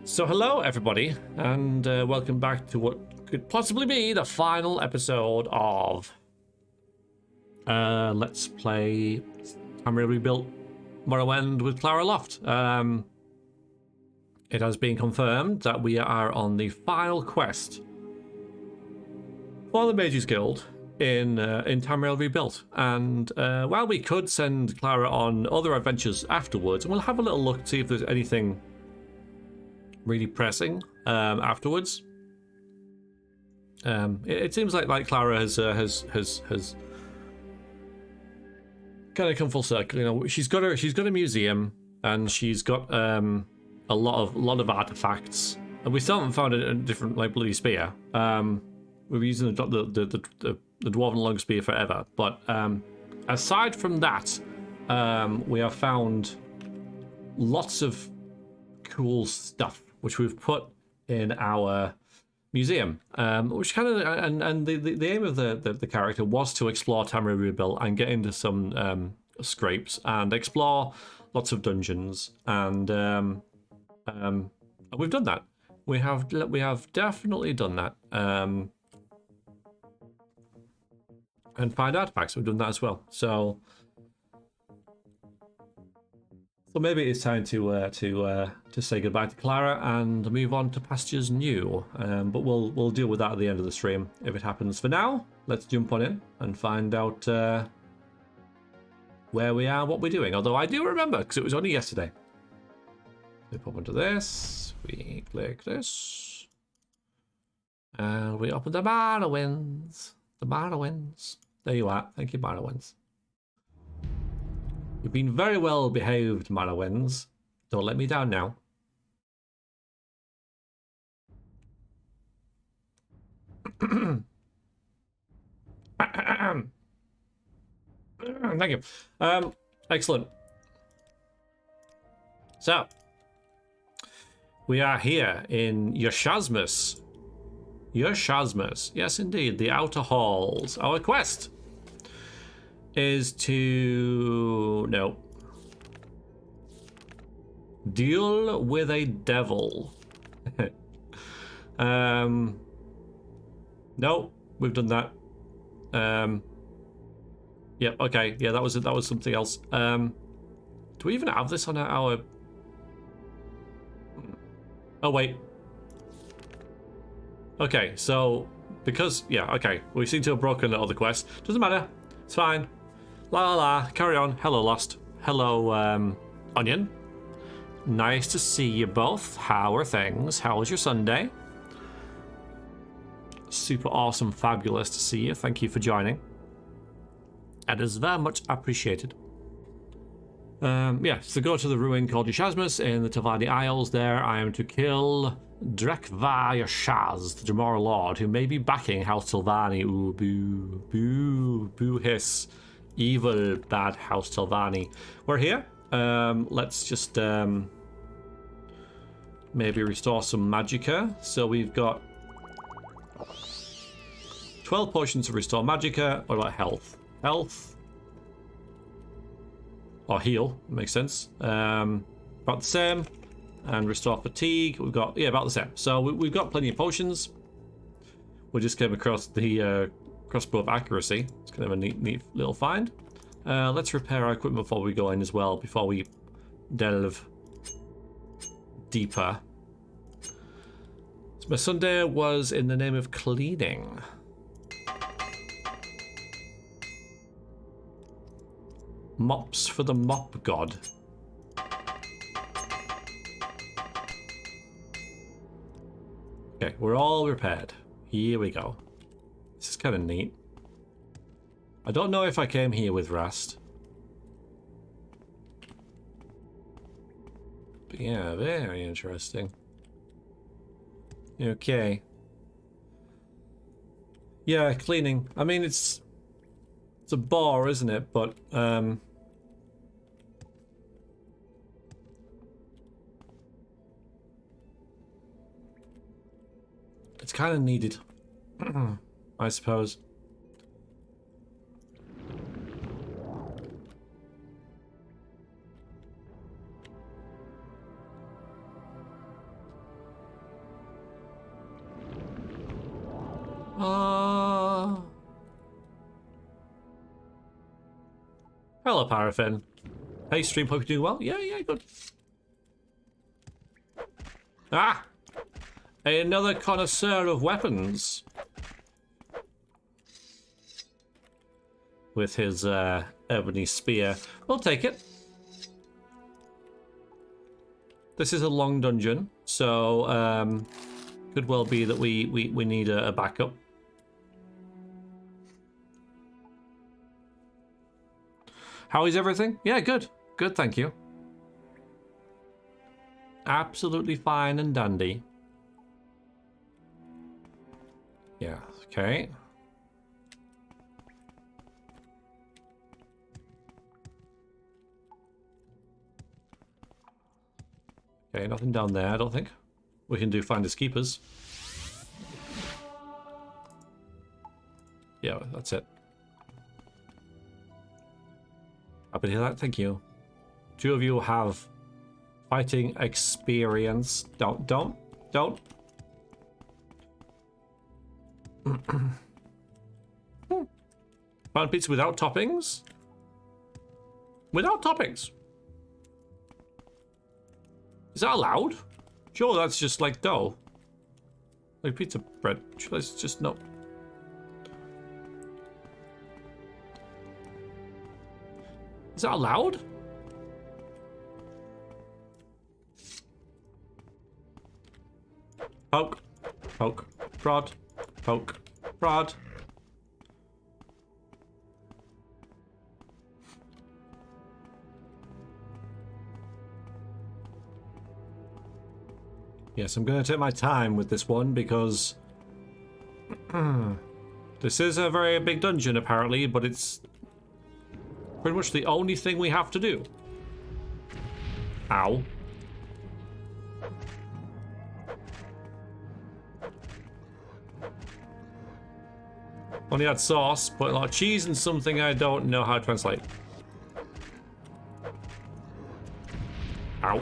So hello everybody, and welcome back to what could possibly be the final episode of Let's Play Tamriel Rebuilt Morrowind with Clara Loft. It has been confirmed that we are on the final quest for the Mages Guild in Tamriel Rebuilt, and while we could send Clara on other adventures afterwards, and we'll have a little look to see if there's anything really pressing afterwards. It seems like Clara has kind of come full circle. You know, she's got a museum, and she's got a lot of artifacts, and we still haven't found a different like bloody spear. We've been using the dwarven long spear forever, but aside from that, we have found lots of cool stuff which we've put in our museum, which kind of and the aim of the character was to explore Tamriel Rebuilt and get into some scrapes and explore lots of dungeons, and we've done that. We have definitely done that, and find artifacts. We've done that as well. So maybe it's time to say goodbye to Clara and move on to pastures new. But we'll deal with that at the end of the stream if it happens. For now, let's jump on in and find out where we are, what we're doing. Although I do remember, because it was only yesterday. We pop into this. We click this, and we open the Morrowinds. The Morrowinds. There you are. Thank you, Morrowinds. You've been very well behaved, Morrowinds. Don't let me down now. Thank you. Excellent. So, we are here in Yashasmus. Yashasmus. Yes, indeed. The Outer Halls. Our quest is to deal with a devil. No, we've done that. Yep, okay, yeah, that was something else. Do we even have this on our oh wait. Okay, so because okay, we seem to have broken the other quest. Doesn't matter, it's fine. La la la, carry on. Hello, Lost. Hello, Onion. Nice to see you both. How are things? How was your Sunday? Super awesome, fabulous to see you. Thank you for joining. It is very much appreciated. So go to the ruin called Yashasmus in the Tavadi Isles. There I am to kill Drekvar Yashaz, the Jamora Lord, who may be backing House Tilvani. Ooh, boo, boo, boo hiss. Evil, bad House Tilvani. We're here. Let's just maybe restore some magicka. So we've got 12 potions to restore magicka. What about health? Health. Or heal, makes sense. About the same. And restore fatigue. We've got, about the same. So we've got plenty of potions. We just came across the crossbow of accuracy. It's kind of a neat little find. Let's repair our equipment before we go in as well, before we delve deeper. So my Sunday was in the name of cleaning. Mops for the mop god. Okay, we're all repaired. Here we go. This is kind of neat. I don't know if I came here with Rast. But yeah, very interesting. Okay. Yeah, cleaning. I mean, it's a bore, isn't it? But it's kind of needed, I suppose. Hello, Paraffin. Hey, stream, hope you're doing well. Yeah, yeah, good. Ah! Another connoisseur of weapons. With his ebony spear. We'll take it. This is a long dungeon, so could well be that we need a backup. How is everything? Yeah, good. Good, thank you. Absolutely fine and dandy. Yeah, okay. Okay, nothing down there, I don't think. We can do finders keepers. Yeah, that's it. Happy to hear that, thank you. 2 of you have fighting experience. Don't. Found pizza without toppings? Without toppings? Is that allowed? Sure, that's just like dough. Like pizza bread. Sure, that's just no. Is that allowed? Poke. Poke. Prod. Poke. Prod. Yes, I'm going to take my time with this one because this is a very big dungeon apparently, but it's pretty much the only thing we have to do. Ow. Only had sauce, put a lot of cheese and something I don't know how to translate. Ow.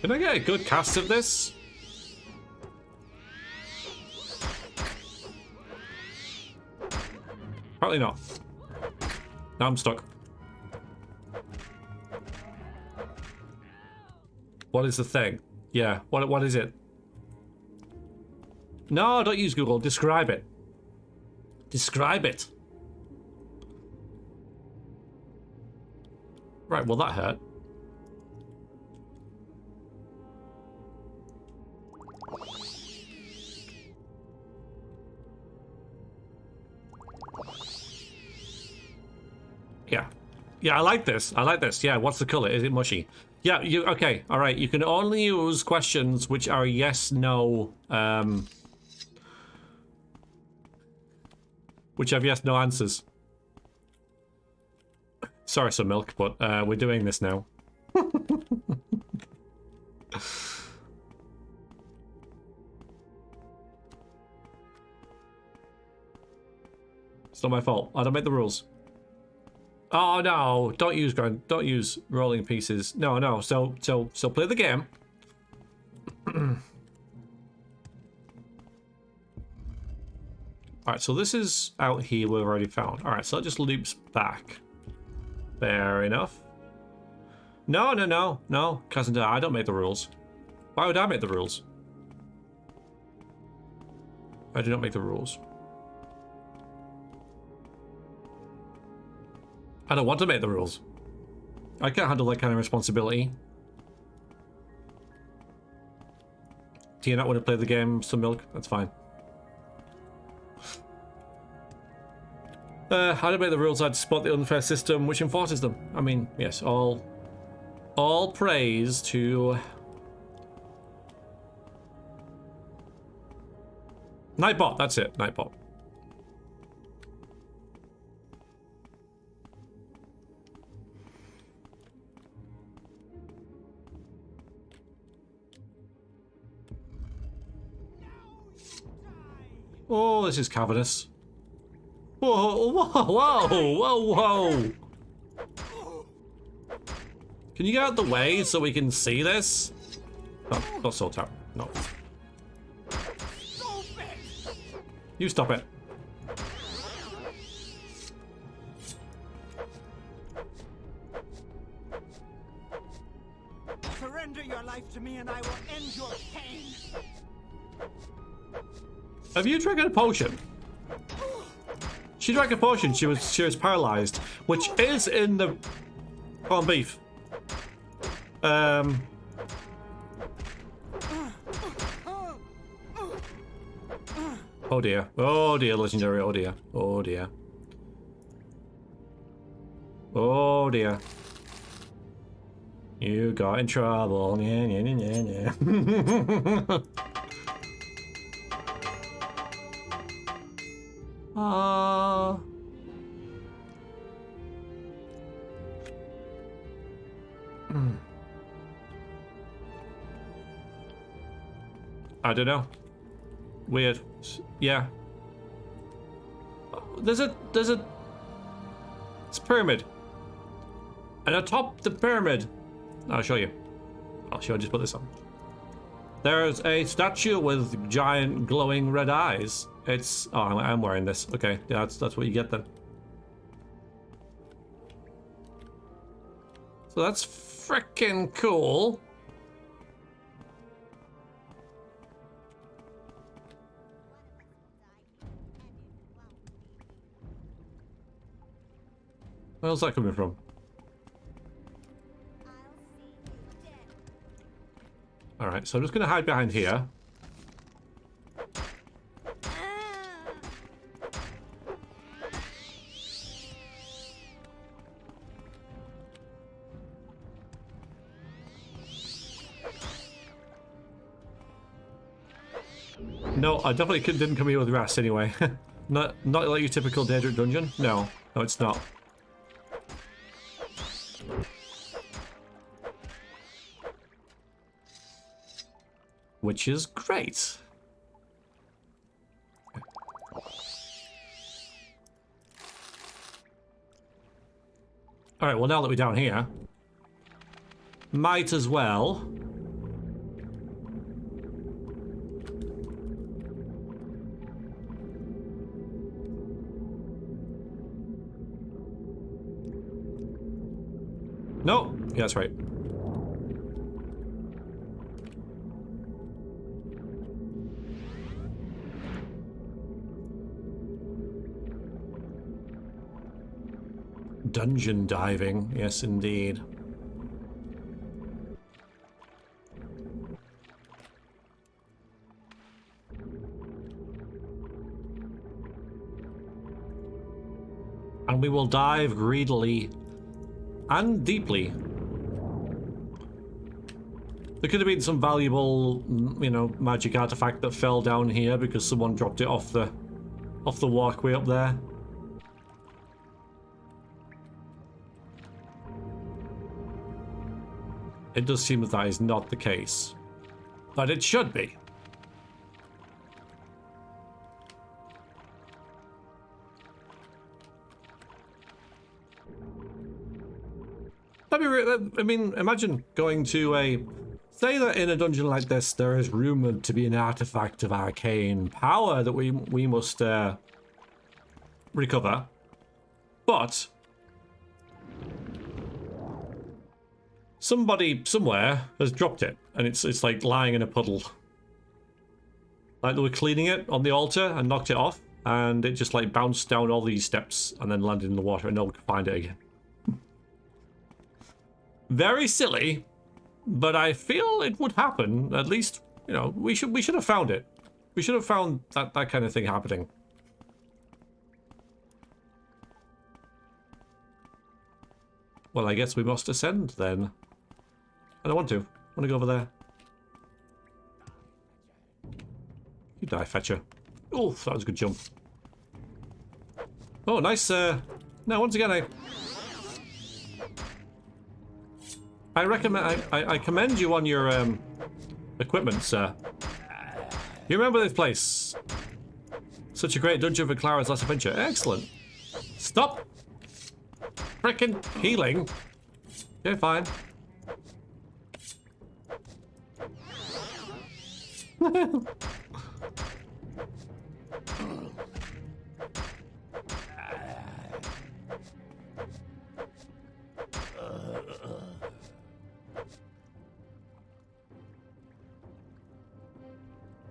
Can I get a good cast of this? Probably not. Now I'm stuck. What is the thing? Yeah, what is it? No, don't use Google. Describe it. Describe it. Right, well that hurt. Yeah. Yeah, I like this. I like this. Yeah, what's the color? Is it mushy? Yeah, you okay, alright. You can only use questions which are yes, no, which have yes, no answers. Sorry, some milk, but we're doing this now. It's not my fault. I don't make the rules. Oh no! Don't use rolling pieces. No, no. So play the game. All right. So this is out here. We've already found. All right. So it just loops back. Fair enough. No, no, no, no. Cousin, I don't make the rules. Why would I make the rules? I do not make the rules. I don't want to make the rules. I can't handle that kind of responsibility. Do you not want to play the game, some milk? That's fine. I don't make the rules, I'd spot the unfair system which enforces them. I mean, yes, all praise to Nightbot, that's it, Nightbot. Oh, this is cavernous. Whoa, whoa, whoa, whoa, whoa. Can you get out the way so we can see this? Oh, not Soul Tower. No. You stop it. Surrender your life to me and I will end your pain. Have you drank a potion? She drank a potion. She was paralyzed, which is in the corned beef. Oh dear. Oh dear, legendary. Oh dear. Oh dear. Oh dear. You got in trouble. Yeah, yeah, yeah, yeah. I don't know. Weird. Yeah. There's a it's a pyramid. And atop the pyramid, I'll show you. I'll just put this on. There's a statue with giant glowing red eyes. It's I'm wearing this. Okay, yeah, that's what you get then. So that's freaking cool. Where's that coming from? Alright, so I'm just going to hide behind here. No, I definitely didn't come here with rest anyway. not like your typical Daedric dungeon. No, it's not. Which is great. Alright, well now that we're down here, might as well no, yeah, that's right. Dungeon diving, yes indeed. And we will dive greedily and deeply. There could have been some valuable, you know, magic artifact that fell down here because someone dropped it off the walkway up there. It does seem that is not the case, but it should be. I mean, imagine going to a... Say that in a dungeon like this, there is rumored to be an artifact of arcane power that we must recover, but somebody somewhere has dropped it, and it's like lying in a puddle. Like they were cleaning it on the altar and knocked it off, and it just like bounced down all these steps and then landed in the water, and no one could find it again. Very silly, but I feel it would happen. At least, you know, we should have found it. We should have found that kind of thing happening. Well, I guess we must ascend then. I don't want to. I want to go over there. You die, Fetcher. Oh, that was a good jump. Oh, nice. No, once again, I recommend. I commend you on your equipment, sir. You remember this place? Such a great dungeon for Clara's last adventure. Excellent. Stop. Frickin' healing. Okay, fine.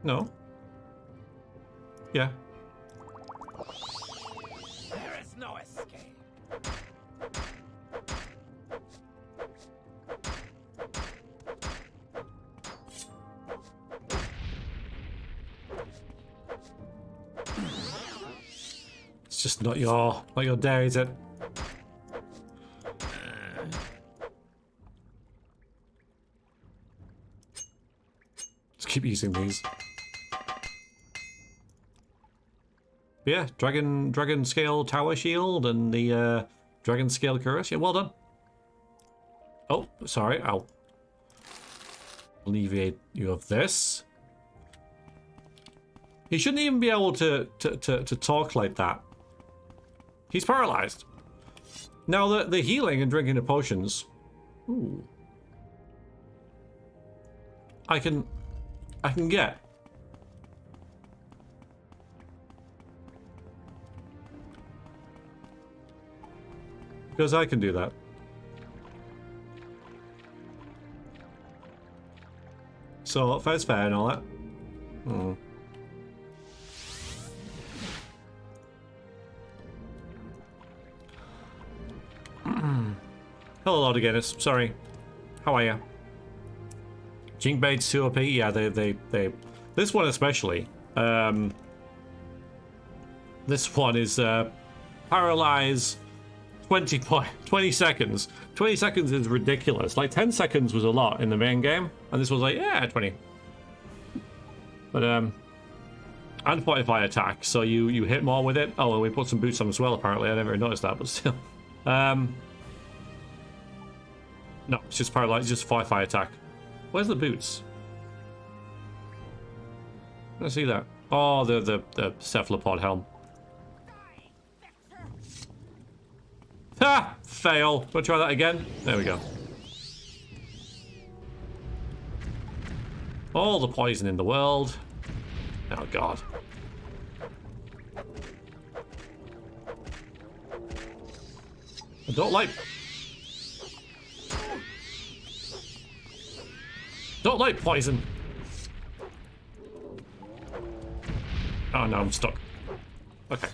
No. Yeah. There is no escape. It's just not your day, is it? Let's keep using these. Yeah, dragon scale tower shield and the dragon scale cuirass. Yeah, well done. Oh, sorry, I'll alleviate you of this. He shouldn't even be able to talk like that. He's paralyzed. Now the healing and drinking the potions. Ooh. I can get. Because I can do that. So, fair's fair and all that. Hmm. Hello, Lord Guinness. Sorry. How are you? Jinkbait's 2 OP? Yeah, they... This one especially. This one is, paralyze... 20 seconds. 20 seconds is ridiculous. Like 10 seconds was a lot in the main game, and this was like, yeah, 20. But and fortify attack, so you hit more with it. Oh, and we put some boots on as well. Apparently, I never noticed that, but still. No, it's just paralyze. It's just fortify attack. Where's the boots? I see that. Oh, the cephalopod helm. Ha! Fail. We'll try that again. There we go. All the poison in the world. Oh, God. I don't like... Don't like poison. Oh, no, I'm stuck. Okay.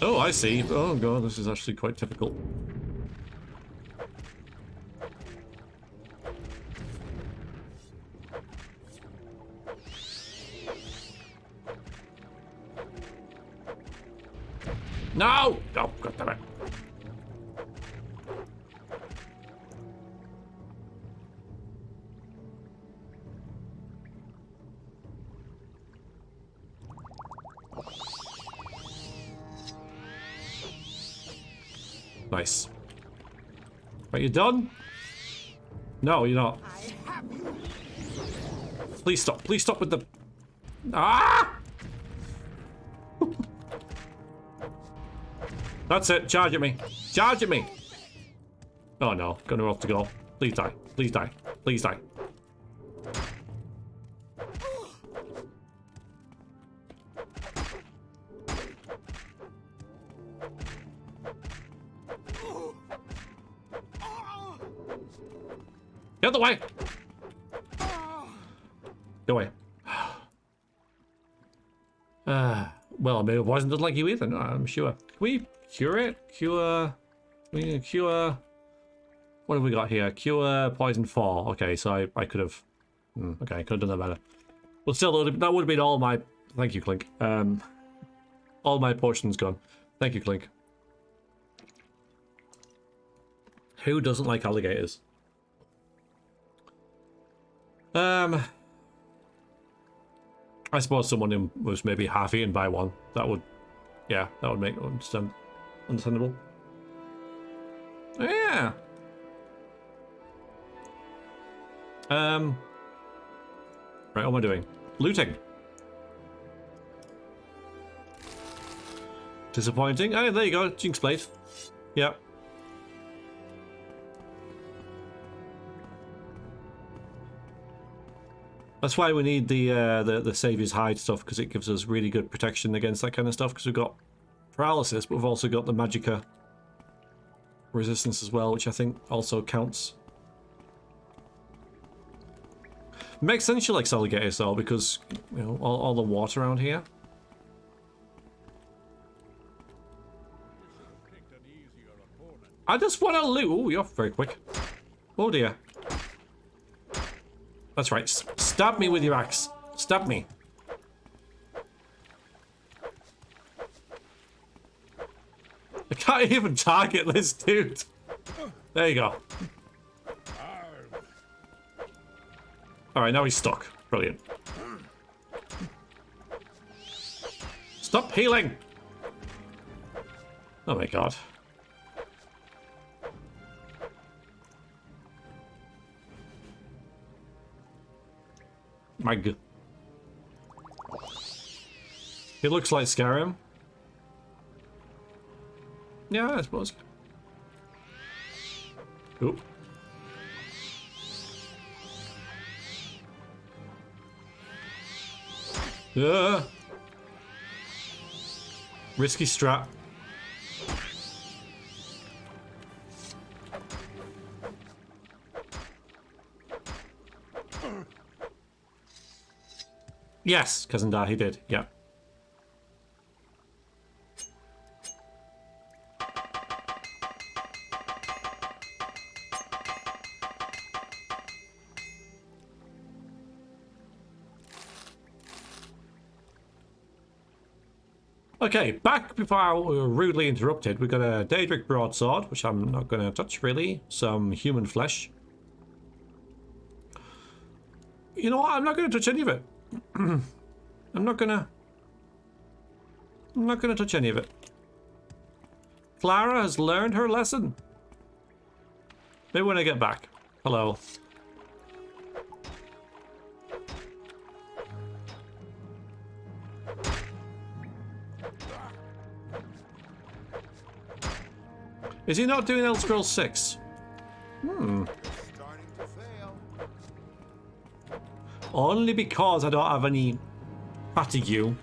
Oh, I see. Oh god, this is actually quite difficult. No! Oh, god damn it. Nice. Are you done? No, you're not. Please stop. Please stop with the... Ah! That's it. Charge at me. Charge at me. Oh no. Gonna off to go. Please die. Please die. Please die. Get out the way! Go away. Well, maybe it wasn't just like you either, no, I'm sure. Can we cure it? Cure... We cure... What have we got here? Cure poison 4. Okay, so I could have... okay, I could have done that better. But still, that would have been all my... Thank you, Clink. All my potions gone. Thank you, Clink. Who doesn't like alligators? I suppose someone who was maybe half eaten by one. That would, yeah, that would make understandable. Yeah. Right, what am I doing? Looting. Disappointing. Oh, there you go. Jinx blade. Yeah. That's why we need the Savior's Hide stuff, because it gives us really good protection against that kind of stuff, because we've got paralysis, but we've also got the Magicka resistance as well, which I think also counts. Makes sense you like alligators though, because, you know, all the water around here. I just want to loot. Oh, you're very quick. Oh dear. That's right. Stab me with your axe. Stab me. I can't even target this dude. There you go. Alright, now he's stuck. Brilliant. Stop healing! Oh my god. Mag. It looks like Skyrim. Yeah, I suppose. Oop. Risky strat. Yes, Cousin Dar, he did. Yeah. Okay, back before we were rudely interrupted, we got a Daedric broadsword, which I'm not going to touch really. Some human flesh. You know what? I'm not going to touch any of it. I'm not gonna touch any of it. Clara has learned her lesson. Maybe when I get back. Hello. Is he not doing Elder Scrolls 6? Starting to fail. Only because I don't have any fatigue.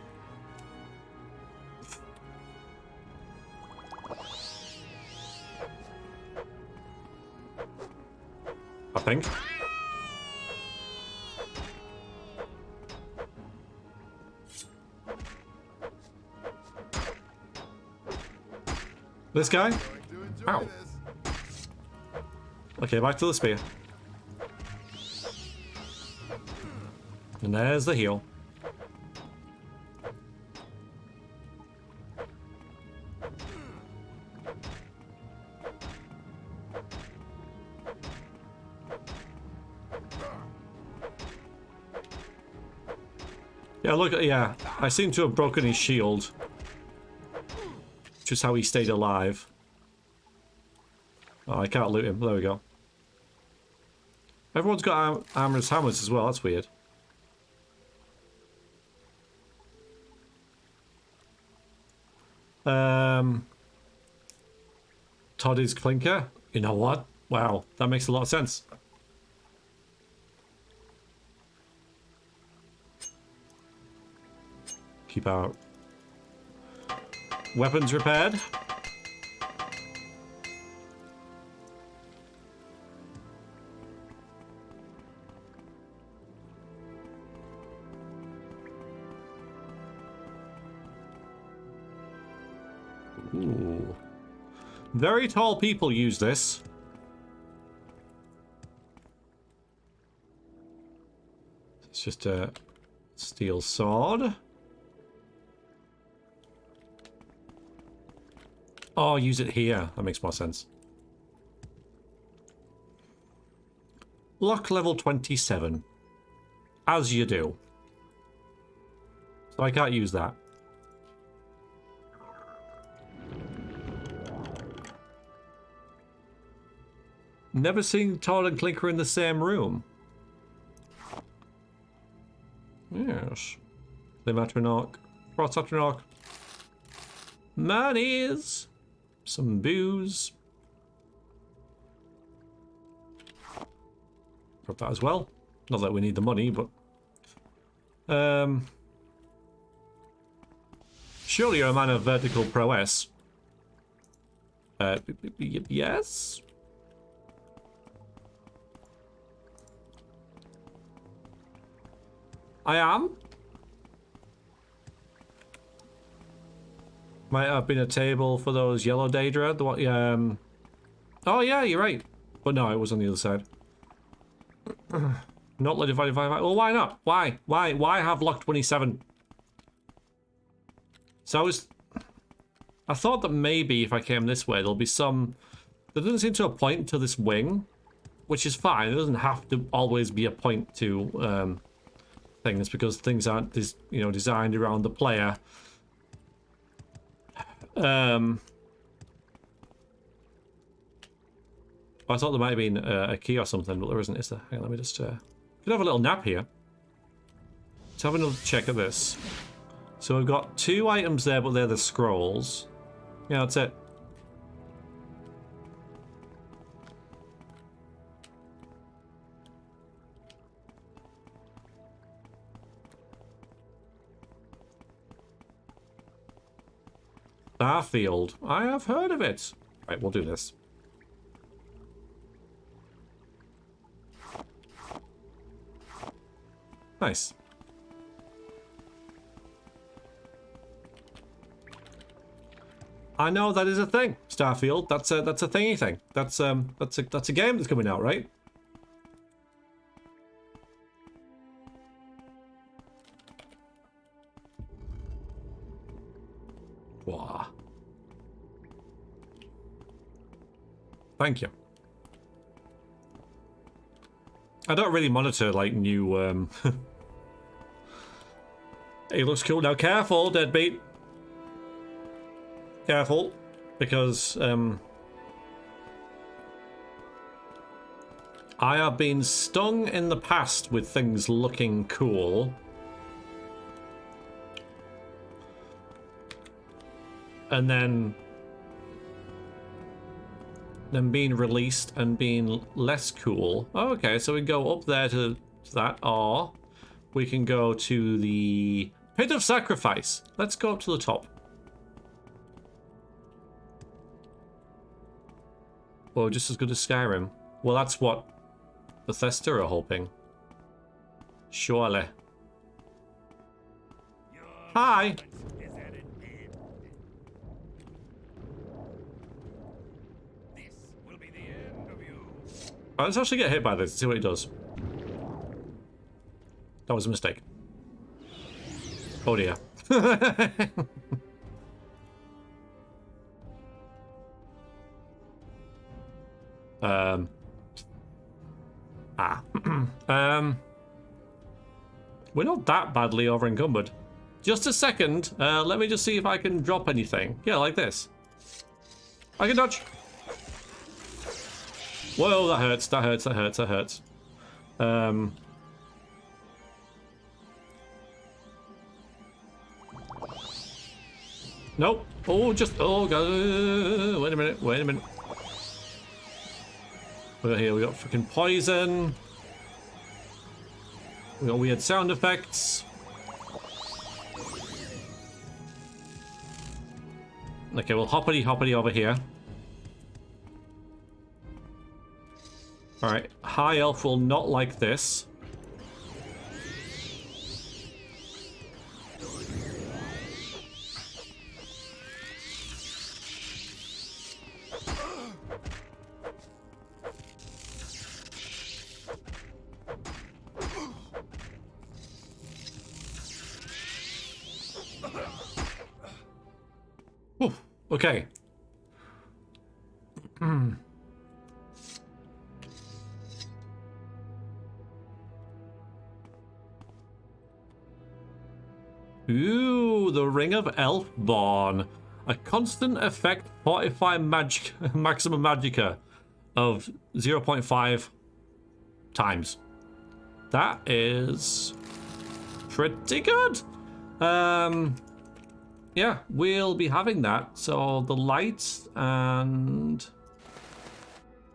I think. This guy? Ow. Okay, back to the spear. And there's the heal. Yeah, look, yeah. I seem to have broken his shield. Just how he stayed alive. Oh, I can't loot him. There we go. Everyone's got armor's hammers as well. That's weird. Toddy's clinker. You know what? Wow, that makes a lot of sense. Keep our weapons repaired. Ooh. Very tall people use this. It's just a steel sword. Oh, use it here. That makes more sense. Lock level 27. As you do. So I can't use that. Never seen Todd and Clinker in the same room. Yes. Limatrinarch. Frostotrinarch. Monies. Some booze. Got that as well. Not that we need the money, but Surely you're a man of vertical prowess. Yes? I am? Might have been a table for those yellow Daedra. The one, oh yeah, you're right. But no, it was on the other side. Not let divided by 5. Well, why not? Why? Why have lock 27? So I thought that maybe if I came this way, there'll be some... There doesn't seem to a point to this wing, which is fine. It doesn't have to always be a point to things, because things aren't, designed around the player. I thought there might have been a key or something, but there isn't, is there? Hang on, let me just... could have a little nap here. Let's have another check at this. So we've got 2 items there, but they're the scrolls. Yeah, that's it. Starfield. I have heard of it. Right, we'll do this. Nice. I know that is a thing. Starfield. That's a thingy thing. That's a game that's coming out, right? Wow. Thank you. I don't really monitor like new It looks cool. Now careful, Deadbeat. Careful, because I have been stung in the past with things looking cool. And then being released and being less cool. Oh, okay, so we go up there to that, or we can go to the Pit of Sacrifice. Let's go up to the top. Well, just as good as Skyrim. Well, that's what Bethesda are hoping. Surely. Hi! Let's actually get hit by this, see what it does. That was a mistake. Oh dear. We're not that badly over encumbered. Just a second. Let me just see if I can drop anything. Yeah, like this. I can dodge. Whoa, that hurts. That hurts. That hurts. That hurts. Nope. Oh, just... Oh, God. Wait a minute. Wait a minute. We got here. We got freaking poison. We got weird sound effects. Okay, well, hoppity over here. Alright, High Elf will not like this. Ooh, okay. Ooh, the Ring of Elfborn. A constant effect fortify magic maximum magicka of 0.5 times. That is pretty good. Yeah, we'll be having that. So the lights and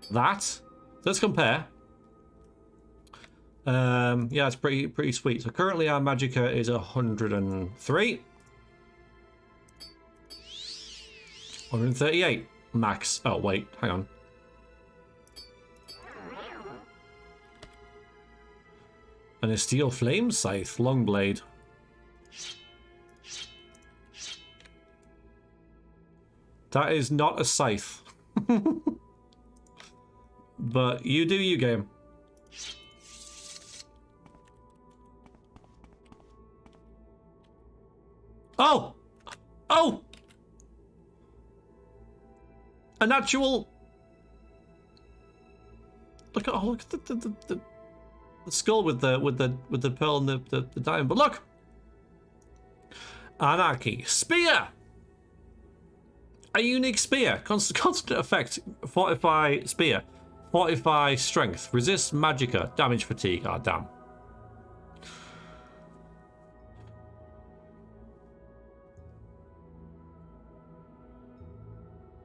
that. Let's compare. Yeah, it's pretty sweet. So currently our magicka is 103. 138 max. Oh wait, hang on. And a steel flame scythe, long blade. That is not a scythe. But you do you, game. Oh! Oh! An actual... Look at the skull with the pearl and the diamond. But look! Anarchy. Spear! A unique spear. Constant effect. Fortify spear. Fortify strength. Resist magicka. Damage fatigue. Ah, damn.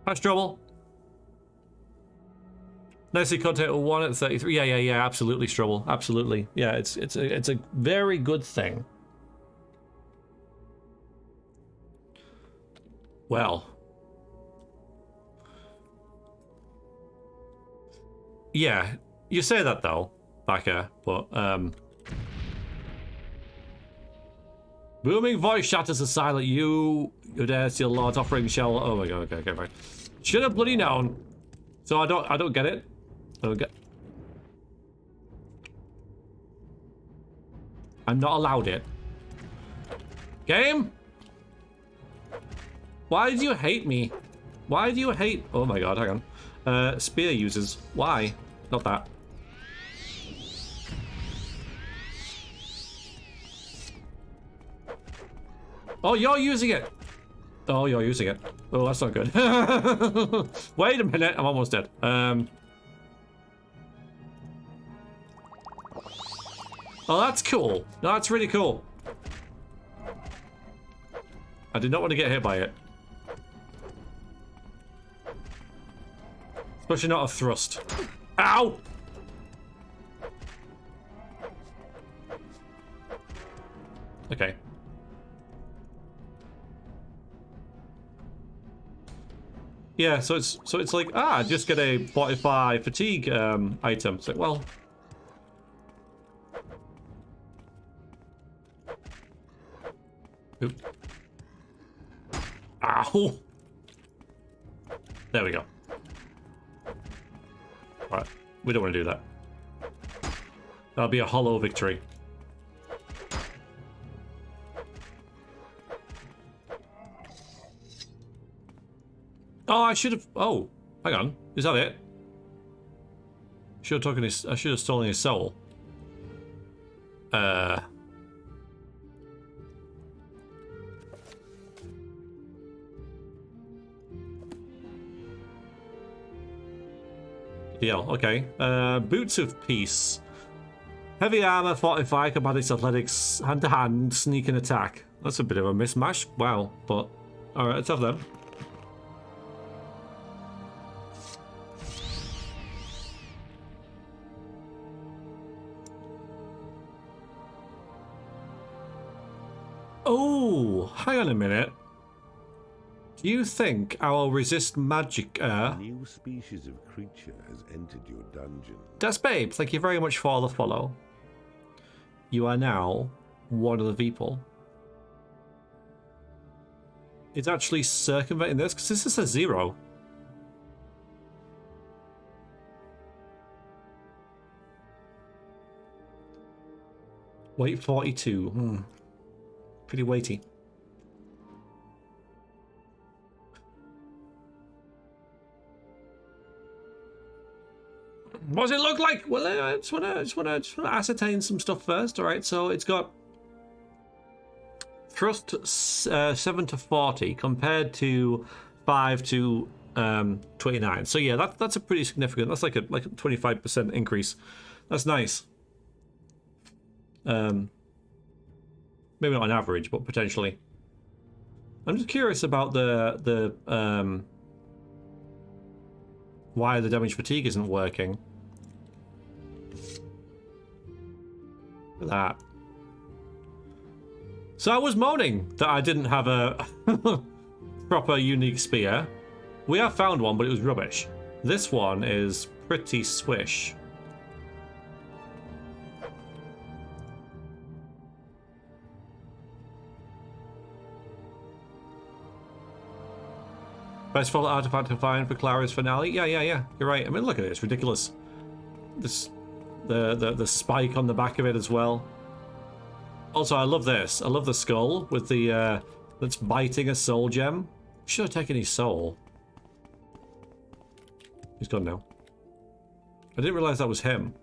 That's trouble. Nicely content 1 at 33. Yeah. Absolutely, Strubble. Absolutely. Yeah, it's a very good thing. Well. Yeah, you say that though, Backer, but booming voice shatters the silent you dare steal Lord's offering shell. Oh my god, okay, right. Should have bloody known. So I don't get it. I'm not allowed it. Game? Why do you hate me? Why do you hate... Oh my god, hang on. Spear users. Why? Not that. Oh, you're using it. Oh, you're using it. Oh, that's not good. Wait a minute, I'm almost dead. Oh, that's cool. That's really cool. I did not want to get hit by it. Especially not a thrust. Ow! Okay. Yeah, so it's like, just get a 45 fatigue item. It's like, well, oop. Ow! There we go. Right, we don't want to do that. That'll be a hollow victory. Oh, I should have. Oh, hang on. Is that it? Should have taken his. I should have stolen his soul. Yeah. Okay. Boots of peace. Heavy armor, fortify, acrobatics, athletics, hand to hand, sneak and attack. That's a bit of a mismatch. Wow. But all right, let's have them. Oh, hang on a minute. Do you think I'll resist magic? A new species of creature has entered your dungeon. That's Babe. Thank you very much for the follow. You are now one of the people. It's actually circumventing this because this is a 0. Weight 42. Pretty weighty. What does it look like? Well, I just wanna ascertain some stuff first. All right, so it's got thrust 7 to 40 compared to 5 to 29. So yeah, that's a pretty significant. That's like a 25% increase. That's nice. Maybe not on average, but potentially. I'm just curious about the why the damage fatigue isn't working. Look at that. So I was moaning that I didn't have a proper unique spear. We have found one, but it was rubbish. This one is pretty swish. Best follow artifact to find for Clara's finale. Yeah. You're right. I mean, look at it. It's ridiculous. This, the spike on the back of it as well. Also, I love this. I love the skull with the that's biting a soul gem. Should have taken his soul. He's gone now. I didn't realize that was him.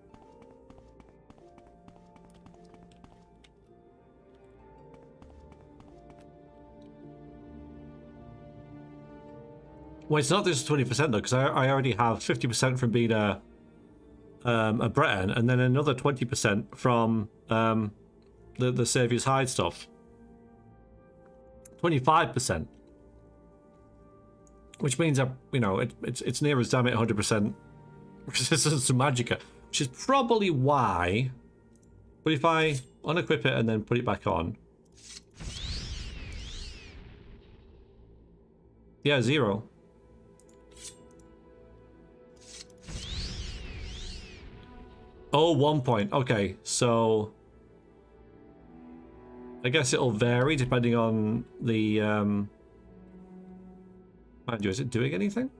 Well, it's not this 20% though, because I already have 50% from being a Breton, and then another 20% from the Saviour's Hide stuff. 25%, which means that, you know, it's near as damn it 100% resistance to magicka, which is probably why. But if I unequip it and then put it back on, yeah, 0. Oh, 1 point. Okay, so I guess it'll vary depending on the mind you, is it doing anything?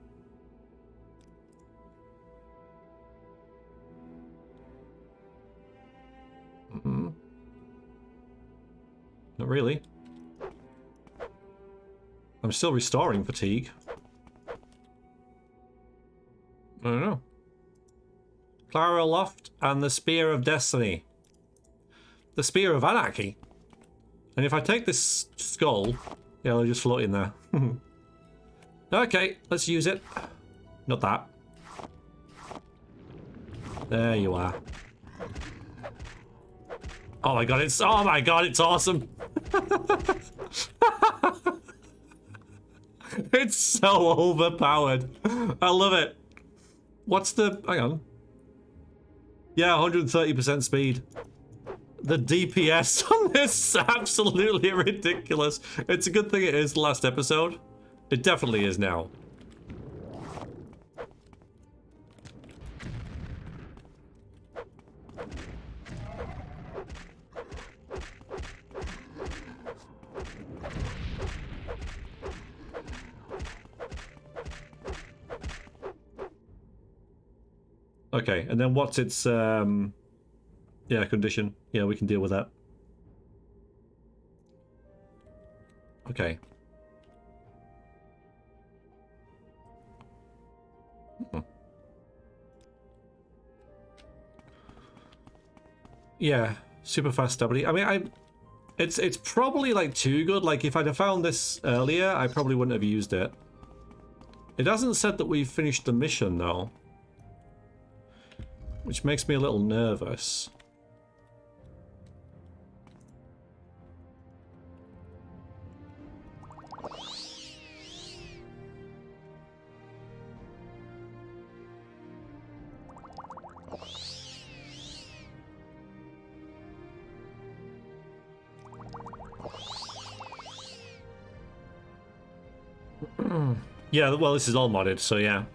Not really. I'm still restoring fatigue. I don't know. Clara, Loft, and the Spear of Destiny. The Spear of Anarchy. And if I take this skull, yeah, it'll just float in there. Okay, let's use it. Not that. There you are. Oh my god, it's awesome. It's so overpowered. I love it. What's the, hang on. Yeah, 130% speed. The DPS on this is absolutely ridiculous. It's a good thing it is the last episode. It definitely is now. Okay, and then what's its yeah, condition? Yeah, we can deal with that. Okay. Yeah, super fast stability. I mean, it's probably like too good. Like if I'd have found this earlier, I probably wouldn't have used it. It hasn't said that we've finished the mission though, which makes me a little nervous. Yeah, well, this is all modded, so yeah.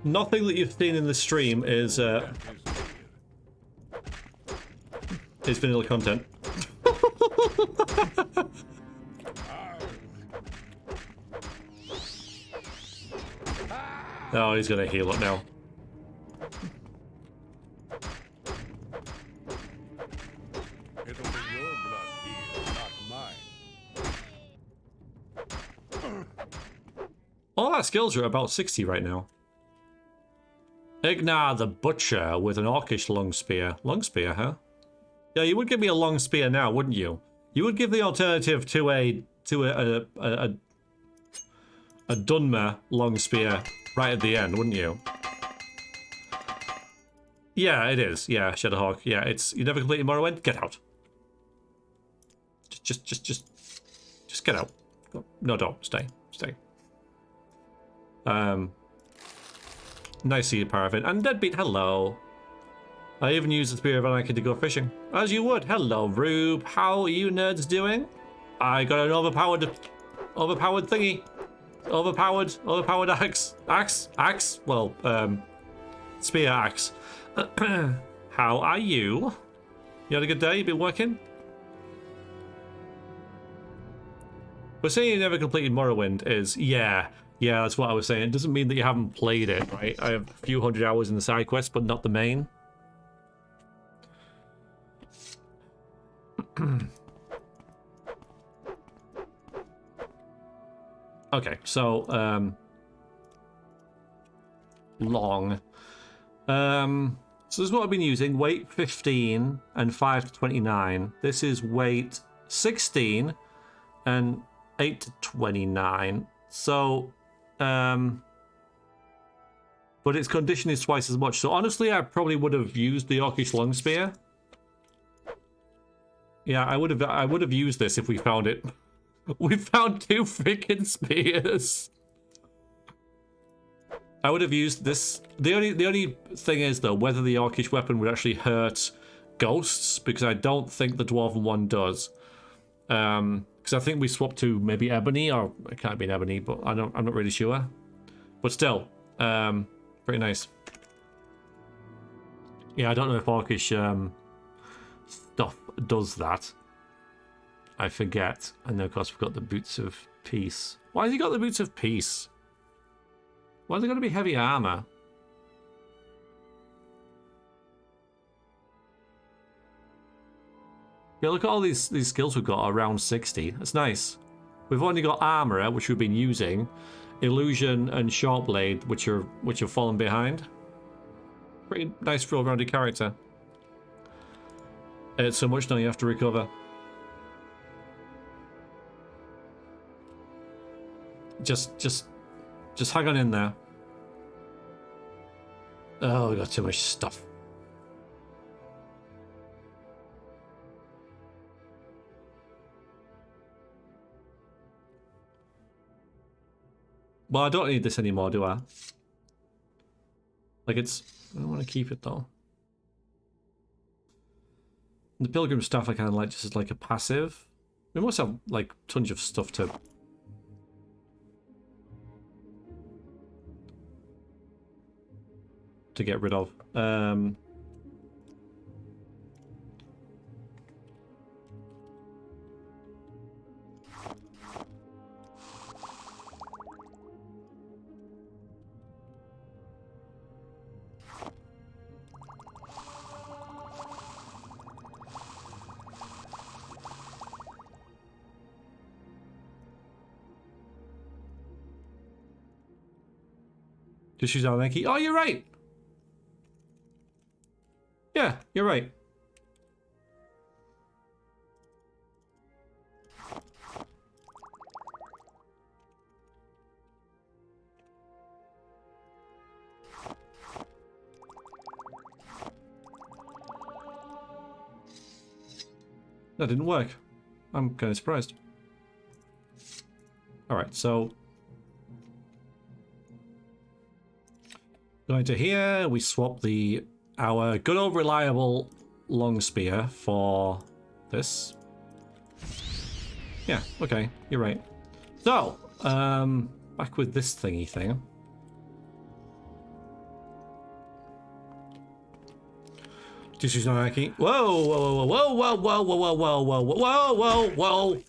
Nothing that you've seen in the stream is vanilla content. Oh, he's gonna heal up now. It'll be your blood here, not mine. All our skills are about 60 right now. Ignar the Butcher with an orcish long spear. Long spear, huh? Yeah, you would give me a long spear now, wouldn't you? You would give the alternative to a Dunmer long spear right at the end, wouldn't you? Yeah, it is. Yeah, Shadowhawk. Yeah, it's, you never completed Morrowind. Get out. Just get out. No, don't stay. Stay. Nice to see you, Paraffin. And Deadbeat, hello. I even used the Spear of Anarchy to go fishing. As you would. Hello, Rube. How are you nerds doing? I got an overpowered thingy. Overpowered axe. Axe? Well, spear axe. How are you? You had a good day? You been working? But saying you never completed Morrowind is, yeah, that's what I was saying. It doesn't mean that you haven't played it, right? I have a few hundred hours in the side quest, but not the main. Okay, so, long. So this is what I've been using. Weight 15 and 5 to 29. This is weight 16 and 8 to 29. So, but its condition is twice as much. So honestly, I probably would have used the Orcish long spear. Yeah, I would have used this if we found it. We found 2 freaking spears. I would have used this. The only thing is though whether the Orcish weapon would actually hurt ghosts, because I don't think the Dwarven one does. Because I think we swapped to maybe ebony, or it can't be an ebony, but I'm not really sure. But still, pretty nice. Yeah, I don't know if Orcish stuff does that. I forget. And then of course we've got the Boots of Peace. Why has he got the Boots of Peace? Why is it going to be heavy armor? Yeah, look at all these skills we've got around 60. That's nice. We've only got armor, which we've been using, illusion and short blade, which have fallen behind. Pretty nice full rounded character. It's so much now you have to recover. Just hang on in there. Oh, we got too much stuff. Well, I don't need this anymore, do I? Like I don't want to keep it though. The Pilgrim Staff I kind of like just as like a passive. We must have like tons of stuff to get rid of. Just use our Nike. Oh, you're right. Yeah, you're right. That didn't work. I'm kind of surprised. All right, so going to here, we swap our good old reliable long spear for this. Yeah, okay, you're right. So, back with this thingy thing. Just use Nike. Whoa, whoa, whoa, whoa, whoa, whoa, whoa, whoa, whoa, whoa, whoa, whoa.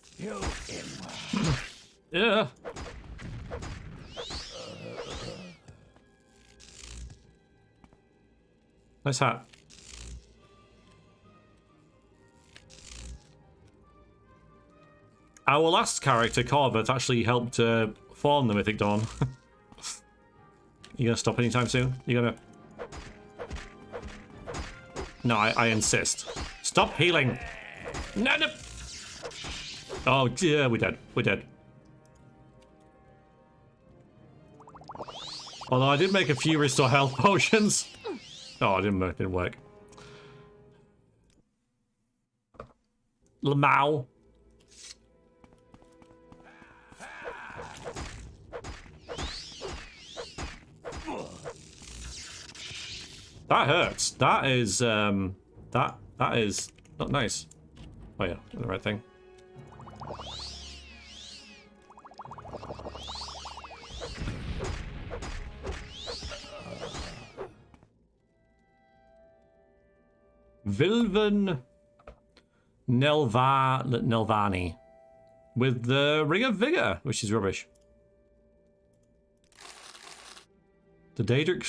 Yeah. Nice hat. Our last character, Corvette, actually helped form the Mythic Dawn. You gonna stop anytime soon? You gonna... No, I insist. Stop healing. No, no. Oh, yeah, we're dead. We're dead. Although I did make a few restore health potions. Oh, it didn't work. Lamau. That hurts. That is that is not nice. Oh yeah, the right thing. Vilvan Nelvani with the Ring of Vigor, which is rubbish. The Daedric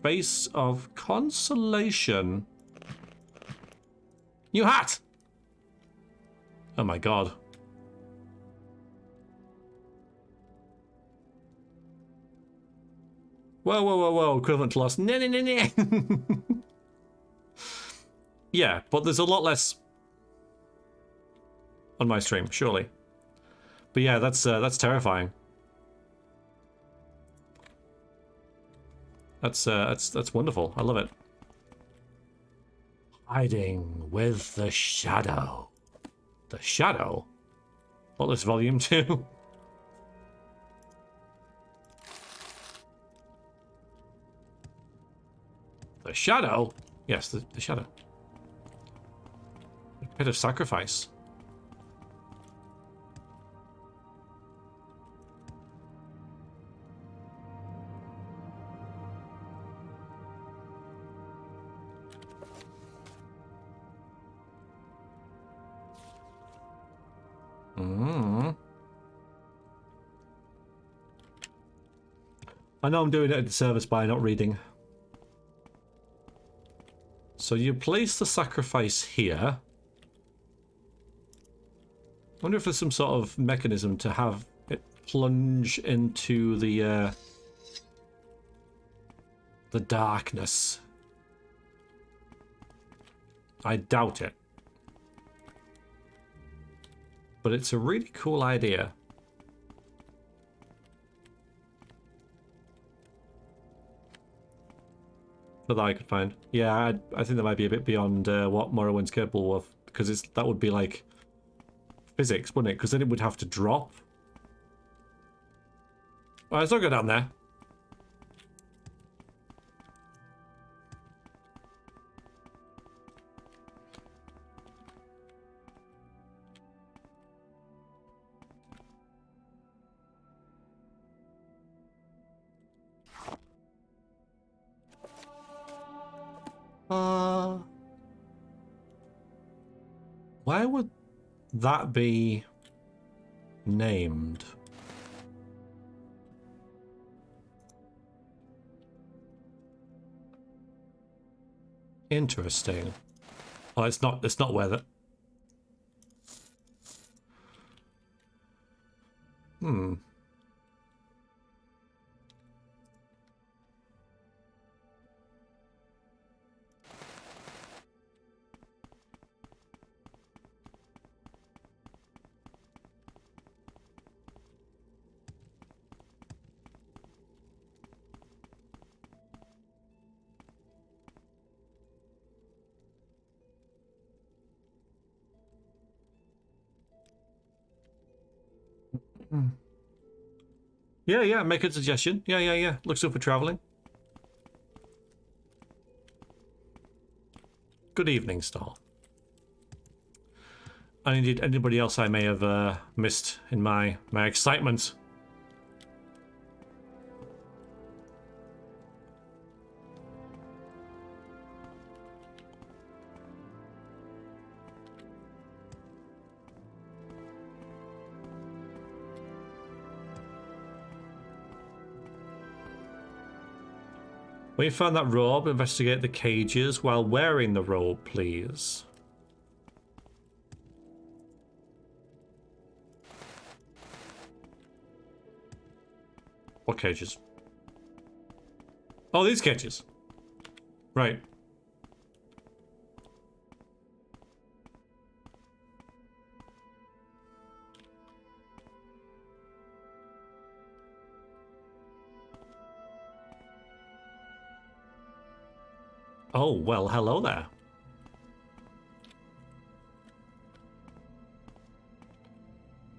Face of Consolation. New hat! Oh my god. Whoa, whoa, whoa, whoa, equivalent to loss. Nah, nah, nah, nah. Yeah, but there's a lot less on my stream, surely. But yeah, that's terrifying. That's wonderful. I love it. Hiding with the shadow. The shadow? What, this volume 2? The shadow? Yes, the shadow. A pit of sacrifice. I know I'm doing it a disservice by not reading. So you place the sacrifice here. I wonder if there's some sort of mechanism to have it plunge into the darkness. I doubt it. But it's a really cool idea. That I could find. Yeah, I think that might be a bit beyond what Morrowind's capable of, because that would be like physics, wouldn't it? Because then it would have to drop. Alright, let's not go down there. Why would that be named? Interesting. Oh, it's not where that. Yeah, make a suggestion. Yeah. Looks good for traveling. Good evening, Star. And indeed, anybody else I may have missed in my excitement. When you found that robe, investigate the cages while wearing the robe, please. What cages? Oh, these cages. Right. Oh, well, hello there.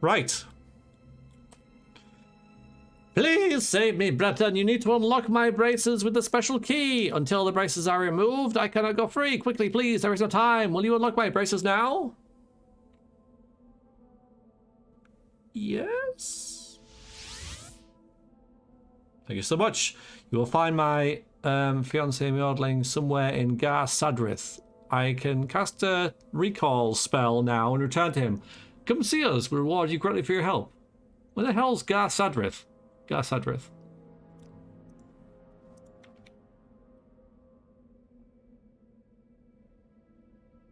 Right. Please you saved me, Breton. You need to unlock my braces with the special key. Until the braces are removed, I cannot go free. Quickly, please. There is no time. Will you unlock my braces now? Yes. Thank you so much. You will find my fiancé Mjordling somewhere in Gar Sadrith. I can cast a recall spell now and return to him. Come see us. We'll reward you greatly for your help. Where the hell's Gar Sadrith? Gar Sadrith.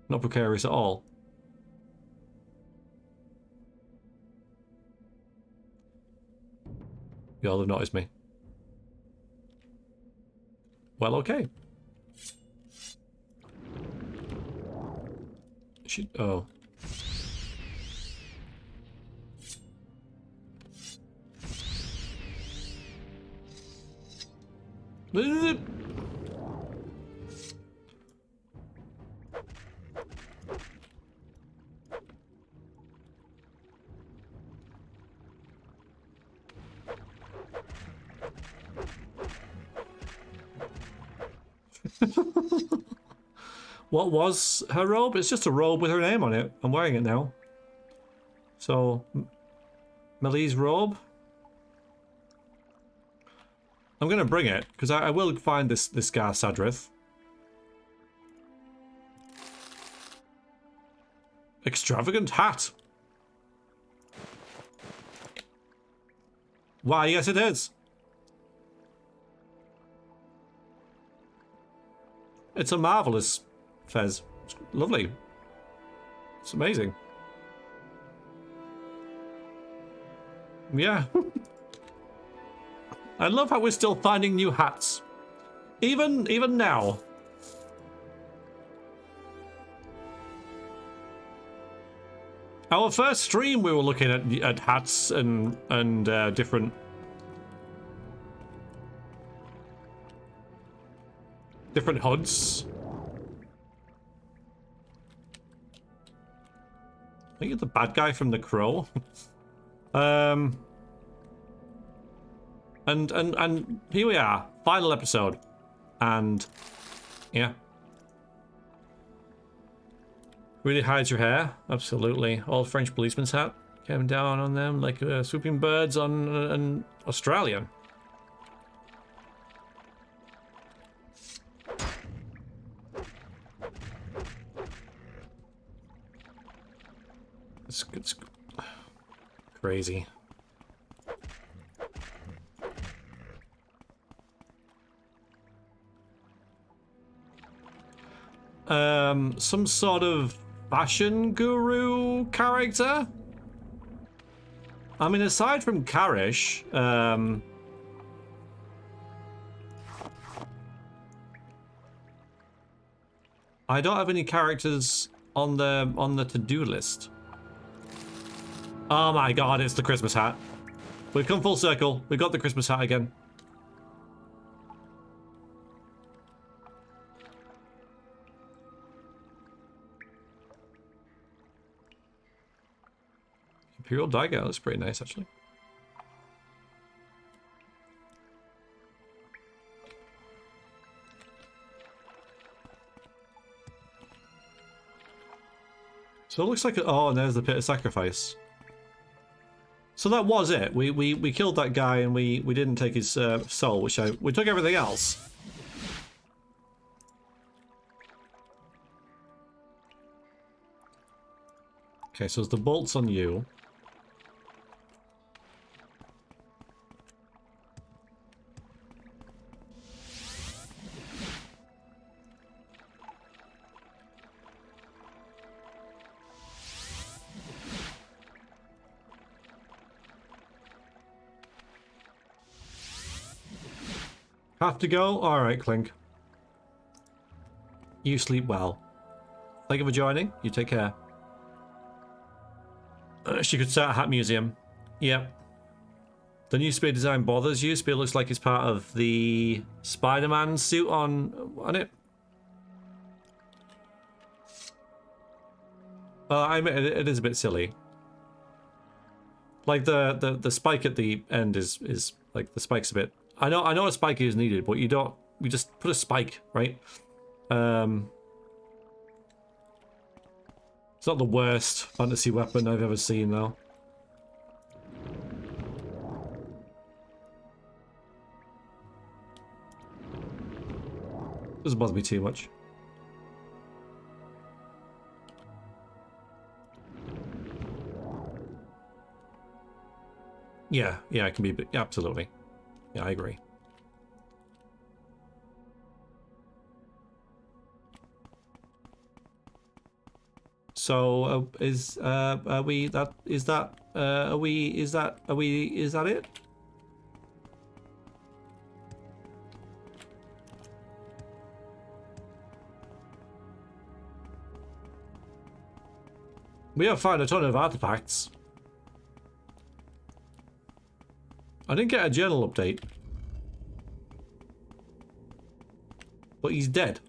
Not precarious at all. Y'all have noticed me. Well, okay. Oh. What was her robe? It's just a robe with her name on it. I'm wearing it now. So, Melie's robe. I'm gonna bring it because I will find this Gar Sadrith. Extravagant hat. Why, yes it is. It's a marvelous fez. It's lovely. It's amazing. Yeah. I love how we're still finding new hats. Even now. Our first stream we were looking at hats and different hoods. I think you're the bad guy from The Crow. And here we are, final episode, and yeah, really hides your hair. Absolutely, old French policeman's hat came down on them like swooping birds on an Australian. It's crazy. Some sort of fashion guru character? I mean, aside from Karish, I don't have any characters on the to-do list. Oh my god, it's the Christmas hat. We've come full circle. We've got the Christmas hat again. Imperial dagger, that's pretty nice actually. So it looks like oh, and there's the pit of sacrifice. So that was it. We killed that guy and we didn't take his soul, we took everything else. Okay, so it's the bolts on you. Have to go? Alright, Clink. You sleep well. Thank you for joining. You take care. She could start a hat museum. Yep. The new spear design bothers you. Spear looks like it's part of the Spider-Man suit on it. I admit it is a bit silly. Like the spike at the end is Like the spike's a bit. I know a spike is needed, but you don't. You just put a spike, right? It's not the worst fantasy weapon I've ever seen, though. Doesn't bother me too much. Yeah, it can be a bit, absolutely. Yeah, I agree. So is that it? We have found a ton of artifacts. I didn't get a journal update. But he's dead.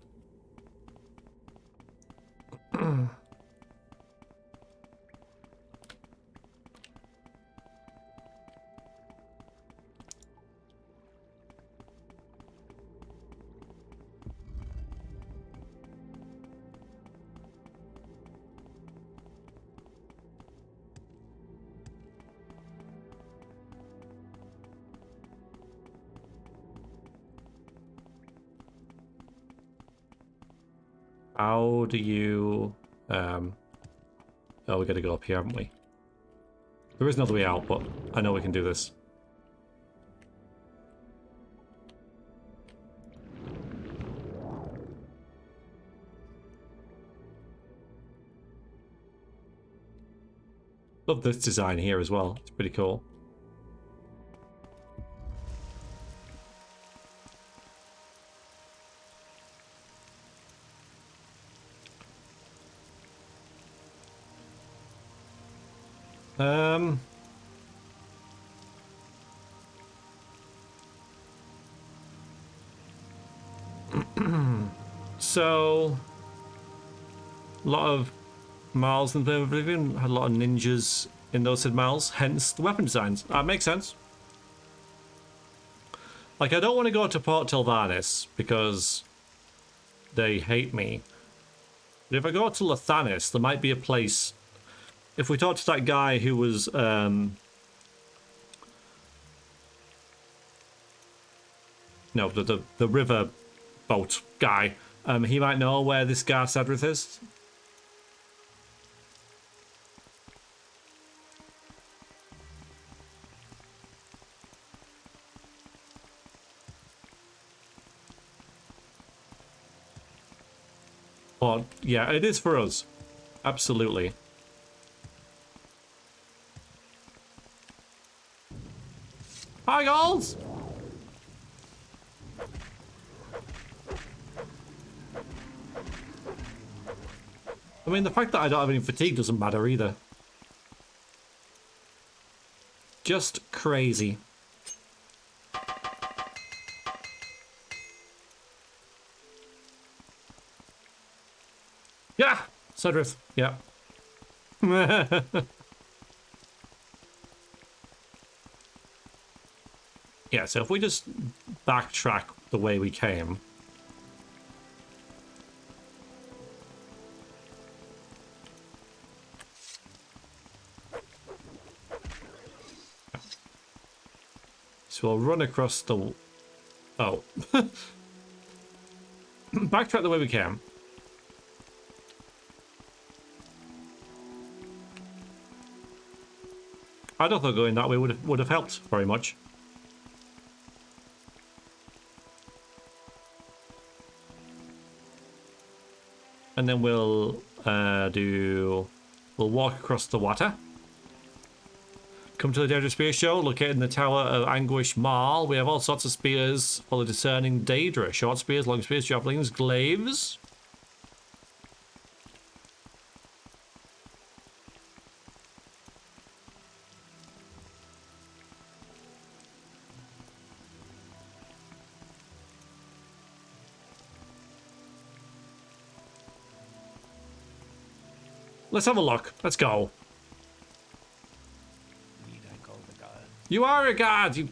How do you... Oh, we gotta go up here, haven't we? There is another way out, but I know we can do this. Love this design here as well. It's pretty cool. So a lot of Mals in the Oblivion had a lot of ninjas in those said Mals, hence the weapon designs. That makes sense. Like, I don't want to go to Port Tilvanis because they hate me. But if I go to Lathanis, there might be a place. If we talk to that guy who was no, the river boat guy, he might know where this Gar Sadrith is. But yeah, it is for us. Absolutely. Hi, girls! I mean, the fact that I don't have any fatigue doesn't matter either. Just crazy. Yeah! Cedrith, yeah. Yeah, so if we just backtrack the way we came. So we'll run across the... Oh. Backtrack the way we came. I don't think going that way would have helped very much. And then we'll walk across the water. Come to the Daedra Spear Show, located in the Tower of Anguish Marl. We have all sorts of spears for the discerning Daedra. Short spears, long spears, javelins, glaives. Let's have a look. Let's go. You are a guard. You...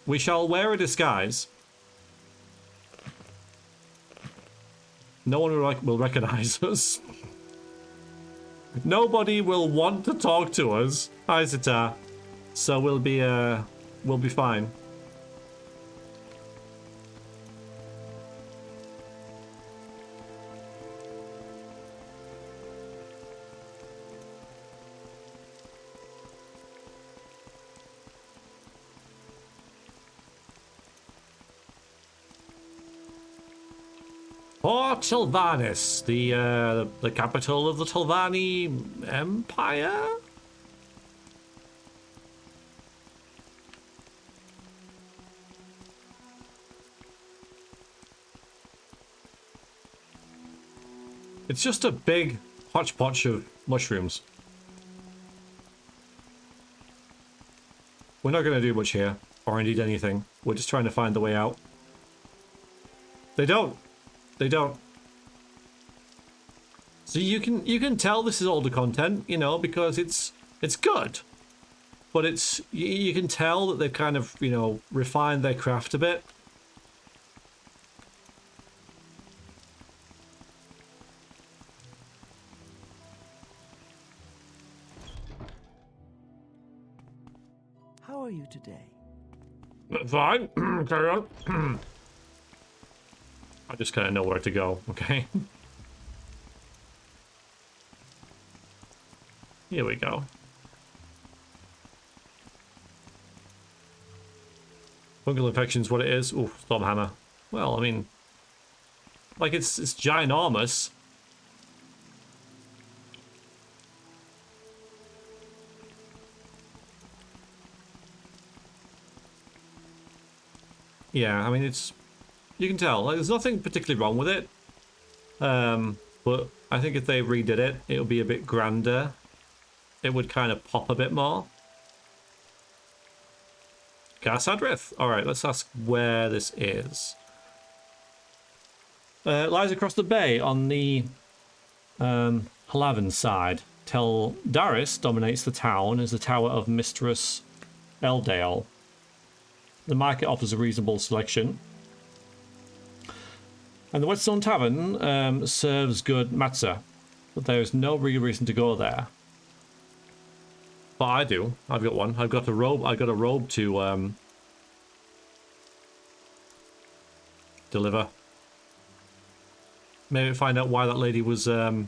We shall wear a disguise. No one will recognize us. Nobody will want to talk to us. Hi, Zita. So we'll be fine. Port Sylvanis, the capital of the Telvanni Empire? It's just a big hodgepodge of mushrooms. We're not going to do much here, or indeed anything. We're just trying to find the way out. They don't. They don't. So you can tell this is older content, you know, because it's good. But it's you can tell that they've kind of, you know, refined their craft a bit. How are you today? Fine. Carry on. I just kind of know where to go, okay? Here we go. Fungal infection's what it is. Ooh, storm hammer. Well, I mean, like it's ginormous. Yeah, I mean it's. You can tell, like, there's nothing particularly wrong with it. But I think if they redid it, it would be a bit grander. It would kind of pop a bit more. Gas Adrith. Alright, let's ask where this is. It lies across the bay on the Halavan side. Tel Daris dominates the town as the tower of Mistress Eldale. The market offers a reasonable selection. And the Whetstone Tavern serves good matzah, but there is no real reason to go there. But I do. I've got one. I've got a robe. I've got a robe to deliver. Maybe find out why that lady was there.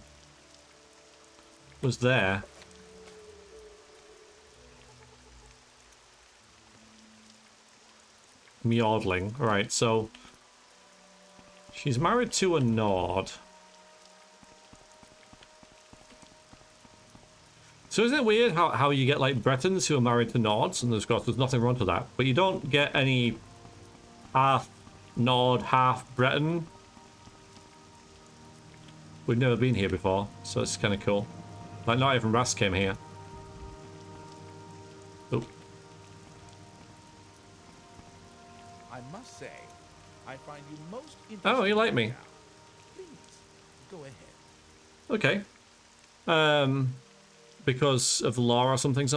Mjordling. Alright, so she's married to a Nord. So isn't it weird how you get like Bretons who are married to Nords, and there's nothing wrong with that, but you don't get any half Nord, half Breton. We've never been here before, so it's kind of cool. Like not even Rast came here. Oh. I must say, I find you most interesting. Oh, you like me? Now. Please, go ahead. Okay. Because of the law or something.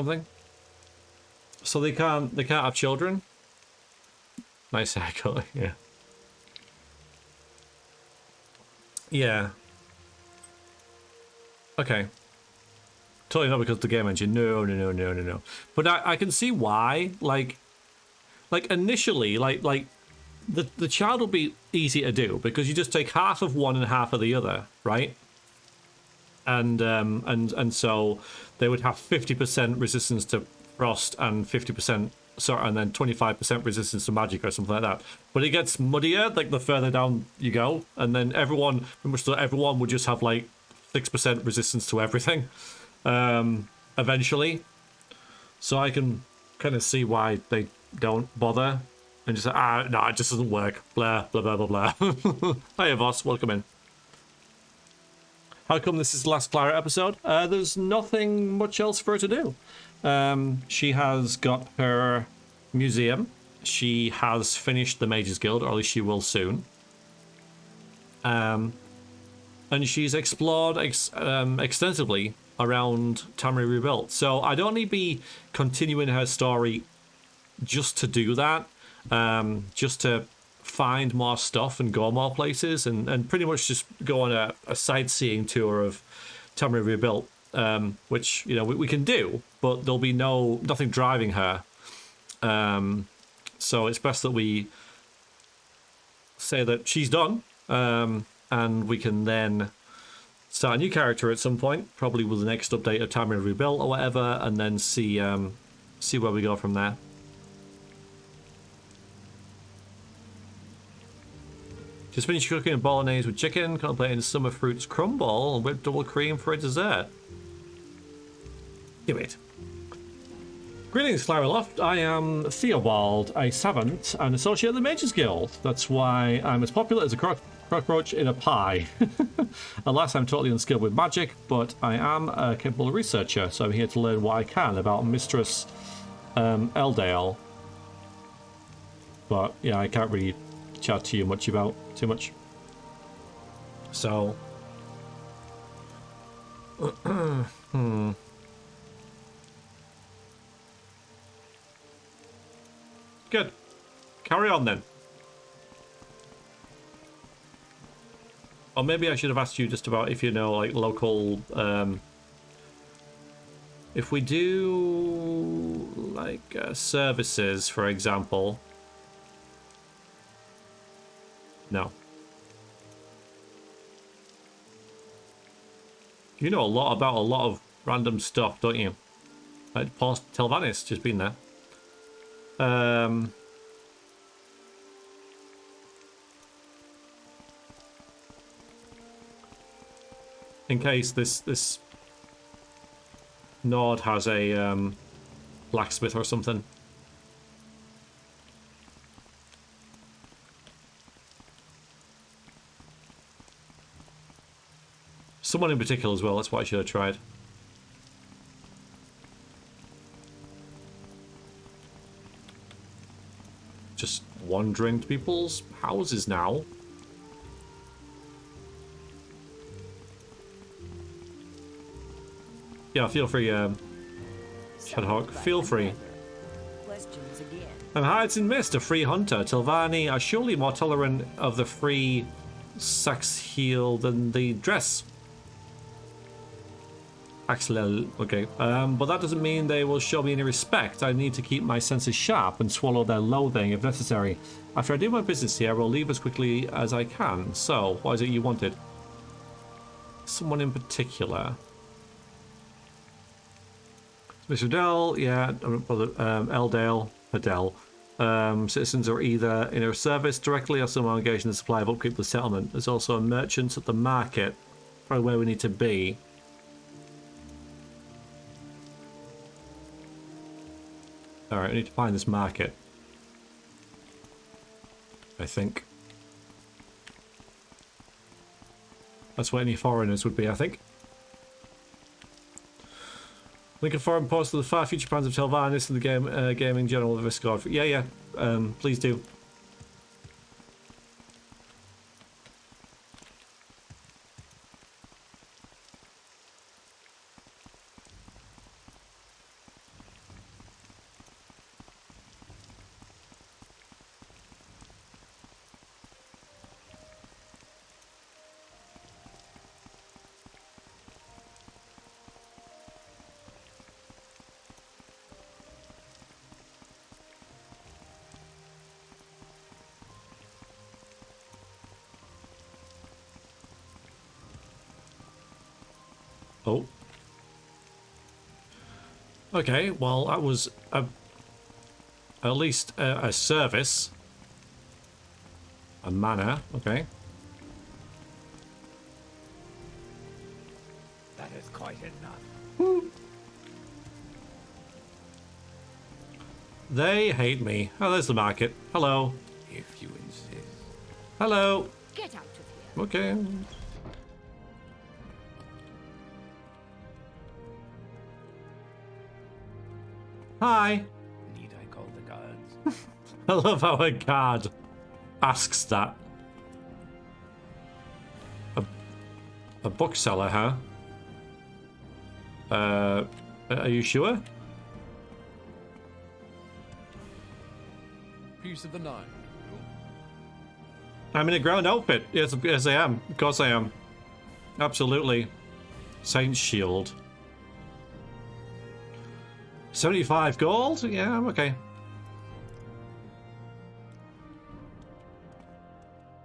So they can't have children. Nice haircut, yeah. Yeah. Okay. Totally not because of the game engine. No. But I can see why. Like initially, the child will be easy to do because you just take half of one and half of the other, right? And so they would have 50% resistance to frost and 50%, and then 25% resistance to magic or something like that. But it gets muddier like the further down you go, and then everyone would just have like 6% resistance to everything, eventually. So I can kind of see why they don't bother and just say, no, it just doesn't work. Blah blah blah blah blah. Hiya, Voss, welcome in. How come this is the last Clara episode? There's nothing much else for her to do. She has got her museum. She has finished the Mages Guild, or at least she will soon. And she's explored extensively around Tamriel Rebuilt. So I'd only be continuing her story just to do that. just to find more stuff and go more places, and pretty much just go on a sightseeing tour of Tamriel Rebuilt, which, you know, we can do, but there'll be nothing driving her. So it's best that we say that she's done, and we can then start a new character at some point, probably with the next update of Tamriel Rebuilt or whatever, and then see where we go from there. Just finished cooking a bolognese with chicken, contemplating summer fruits crumble and whipped double cream for a dessert. Give it. Greetings, Clara Loft. I am Theobald, a savant and associate of the Mages Guild. That's why I'm as popular as a cockroach in a pie. Alas, I'm totally unskilled with magic, but I am a capable researcher, so I'm here to learn what I can about Mistress Eldale. But yeah, I can't really chat to you much about too much. So, Good. Carry on then. Or maybe I should have asked you just about if you know, like, local, if we do, like, services, for example. No. You know a lot about a lot of random stuff, don't you? Like, Paul Telvanis just been there. In case this Nord has a blacksmith or something. Someone in particular as well, that's what I should have tried. Just wandering to people's houses now. Yeah, feel free, Shadhawk, feel free. Questions again. I'm Hyacinth Mist, a free hunter. Tilvani are surely more tolerant of the free sex heel than the dress. Axel, okay. But that doesn't mean they will show me any respect. I need to keep my senses sharp and swallow their loathing if necessary. After I do my business here, I will leave as quickly as I can. So, what is it you wanted? Someone in particular. Mr. Adele, yeah, Eldale, Adele. Citizens are either in her service directly or someone engaged in the supply of upkeep of the settlement. There's also a merchant at the market, probably where we need to be. Alright, I need to find this market. I think. That's where any foreigners would be, I think. Link a foreign post to the far future plans of Telvanis and the gaming general of Viscard. Yeah, please do. Oh. Okay, well, that was at least a service. A manor, okay. That is quite enough. They hate me. Oh, there's the market. Hello. If you insist. Hello. Get out of here. Okay. Hi. Need I call the guards? I love how a guard asks that. A bookseller, huh? Are you sure? use of the knife. I'm in a ground outfit. Yes, I am. Of course I am. Absolutely. Saint's Shield. 75 gold? Yeah, I'm okay.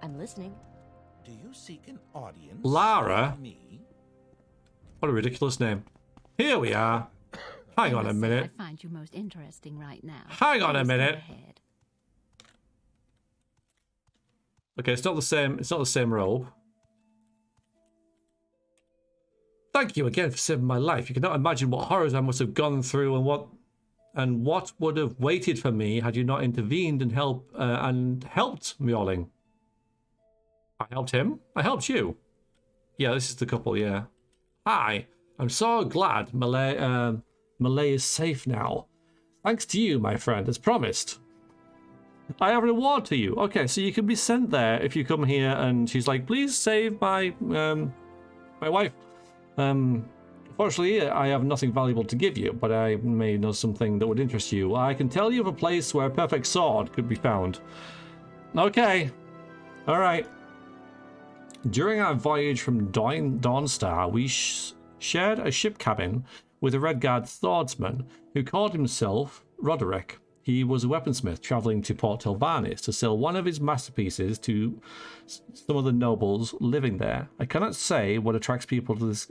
I'm listening. Do you seek an audience? Lara? with me? What a ridiculous name. Here we are. Hang on a minute. I find you most interesting right now. Hang on a Please go minute. ahead. Okay, it's not the same. It's not the same robe. Thank you again for saving my life. You cannot imagine what horrors I must have gone through and what would have waited for me had you not intervened and helped Mjolling. I helped him. I helped you. Yeah, this is the couple. Yeah. Hi. I'm so glad Malay is safe now. Thanks to you, my friend, as promised. I have an award to you. Okay, so you can be sent there if you come here and she's like, please save my my wife. Fortunately, I have nothing valuable to give you, but I may know something that would interest you. I can tell you of a place where a perfect sword could be found. Okay. All right. During our voyage from Dawnstar, we shared a ship cabin with a Redguard swordsman who called himself Roderick. He was a weaponsmith traveling to Port Telvanis to sell one of his masterpieces to some of the nobles living there. I cannot say what attracts people to this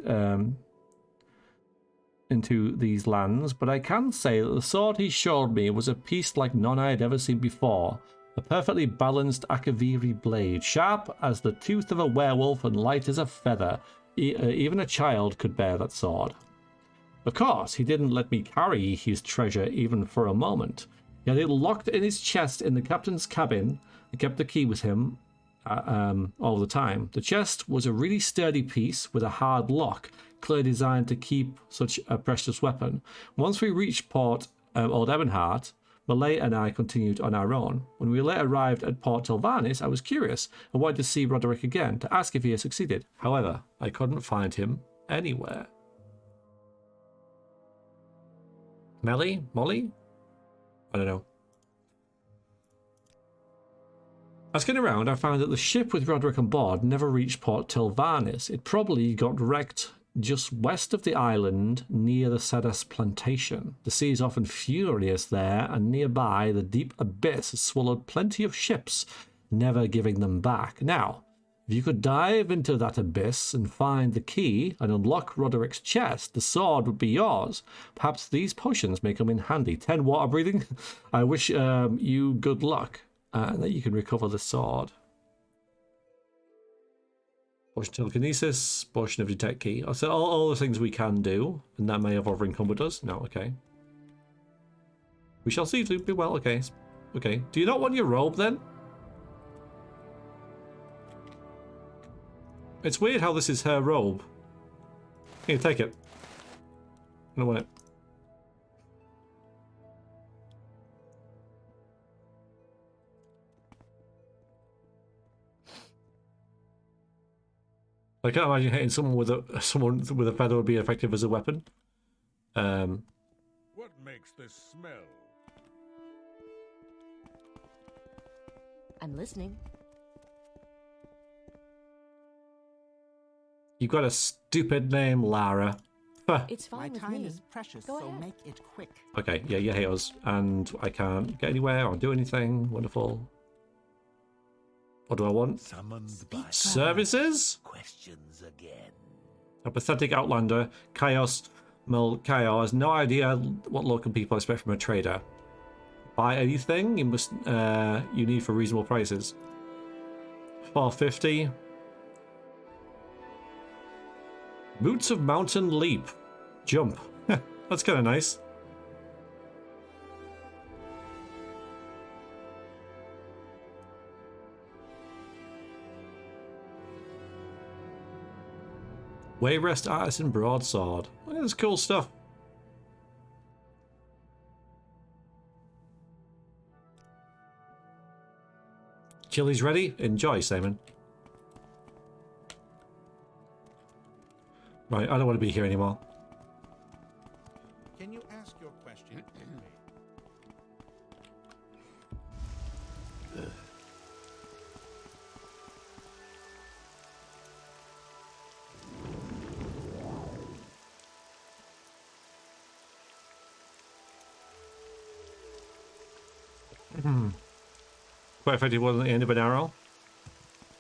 into these lands, but I can say that the sword he showed me was a piece like none I had ever seen before. A perfectly balanced Akaviri blade, sharp as the tooth of a werewolf and light as a feather. Even a child could bear that sword. Of course, he didn't let me carry his treasure even for a moment. He had it locked in his chest in the captain's cabin and kept the key with him all the time. The chest was a really sturdy piece with a hard lock, clearly designed to keep such a precious weapon. Once we reached Port Old Ebonheart, Malay and I continued on our own. When we later arrived at Port Telvanis, I was curious and wanted to see Roderick again to ask if he had succeeded. However, I couldn't find him anywhere. Molly? I don't know. Asking around, I found that the ship with Roderick on board never reached Port Telvanis. It probably got wrecked just west of the island near the Sedas plantation. The sea is often furious there, and nearby the deep abyss has swallowed plenty of ships, never giving them back. Now, if you could dive into that abyss and find the key and unlock Roderick's chest, the sword would be yours. Perhaps these potions may come in handy. 10 water breathing. I wish you good luck and that you can recover the sword. Potion telekinesis, potion of detect key. So all the things we can do, and that may have over-encumbered us. No, okay. We shall see. Do well, okay. Okay. Do you not want your robe then? It's weird how this is her robe. Here, take it. I don't want it. I can't imagine hitting someone with a feather would be effective as a weapon. What makes this smell? I'm listening. You've got a stupid name, Lara. It's My fine with time me. is precious, Go so ahead. make it quick. Okay, yeah, you hate us, and I can't get anywhere or do anything. Wonderful. What do I want? Summoned by Services? questions again. A pathetic outlander, Chaos Melchior, has no idea what local people expect from a trader. Buy anything you need for reasonable prices. 450. Boots of Mountain Leap. Jump. That's kind of nice. Wayrest Artisan Broadsword. Look at this cool stuff. Chili's ready? Enjoy, Simon. Right, I don't want to be here anymore. Can you ask your question? Quite effective, wasn't the end of an arrow?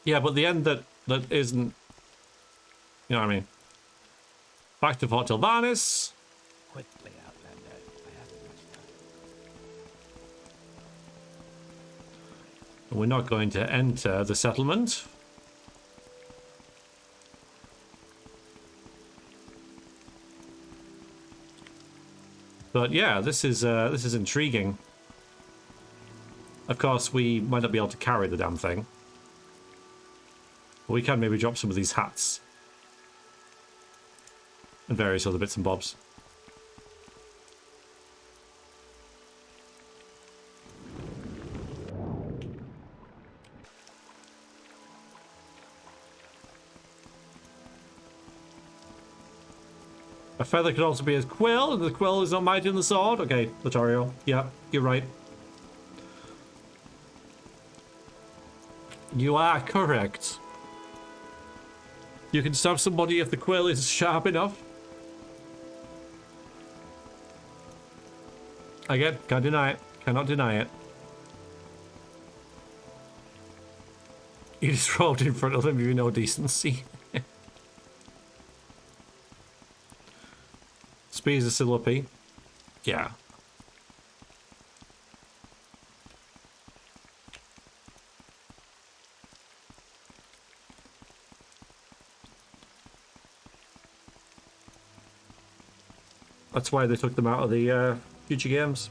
Yeah, but the end that isn't... You know what I mean? Back to Fort Tilvanis. Quickly, Outlander. I haven't much time. We're not going to enter the settlement. But yeah, this is intriguing. Of course, we might not be able to carry the damn thing. But we can maybe drop some of these hats. And various other bits and bobs. A feather could also be a quill, and the quill is not mighty in the sword. Okay, Lothario. Yeah, you're right. You are correct. You can stab somebody if the quill is sharp enough. Again, can't deny it. Cannot deny it. You just rolled in front of them, you know decency. Spears are still up. Yeah. That's why they took them out of the future games.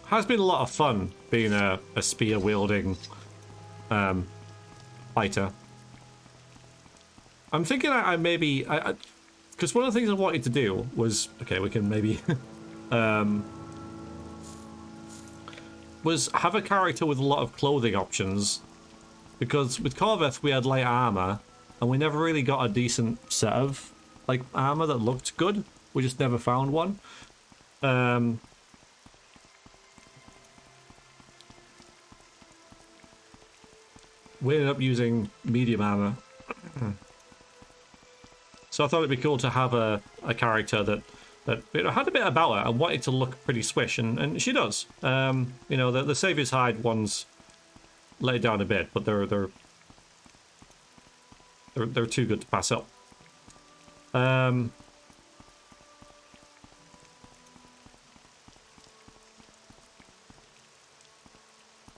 Has been a lot of fun being a spear wielding fighter. I'm thinking I maybe because one of the things I wanted to do was, okay, we can maybe was have a character with a lot of clothing options, because with Corveth we had light armor and we never really got a decent set of like armor that looked good. We just never found one. We ended up using medium armor. So I thought it'd be cool to have a character that you know, had a bit about her and wanted to look pretty swish, and she does. You know, the Saviour's Hide ones let it down a bit, but they're too good to pass up.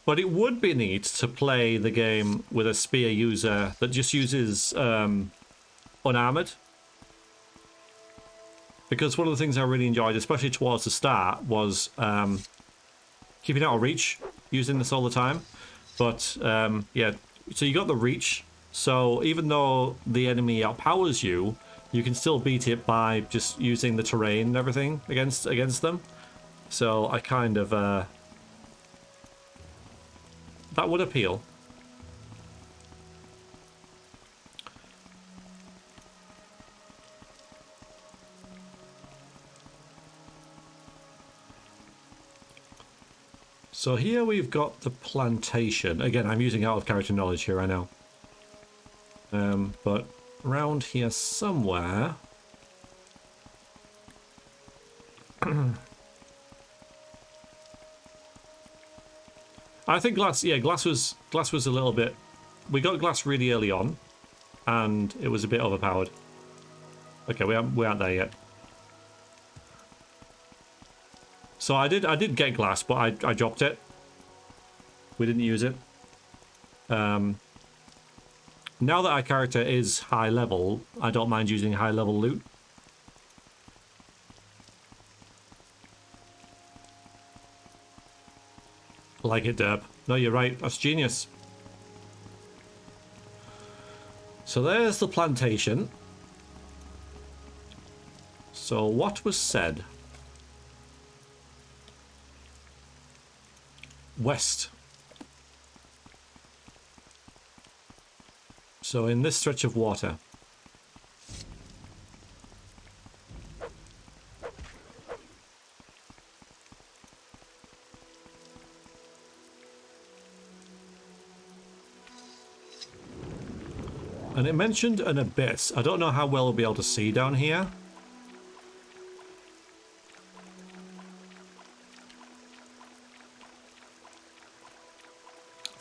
But it would be neat to play the game with a spear user that just uses unarmored. Because one of the things I really enjoyed, especially towards the start, was keeping out of reach, using this all the time. But yeah, so you got the reach. So even though the enemy outpowers you, you can still beat it by just using the terrain and everything against them. So I kind of that would appeal. So here we've got the plantation. Again, I'm using out of character knowledge here, I know. But around here somewhere. I think glass. Yeah, glass was a little bit. We got glass really early on, and it was a bit overpowered. Okay, we aren't there yet. So I did get glass, but I dropped it. We didn't use it. Now that our character is high level, I don't mind using high level loot. Like it, Derp. No, you're right. That's genius. So there's the plantation. So what was said? West. So in this stretch of water. And it mentioned an abyss. I don't know how well we'll be able to see down here.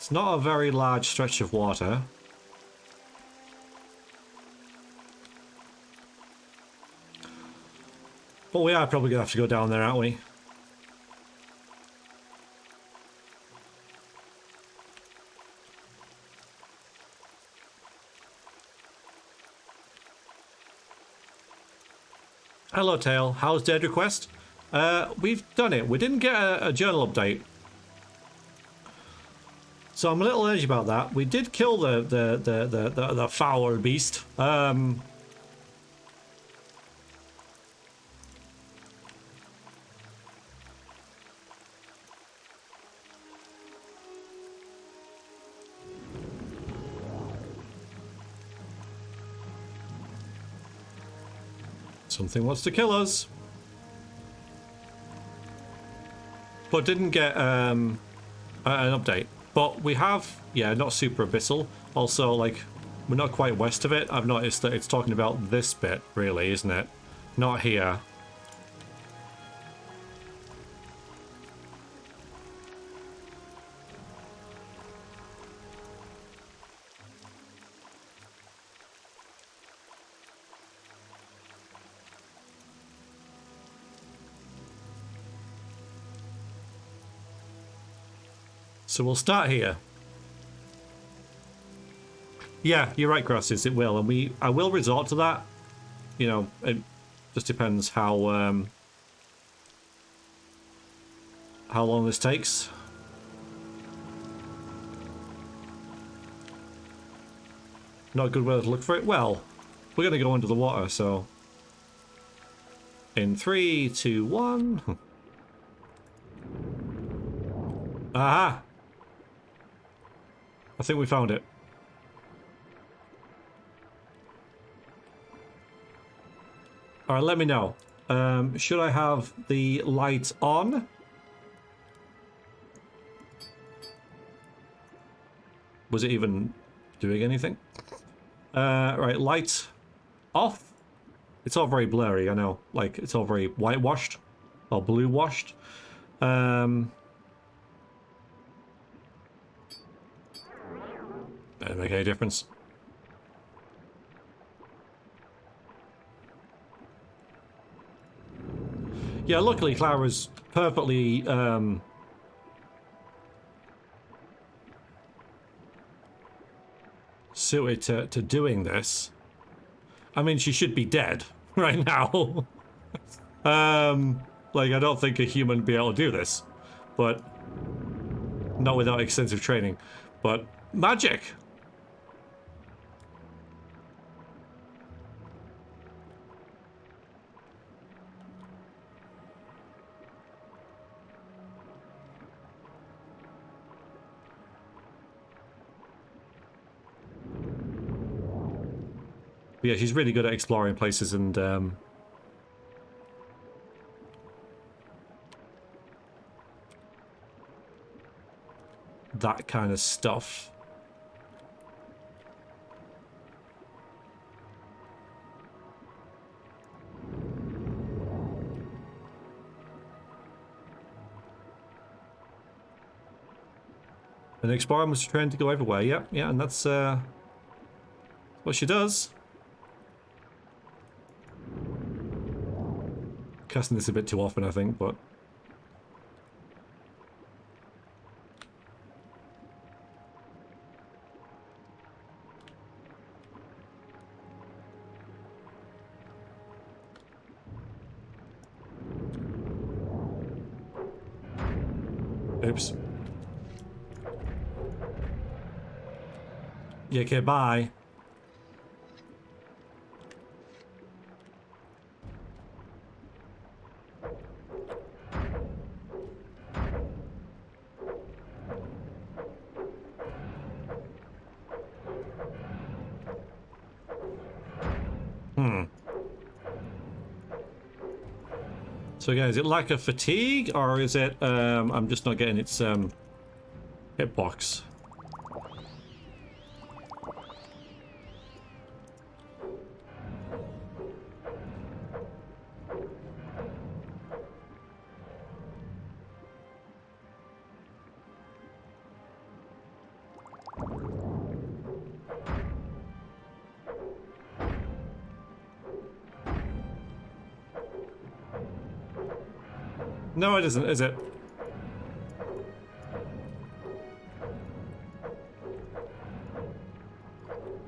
It's not a very large stretch of water. But we are probably going to have to go down there, aren't we? Hello, Tail. How's Dead Request? We've done it. We didn't get a journal update. So I'm a little edgy about that. We did kill the foul beast. Something wants to kill us. But didn't get an update. But we have, yeah, not super abyssal. Also, like, we're not quite west of it. I've noticed that it's talking about this bit, really, isn't it? Not here. So we'll start here. Yeah, you're right, Grasses, it will. And I will resort to that. You know, it just depends how long this takes. Not a good way to look for it. Well, we're going to go under the water, so... In 3, 2, 1... Aha! I think we found it. Alright, let me know. Should I have the light on? Was it even doing anything? Right, light off. It's all very blurry, I know. Like, it's all very whitewashed. Or blue washed. Doesn't make any difference. Yeah, luckily Clara's perfectly suited to doing this. I mean, she should be dead right now. Like, I don't think a human would be able to do this, but not without extensive training. But magic. But yeah, she's really good at exploring places and that kind of stuff. An explorer must train to go everywhere. Yep, yeah, and that's what she does. Casting this a bit too often, I think, but... Oops. Yeah, okay, bye. So again, is it lack of fatigue, or is it, I'm just not getting its, hitbox? No, it isn't, is it?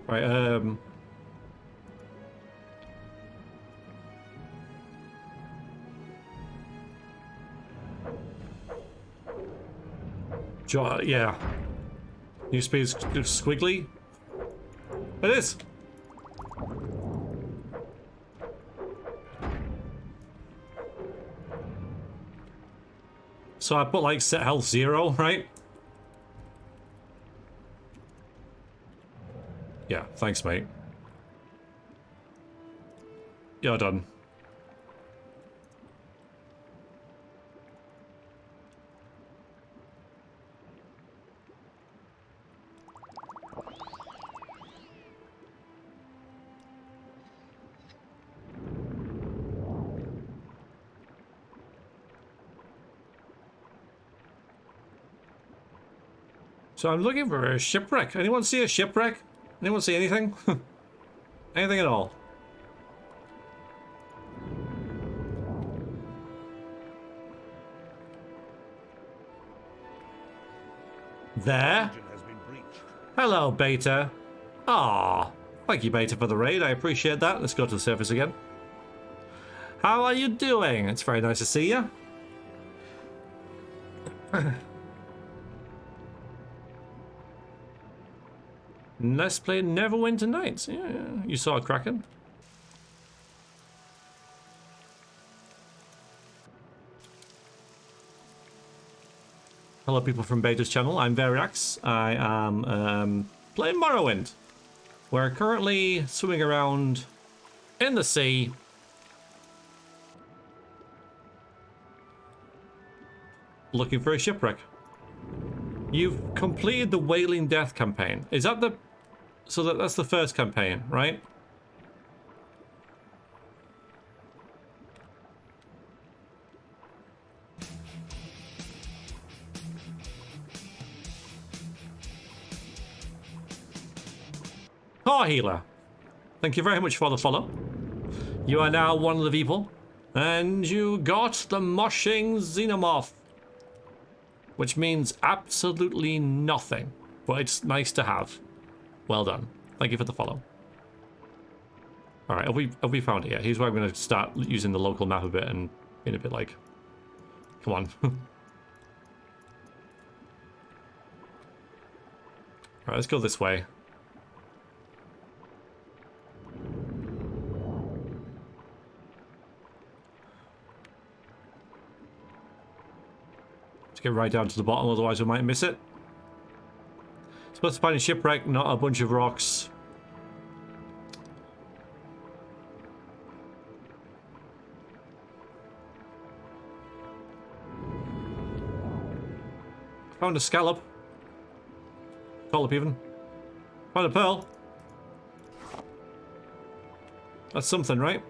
Right, yeah. New speed is squiggly. It is. So I put like set health 0, right? Yeah, thanks, mate. You're done. So I'm looking for a shipwreck. Anyone see a shipwreck? Anyone see anything? Anything at all? There? Hello, Beta. Ah, thank you, Beta, for the raid. I appreciate that. Let's go to the surface again. How are you doing? It's very nice to see you. Let's play Neverwinter Nights. Yeah, you saw a Kraken. Hello, people from Beta's channel. I'm Variax. I am playing Morrowind. We're currently swimming around in the sea. Looking for a shipwreck. You've completed the Wailing Death campaign. Is that the... So that's the first campaign, right? Car Healer. Thank you very much for the follow. You are now one of the people. And you got the Moshing Xenomorph. Which means absolutely nothing. But it's nice to have. Well done. Thank you for the follow. Alright, have we found it yet? Here's where I'm going to start using the local map a bit and being a bit like... Come on. Alright, let's go this way. Let's get right down to the bottom, otherwise we might miss it. Supposed to find a shipwreck, not a bunch of rocks. Found a scallop. Collop even. Found a pearl. That's something, right?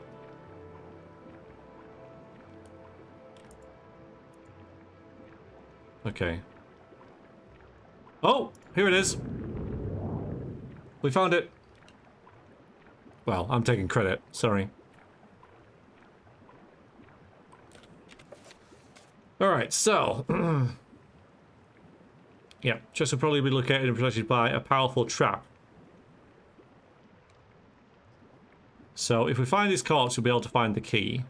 Okay. Oh, here it is. We found it. Well, I'm taking credit. Sorry. Alright, so... yeah, chest will probably be located and protected by a powerful trap. So, if we find this corpse, we'll be able to find the key.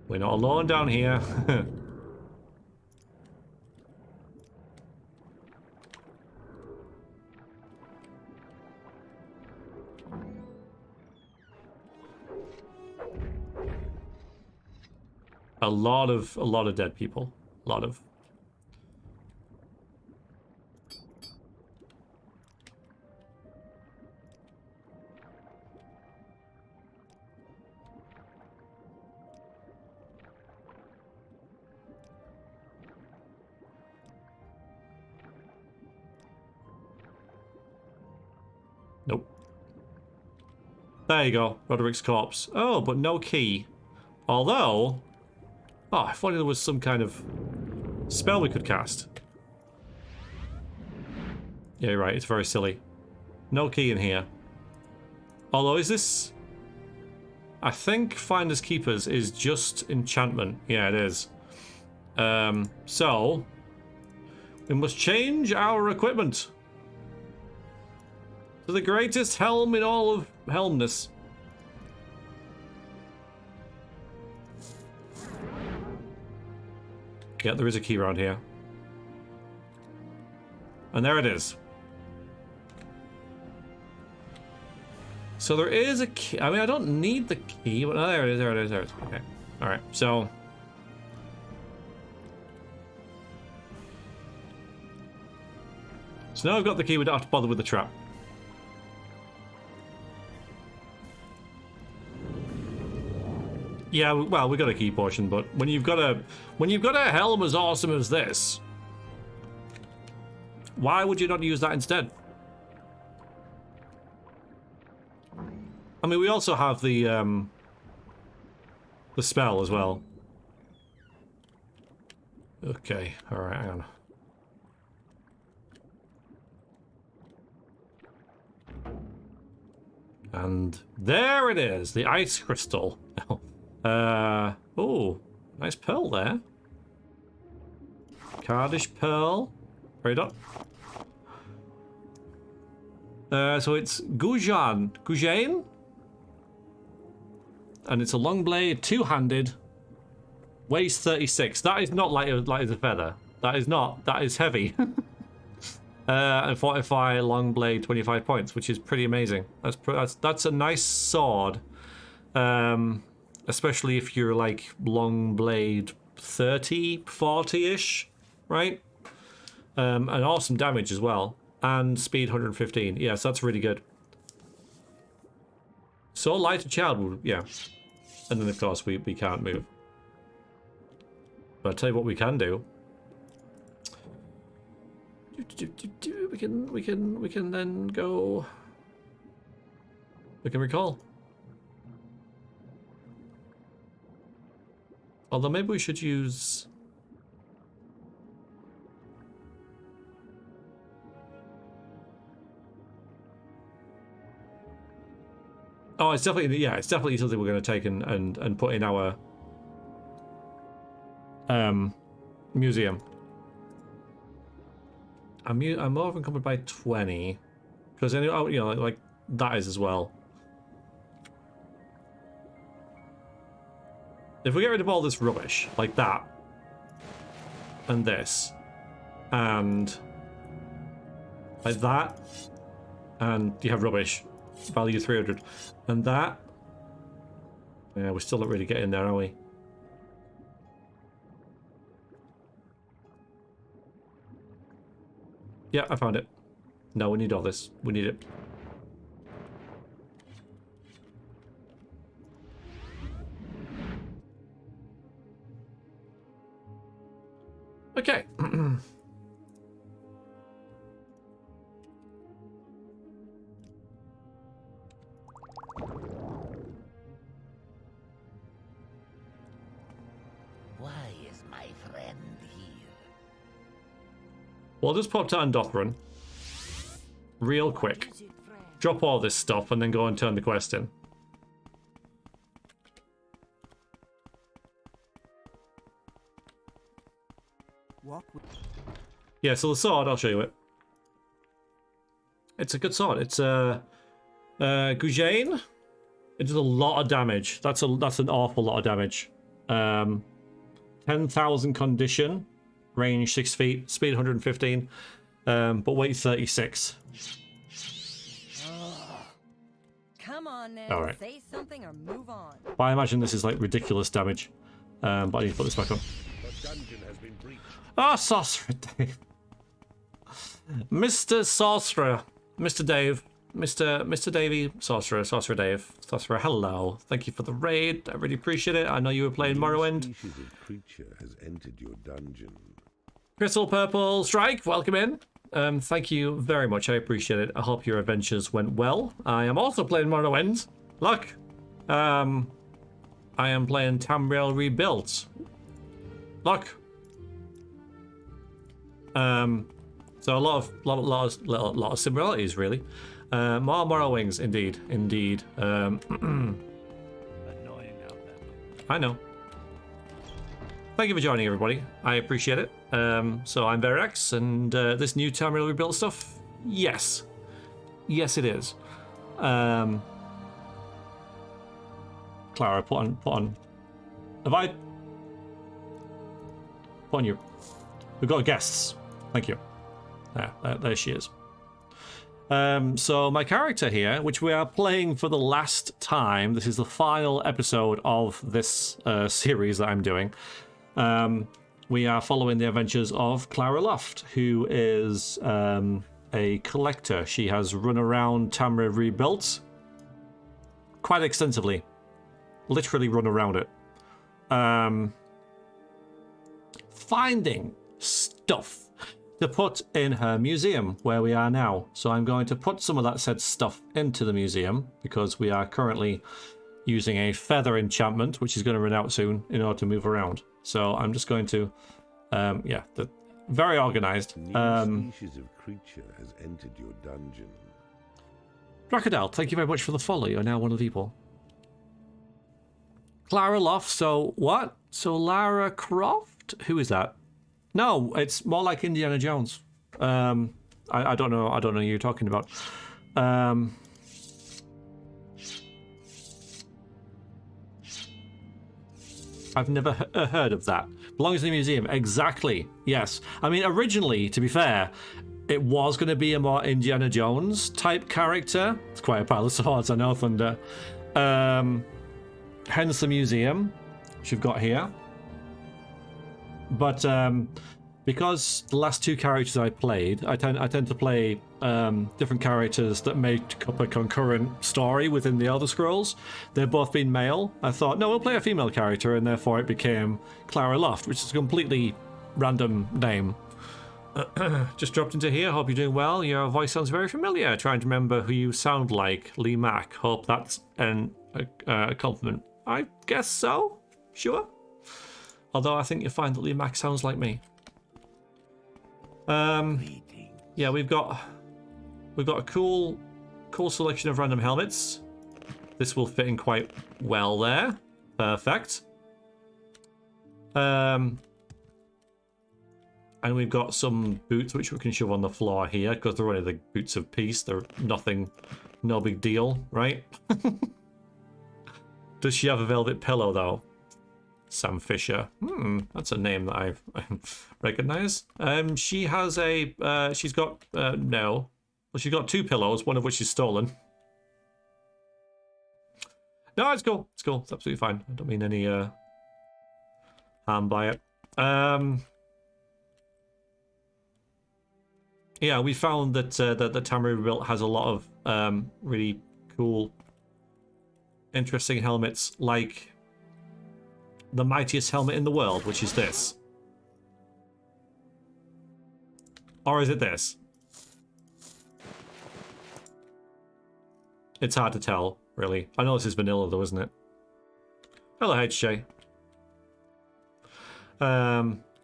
We're not alone down here. A lot of dead people. A lot of. Nope. There you go, Roderick's corpse. Oh, but no key. Although... Oh, if only there was some kind of spell we could cast. Yeah, you're right, it's very silly. No key in here. Although, is this... I think Finders Keepers is just enchantment. Yeah, it is. So... we must change our equipment. To the greatest helm in all of helmness. Yeah, there is a key around here. And there it is. So there is a key. I mean, I don't need the key, but oh, there it is, there it is, there it is. Okay. Alright, so... so now I've got the key, we don't have to bother with the trap. Yeah, well, we got a key portion, but when you've got a helm as awesome as this, why would you not use that instead? I mean, we also have the spell as well. Okay, all right, hang on. And there it is, the ice crystal. Oh, nice pearl there. Cardish pearl. Very done. So it's Gujane. And it's a long blade, two-handed, weighs 36. That is not light as a feather. That is not. That is heavy. And fortify long blade, 25 points, which is pretty amazing. That's a nice sword. Especially if you're like long blade 30, 40-ish, right? And awesome damage as well. And speed 115. Yes, that's really good. So light a child would, yeah. And then of course we can't move. But I'll tell you what we can do. We can then go. We can recall. Although maybe we should use... oh, it's definitely, yeah, it's definitely something we're going to take and put in our museum. I'm more encumbered by 20 because you know, like that is as well. If we get rid of all this rubbish, like that, and this, and like that, and you have rubbish, value 300, and that, yeah, we're still not really getting there, are we? Yeah, I found it. No, we need all this. We need it. Okay. Why is my friend here? Well, just pop to Andothren. Real quick. Drop all this stuff and then go and turn the quest in. Yeah, so the sword, I'll show you it. It's a good sword. It's Gujane. It does a lot of damage. That's an awful lot of damage. 10,000 condition, range 6 feet, speed 115, but weight 36. Come on now, all right. say something or move on. But I imagine this is like ridiculous damage. But I need to put this back on. The dungeon has been breached. Ah, Sorcerer Dave. Mr. Sorcerer. Mr. Dave. Mr. Davey. Sorcerer Dave. Sorcerer, hello. Thank you for the raid. I really appreciate it. I know you were playing Morrowind. Species of creature has entered your dungeon. Crystal Purple Strike, welcome in. Thank you very much. I appreciate it. I hope your adventures went well. I am also playing Morrowind. Look. I am playing Tamriel Rebuilt. Look. So a lot of similarities, really. More Morrowings, indeed. Annoying out there. I know. Thank you for joining, everybody. I appreciate it. So I'm Verex, and this new Tamriel Rebuilt stuff, yes. Yes, it is. Clara, put on. Have I? Put on you. We've got guests. Thank you. There she is. So my character here, which we are playing for the last time, this is the final episode of this series that I'm doing. We are following the adventures of Clara Loft, who is a collector. She has run around Tamriel Rebuilt quite extensively. Literally run around it. Finding stuff to put in her museum where we are now. So I'm going to put some of that said stuff into the museum because we are currently using a feather enchantment, which is going to run out soon in order to move around. So I'm just going to, very organized. New species of creature has entered your dungeon. Dracodile, thank you very much for the follow. You're now one of the people. Clara Loft, so what? So Lara Croft? Who is that? No, it's more like Indiana Jones. I don't know who you're talking about. I've never heard of that. Belongs in the museum. Exactly. Yes. I mean, originally, to be fair, it was going to be a more Indiana Jones type character. It's quite a pile of swords, I know, Thunder. Hence the museum, which we've got here. But because the last two characters I played, I tend to play different characters that make up a concurrent story within the Elder Scrolls. They've both been male. I thought, no, we'll play a female character, and therefore it became Clara Loft, which is a completely random name. Just dropped into here. Hope you're doing well. Your voice sounds very familiar. Trying to remember who you sound like. Lee Mack. Hope that's a compliment. I guess so. Sure. Although I think you'll find that Lee Mack sounds like me. Yeah, we've got a cool selection of random helmets. This will fit in quite well there. Perfect. And we've got some boots which we can shove on the floor here because they're only the boots of peace. They're nothing, no big deal, right? Does she have a velvet pillow though? Sam Fisher. That's a name that I recognize. She has a. She's got no. Well, she's got two pillows, one of which is stolen. No, it's cool. It's cool. It's absolutely fine. I don't mean any harm by it. Yeah, we found that the Tamriel Rebuilt has a lot of really cool, interesting helmets, like the mightiest helmet in the world, which is this. Or is it this? It's hard to tell, really. I know this is vanilla, though, isn't it? Hello, HJ.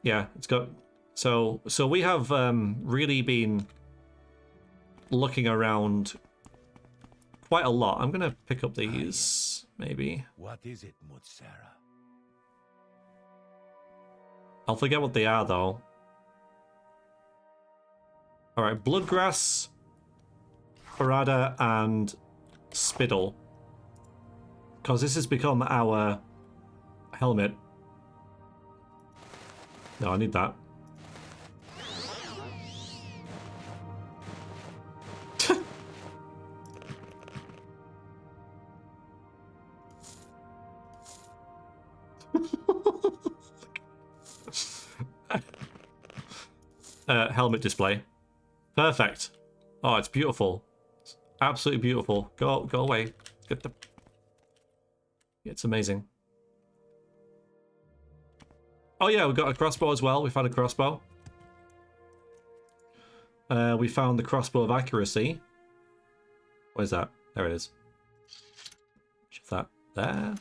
Yeah, it's got... So we have really been looking around quite a lot. I'm going to pick up these, maybe. What is it, Mutsara? I'll forget what they are, though. Alright, Bloodgrass, Parada, and Spittle. Because this has become our helmet. No, I need that. Helmet display. Perfect. Oh, it's beautiful. It's absolutely beautiful. Go away. Get the... It's amazing. Oh yeah, we got a crossbow as well. We found a crossbow. We found the crossbow of accuracy. Where's that? There it is. Shove that there.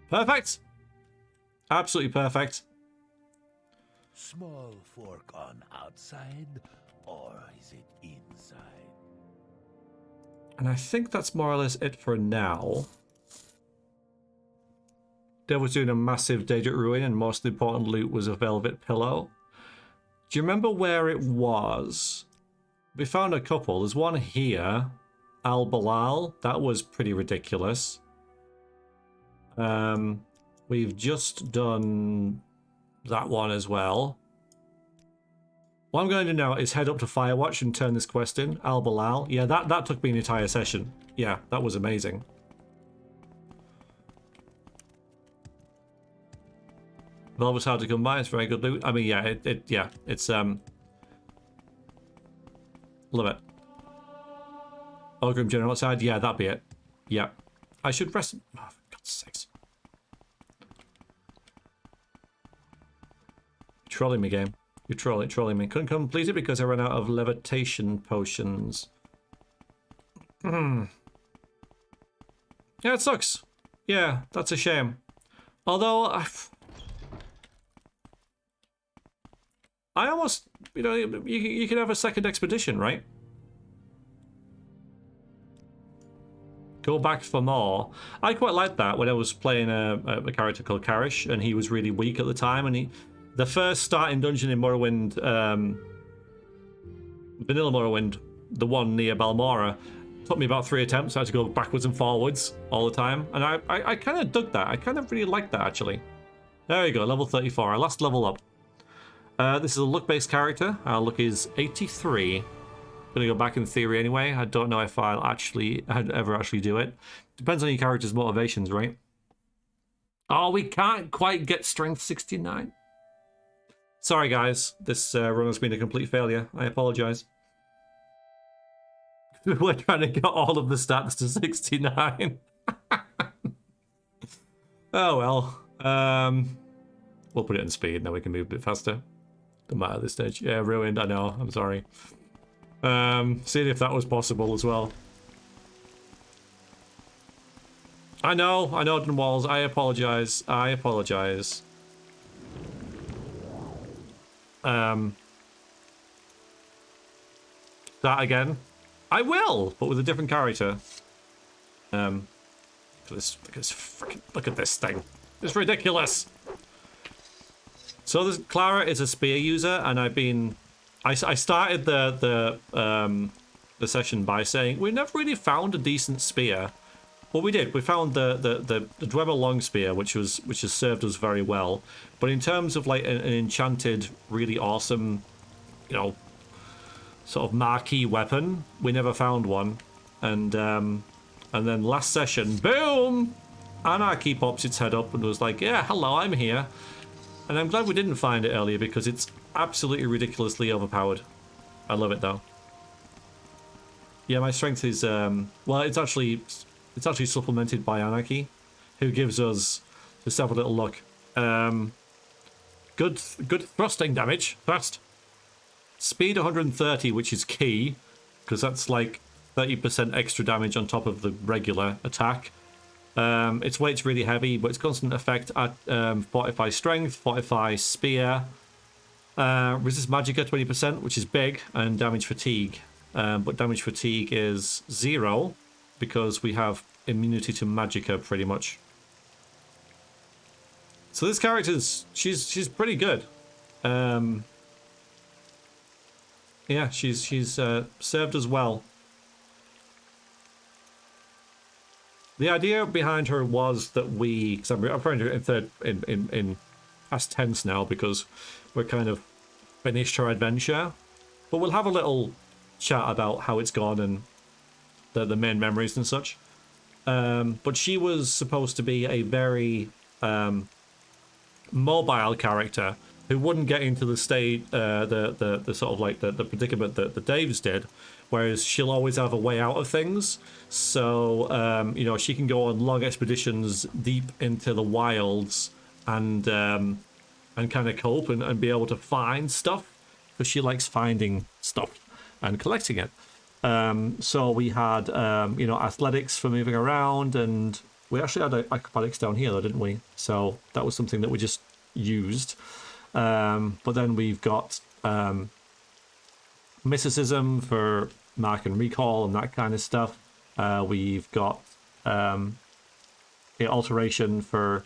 Perfect. Absolutely perfect. Small fork on outside, or is it inside? And I think that's more or less it for now. Dev was doing a massive Daedric ruin, and most important loot was a velvet pillow. Do you remember where it was? We found a couple. There's one here. Al Balal. That was pretty ridiculous. We've just done that one as well. What I'm going to do now is head up to Firewatch and turn this quest in. Al Balal. Yeah, that took me an entire session. Yeah, that was amazing. Velvet's hard to come by. It's very good loot. I mean, yeah, it's love it. Ogrim General outside. Yeah, that'd be it. Yeah, I should rest. Oh, for God's sakes! Trolling me, game. You're trolling me. Couldn't complete it because I ran out of levitation potions. Yeah, it sucks. Yeah, that's a shame. Although I almost, you know, you can have a second expedition, right? Go back for more. I quite liked that when I was playing a character called Karish, and he was really weak at the time, and the first starting dungeon in Morrowind, Vanilla Morrowind, the one near Balmora, took me about 3 attempts. I had to go backwards and forwards all the time, and I kind of dug that. I kind of really liked that, actually. There we go, level 34, our last level up. This is a luck-based character. Our luck is 83. Gonna go back in theory anyway. I don't know if I'd ever actually do it. Depends on your character's motivations, right? Oh, we can't quite get strength 69. Sorry, guys. This run has been a complete failure. I apologize. We're trying to get all of the stats to 69. Oh, well. We'll put it in speed. Now we can move a bit faster. Doesn't matter at this stage. Yeah, ruined. I know. I'm sorry. Seeing if that was possible as well. I know, Walls. I apologize. That again. I will, but with a different character. Look at this thing. It's ridiculous. So this Clara is a spear user, and I started the session by saying we never really found a decent spear. Well, we did. We found the Dwemer long spear, which has served us very well. But in terms of like an enchanted, really awesome, you know, sort of marquee weapon, we never found one. And then last session, boom, Anarchy pops its head up and was like, yeah, hello, I'm here. And I'm glad we didn't find it earlier because it's absolutely ridiculously overpowered. I love it though. Yeah, my strength is well, it's actually supplemented by Anarchy, who gives us, just have a little look. Good thrusting damage. Thrust. Speed 130, which is key, because that's like 30% extra damage on top of the regular attack. Its weight's really heavy, but its constant effect at Fortify Strength, Fortify Spear, resist Magicka 20%, which is big, and Damage Fatigue. But Damage Fatigue is 0, because we have immunity to Magicka, pretty much. So this character's, she's pretty good. Yeah, she's served us well. The idea behind her was that we, because I'm referring to it in past tense now because we're kind of finished her adventure, but we'll have a little chat about how it's gone and the main memories and such. But she was supposed to be a very mobile character who wouldn't get into the state, the sort of like the predicament that the Daves did, whereas she'll always have a way out of things. So you know, she can go on long expeditions deep into the wilds and kind of cope and be able to find stuff, because she likes finding stuff and collecting it. So we had you know, athletics for moving around, and we actually had acrobatics down here though, didn't we? So that was something that we just used. But then we've got mysticism for mark and recall and that kind of stuff. We've got alteration for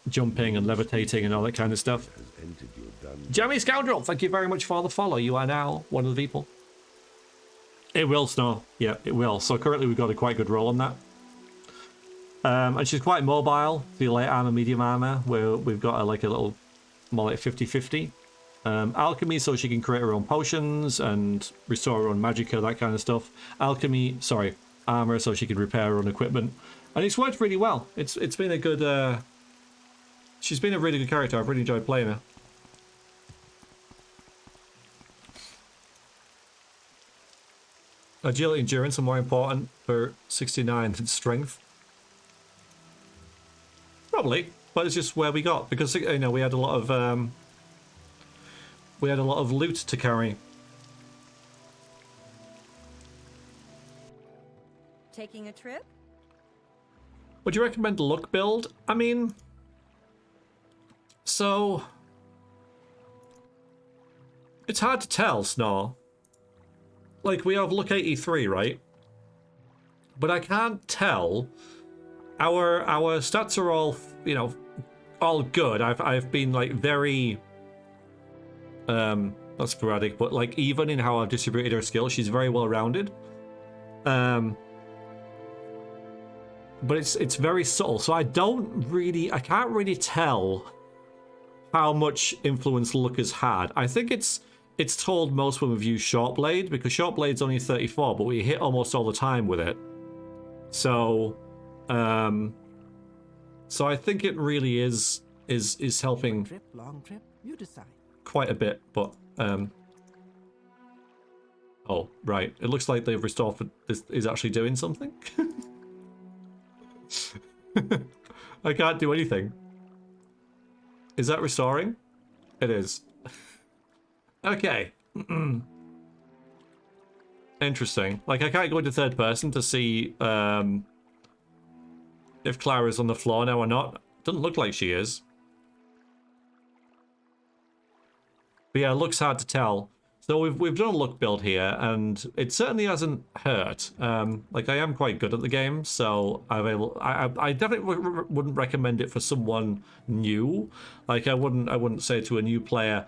jumping and levitating and all that kind of stuff. Has entered your dungeon. Jammy Scoundrel, thank you very much for the follow. You are now one of the people. It will snow. Yeah, it will. So currently we've got a quite good roll on that. And she's quite mobile. The light armor, medium armor, where we've got like a little more like 50-50. Alchemy, so she can create her own potions and restore her own magicka, that kind of stuff. Armor, so she can repair her own equipment. And it's worked really well. It's been a good... she's been a really good character. I've really enjoyed playing her. Agility and endurance are more important for 69 than strength. Probably, but it's just where we got, because you know we had a lot of loot to carry. Taking a trip? Would you recommend the luck build? I mean, so it's hard to tell, Snore. Like, we have luck 83, right? But I can't tell. Our stats are all, you know, all good. I've been like very not sporadic, but like even in how I've distributed her skills, she's very well rounded. But it's very subtle, so I can't really tell how much influence luck has had. I think it's told most when we've used Shortblade, because Shortblade's only 34, but we hit almost all the time with it. So I think it really is helping Trip, long trip, you decide. quite a bit, but oh, right. It looks like they've restored for this is actually doing something. I can't do anything. Is that restoring? It is. Okay. Interesting. Like, I can't go into third person to see if Clara's on the floor now or not. Doesn't look like she is. But yeah, it looks hard to tell. So we've done a luck build here, and it certainly hasn't hurt. Like, I am quite good at the game, so I definitely wouldn't recommend it for someone new. Like, I wouldn't say to a new player,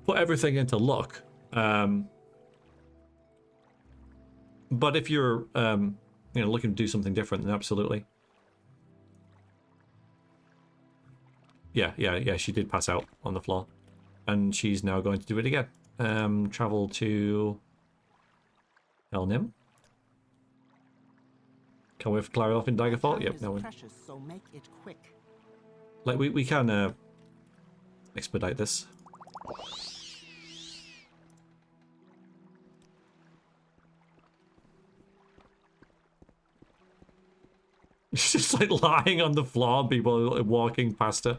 put everything into luck. But if you're looking to do something different, then absolutely. Yeah, she did pass out on the floor. And she's now going to do it again. Travel to Elnim. Can we have Clara off in Daggerfall? Yep, no one. Precious, so make it quick. Like, we can expedite this. It's just like lying on the floor, people walking past her.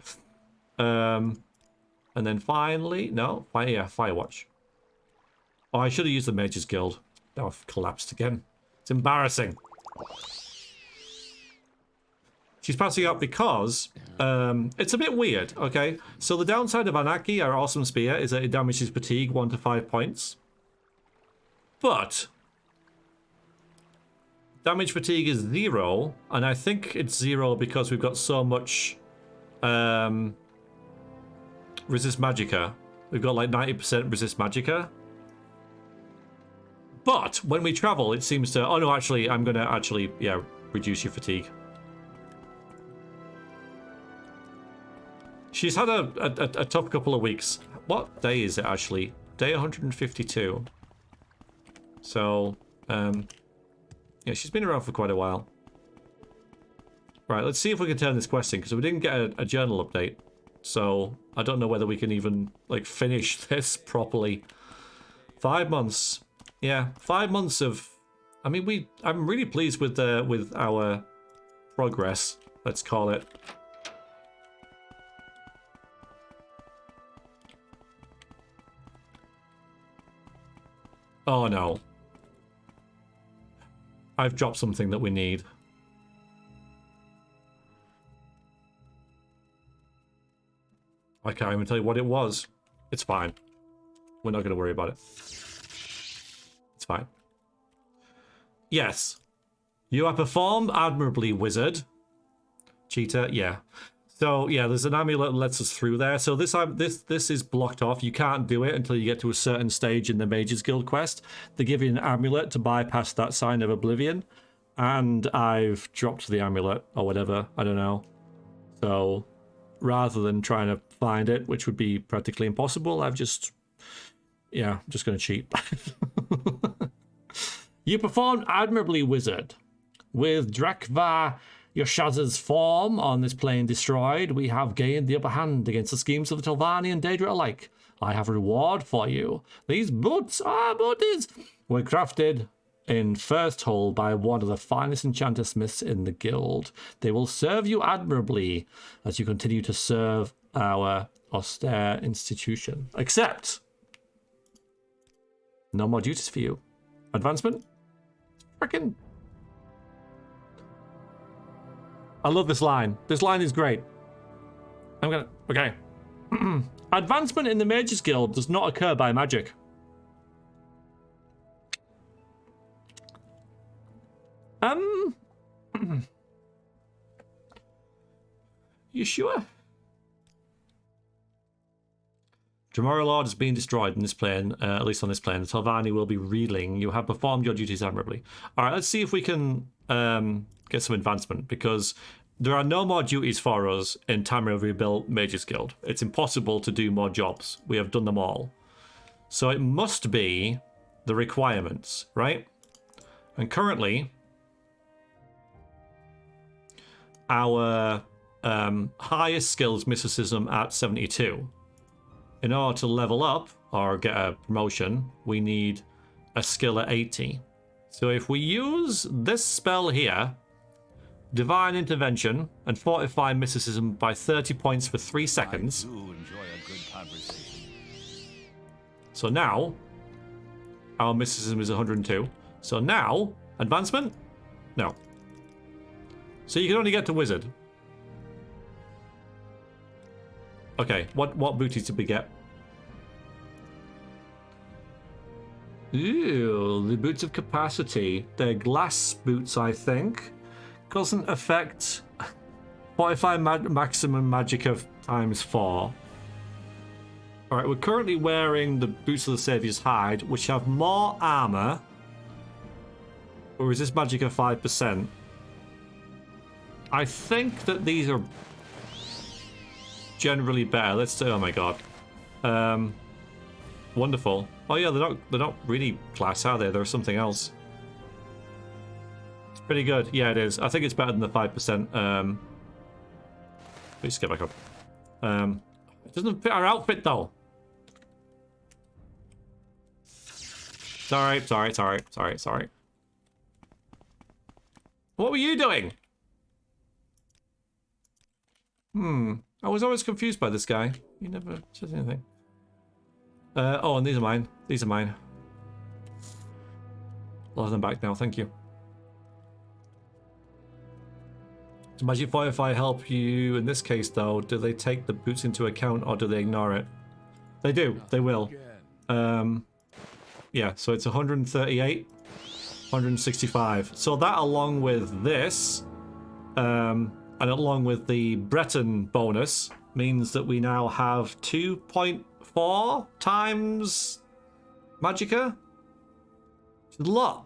And then finally, no, Firewatch. Oh, I should have used the Mage's Guild. Now I've collapsed again. It's embarrassing. She's passing out because it's a bit weird, okay? So the downside of Anarchy, our awesome spear, is that it damages fatigue 1 to 5 points. But damage fatigue is 0, and I think it's 0 because we've got so much resist magicka. We've got like 90% resist magicka. But when we travel, it seems to... Oh no, actually, I'm going to reduce your fatigue. She's had a tough couple of weeks. What day is it, actually? Day 152. So, yeah, she's been around for quite a while. Right, let's see if we can turn this quest in, because we didn't get a journal update. So, I don't know whether we can even, like, finish this properly. 5 months. Yeah, 5 months of... I mean, I'm really pleased with our progress, let's call it. Oh no. I've dropped something that we need. I can't even tell you what it was. It's fine. We're not going to worry about it. It's fine. Yes. You have performed admirably, wizard. Cheetah, yeah. So, yeah, there's an amulet that lets us through there. So this is blocked off. You can't do it until you get to a certain stage in the Mages Guild quest. They give you an amulet to bypass that sign of oblivion. And I've dropped the amulet or whatever. I don't know. So, rather than trying to find it, which would be practically impossible, I've just... Yeah, I'm just going to cheat. You performed admirably, wizard. With Drekvar Yoshaz's form on this plane destroyed, we have gained the upper hand against the schemes of the Telvanni and Daedra alike. I have a reward for you. These boots, booties, were crafted in first hole by one of the finest enchanter smiths in the guild. They will serve you admirably as you continue to serve our austere institution. Except, no more duties for you. Advancement? Frickin'. I love this line. This line is great. Okay. Advancement in the Mages Guild does not occur by magic. You sure? Tomorrow Lord has been destroyed in this plane, at least on this plane. The Telvanni will be reeling. You have performed your duties admirably. All right, let's see if we can get some advancement, because there are no more duties for us in Tamriel Rebuilt Mages Guild. It's impossible to do more jobs. We have done them all. So it must be the requirements, right? And currently, our highest skills mysticism at 72. In order to level up or get a promotion, we need a skill at 80. So if we use this spell here, Divine Intervention, and Fortify Mysticism by 30 points for 3 seconds. I do enjoy a good conversation. So now, our Mysticism is 102. So now, advancement? No. So you can only get to Wizard. Okay, what booties did we get? Ooh, the Boots of Capacity. They're glass boots, I think. Doesn't affect 45 maximum magic of times 4. Alright, we're currently wearing the Boots of the Saviour's Hide, which have more armor. Or resist magic of 5%. I think that these are generally better. Let's say, oh my god. Wonderful. Oh yeah, they're not really glass, are they? They're something else. It's pretty good. Yeah, it is. I think it's better than the 5%. Please get back up. It doesn't fit our outfit though. Sorry. What were you doing? I was always confused by this guy. He never says anything. Oh, and these are mine. These are mine. I'll have them back now, thank you. Does Magic Fortify help you in this case, though? Do they take the boots into account, or do they ignore it? They do. They will. Yeah, so it's 138, 165. So that, along with this, and along with the Breton bonus, means that we now have 2.4 times Magicka. It's a lot.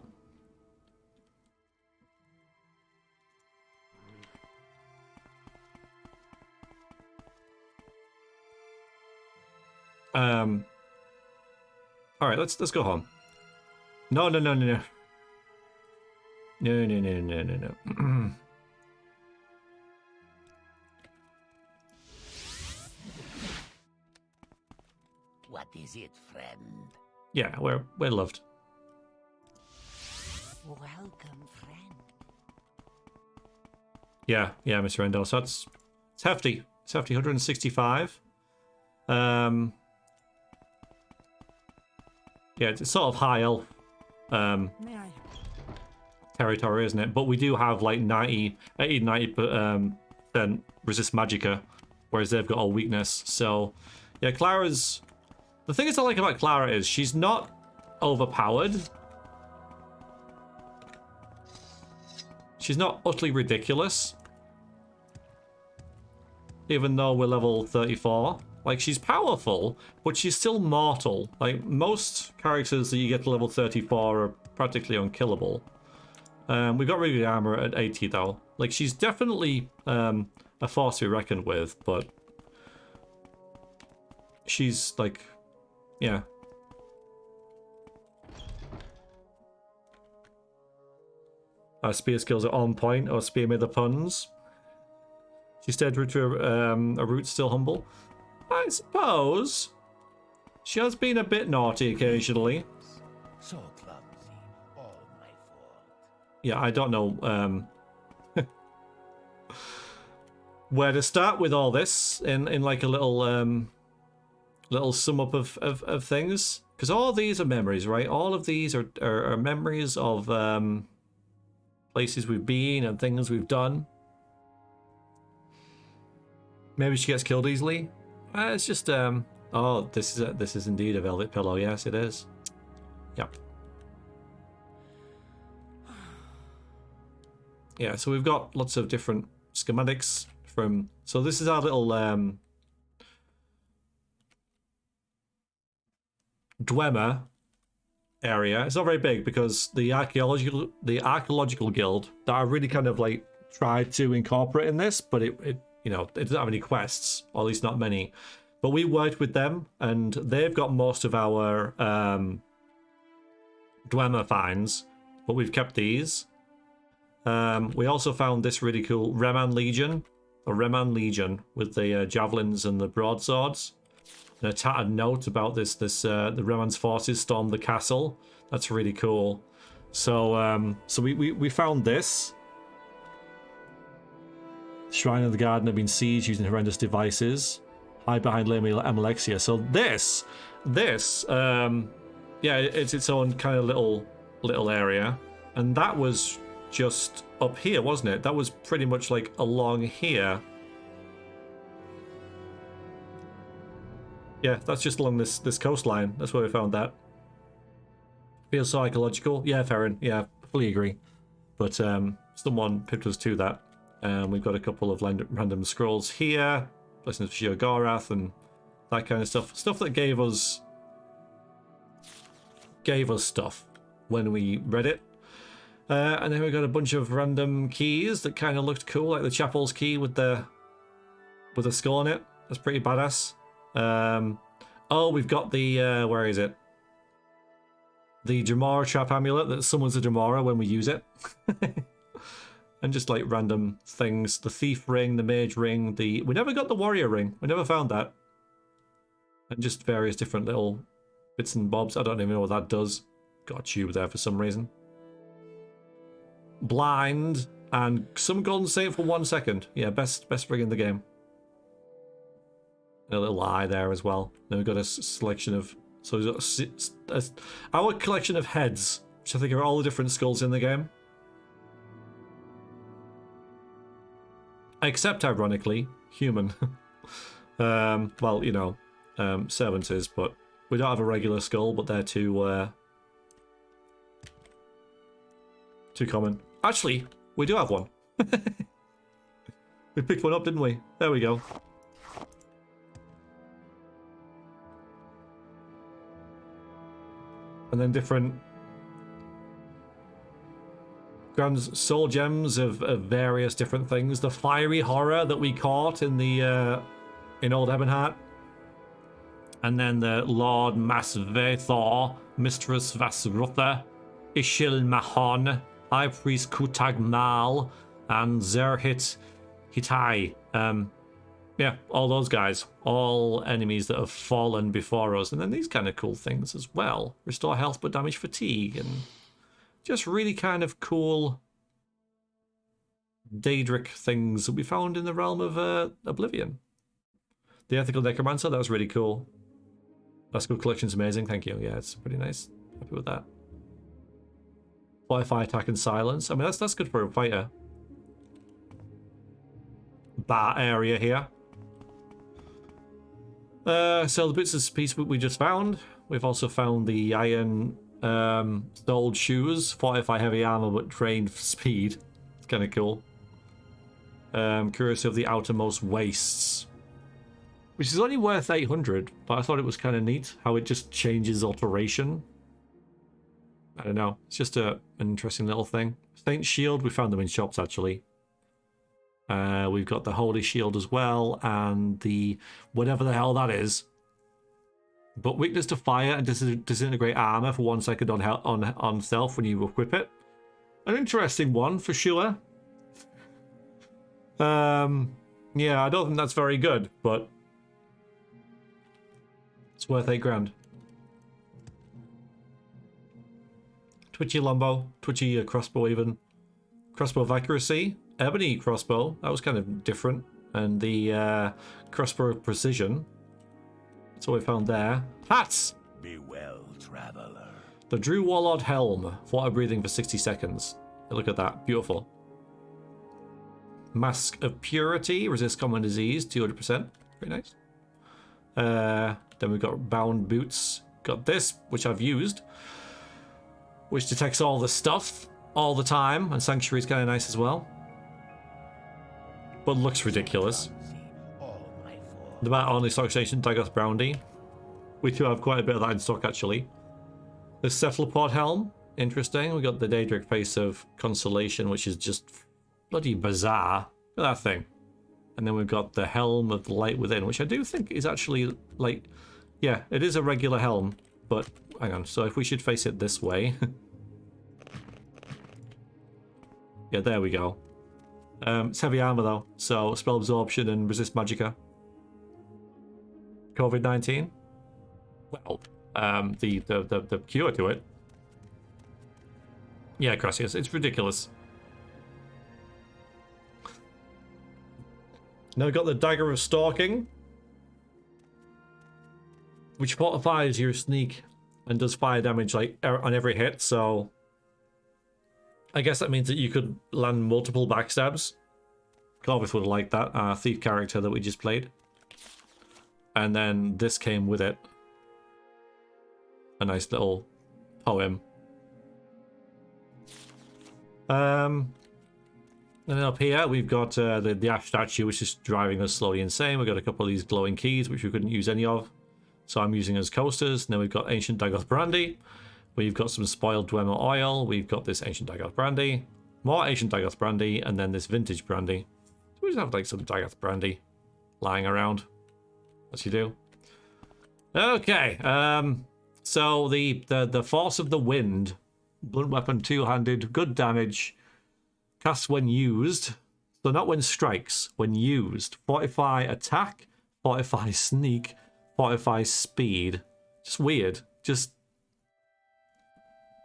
All right, let's go home. No. No. What is it, friend? Yeah, we're loved. Welcome, friend. Yeah, Mr. Rendell. So it's hefty. It's hefty. 165. Yeah, it's sort of high elf territory, isn't it? But we do have like 80-90% resist magicka whereas they've got a weakness. So, yeah, Clara's... The thing I like about Clara is she's not overpowered. She's not utterly ridiculous. Even though we're level 34. Like, she's powerful, but she's still mortal. Like, most characters that you get to level 34 are practically unkillable. We've got really good armor at 80, though. Like, she's definitely a force to be reckoned with, but... She's, like... Yeah. Our spear skills are on point, or spear made the puns. She stayed true to a root still humble. I suppose she has been a bit naughty occasionally. So clumsy, all my fault. Yeah, I don't know where to start with all this in like a little little sum up of things, because all these are memories, right? All of these are memories of places we've been and things we've done. Maybe she gets killed easily. It's just oh, this is indeed a velvet pillow. Yes, it is. Yep. Yeah, so we've got lots of different schematics from. So this is our little Dwemer area. It's not very big because the archaeological guild that I really kind of like tried to incorporate in this, but it you know, it doesn't have any quests, or at least not many. But we worked with them, and they've got most of our Dwemer finds, but we've kept these. We also found this really cool Reman Legion with the javelins and the broadswords. And a tattered note about the Reman's forces stormed the castle. That's really cool. So we found this. Shrine of the Garden have been sieged using horrendous devices. Hide behind Lame Amalexia. So this, yeah, it's its own kind of little area, and that was just up here, wasn't it? That was pretty much like along here. Yeah, that's just along this coastline. That's where we found that. Feels so ecological. Yeah, Farron. Yeah, fully agree. But someone picked us to that. We've got a couple of random scrolls here. Blessings of Shio Gorath and that kind of stuff. Stuff that gave us stuff when we read it. And then we got a bunch of random keys that kind of looked cool, like the chapel's key with the skull on it. That's pretty badass. Oh, we've got the where is it? The Jamara trap amulet that summons a Jamara when we use it. And just like random things. The thief ring, the mage ring, we never got the warrior ring. We never found that. And just various different little bits and bobs. I don't even know what that does. Got a tube there for some reason. Blind and some golden saint for 1 second. Yeah, best ring in the game. And a little eye there as well. Then we've got a selection of. So we've got our collection of heads, which I think are all the different skulls in the game. Except, ironically, human. Well, you know, servants is, but we don't have a regular skull, but they're too common. Actually, we do have one. We picked one up, didn't we? There we go. And then different grand soul gems of various different things. The fiery horror that we caught in the in Old Ebonheart. And then the Lord Masvethor, Mistress Vasrutha, Ishil Mahon, High Priest Kutag Mal, and Zerhit Hitai. Yeah, all those guys. All enemies that have fallen before us. And then these kind of cool things as well. Restore health but damage fatigue. And just really kind of cool Daedric things that we found in the realm of Oblivion. The Ethical Necromancer, that was really cool. That good collection's amazing, thank you. Yeah, it's pretty nice. Happy with that. Wi-Fi attack and silence. I mean, that's good for a fighter. Bar area here. So the bits of piece we just found. We've also found the iron soled shoes, fortify heavy armor but drain speed. It's kind of cool. Curious of the outermost wastes, which is only worth 800, but I thought it was kind of neat how it just changes alteration. I don't know. It's just an interesting little thing. Saint Shield, we found them in shops actually. We've got the Holy Shield as well, and the whatever the hell that is. But weakness to fire and disintegrate armor for 1 second on stealth when you equip it. An interesting one for sure. Yeah, I don't think that's very good, but it's worth 8 grand. Twitchy longbow, twitchy crossbow even. Crossbow of accuracy, ebony crossbow, that was kind of different. And the crossbow of precision. That's what we found there. Hats! Be well, traveler. The Drew Warlord helm, water breathing for 60 seconds. Look at that, beautiful. Mask of Purity, resist common disease, 200%. Very nice. Then we've got bound boots. Got this, which I've used, which detects all the stuff all the time, and Sanctuary is kind of nice as well, but looks ridiculous. The Battle Only Stock Station, Dagoth Brandy. We do have quite a bit of that in stock actually. The Cephalopod Helm, interesting. We got the Daedric Face of Consolation, which is just bloody bizarre. Look at that thing. And then we've got the Helm of the Light Within, which I do think is actually like, yeah, it is a regular helm, but hang on. So if we should face it this way. Yeah, there we go. It's heavy armor though, so spell absorption and resist magicka. COVID-19. Well, the cure to it. Yeah, Gracias, it's ridiculous. Now we've got the Dagger of Stalking, which fortifies your sneak and does fire damage like on every hit, so I guess that means that you could land multiple backstabs. Corvus would have liked that, thief character that we just played. And then this came with it. A nice little poem. And then up here we've got the Ash statue, which is driving us slowly insane. We've got a couple of these glowing keys, which we couldn't use any of, so I'm using as coasters. And then we've got Ancient Dagoth Brandy. We've got some Spoiled Dwemer Oil. We've got this Ancient Dagoth Brandy. More Ancient Dagoth Brandy, and then this Vintage Brandy. So we just have like some Dagoth Brandy lying around, as you do. Okay, so the Force of the Wind. Blunt weapon, two-handed, good damage. Cast when used. So not when strikes, when used. Fortify attack, fortify sneak, fortify speed. Just weird. Just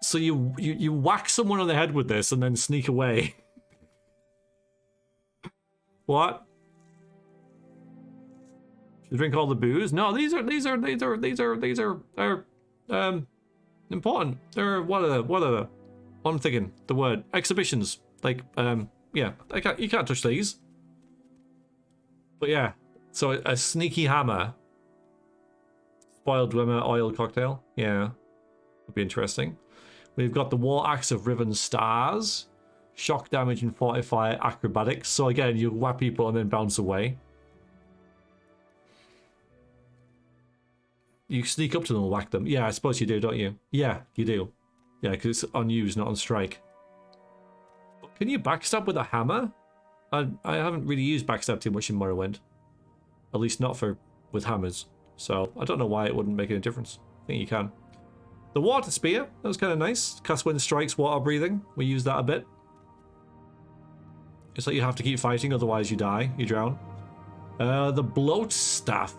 so you whack someone on the head with this and then sneak away. What? Should drink all the booze? No, these are important. They're what are the I'm thinking the word exhibitions. Like yeah, you can't touch these. But yeah, so a sneaky hammer. Spoiled Dwemer Oil cocktail. Yeah, would be interesting. We've got the War Axe of Riven Stars. Shock damage and fortify acrobatics. So again, you whack people and then bounce away. You sneak up to them and whack them. Yeah, I suppose you do, don't you? Yeah, you do. Yeah, because it's on use, not on strike. But can you backstab with a hammer? I haven't really used backstab too much in Morrowind. At least not with hammers. So I don't know why it wouldn't make any difference. I think you can. The Water Spear, that was kind of nice. Cast when strikes, water breathing. We use that a bit. It's like you have to keep fighting, otherwise you die, you drown. The Bloat Staff.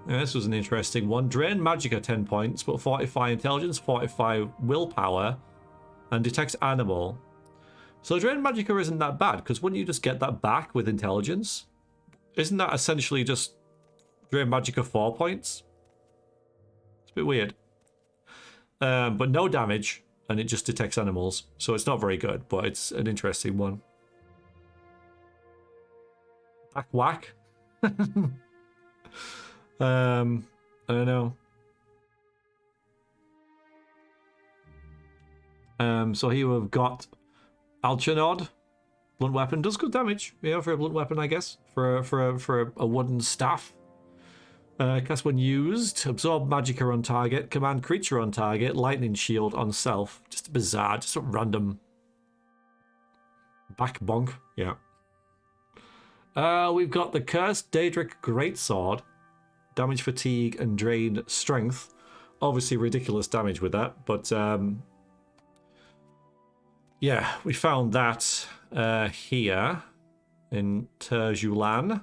Yeah, this was an interesting one. Drain Magicka 10 points, but fortify intelligence, fortify willpower, and detect animal. So Drain Magicka isn't that bad, because wouldn't you just get that back with intelligence? Isn't that essentially just Drain Magicka 4 points? It's a bit weird. But no damage, and it just detects animals, so it's not very good, but it's an interesting one. Back whack. I don't know. So here we've got Alchanod. Blunt weapon does good damage. Yeah, for a blunt weapon, I guess. For a wooden staff. Cast when used. Absorb magicka on target. Command creature on target. Lightning shield on self. Just bizarre. Just a random. Back bonk. Yeah. We've got the Cursed Daedric Greatsword. Damage fatigue and drained strength. Obviously ridiculous damage with that, but yeah, we found that here in Terjulan.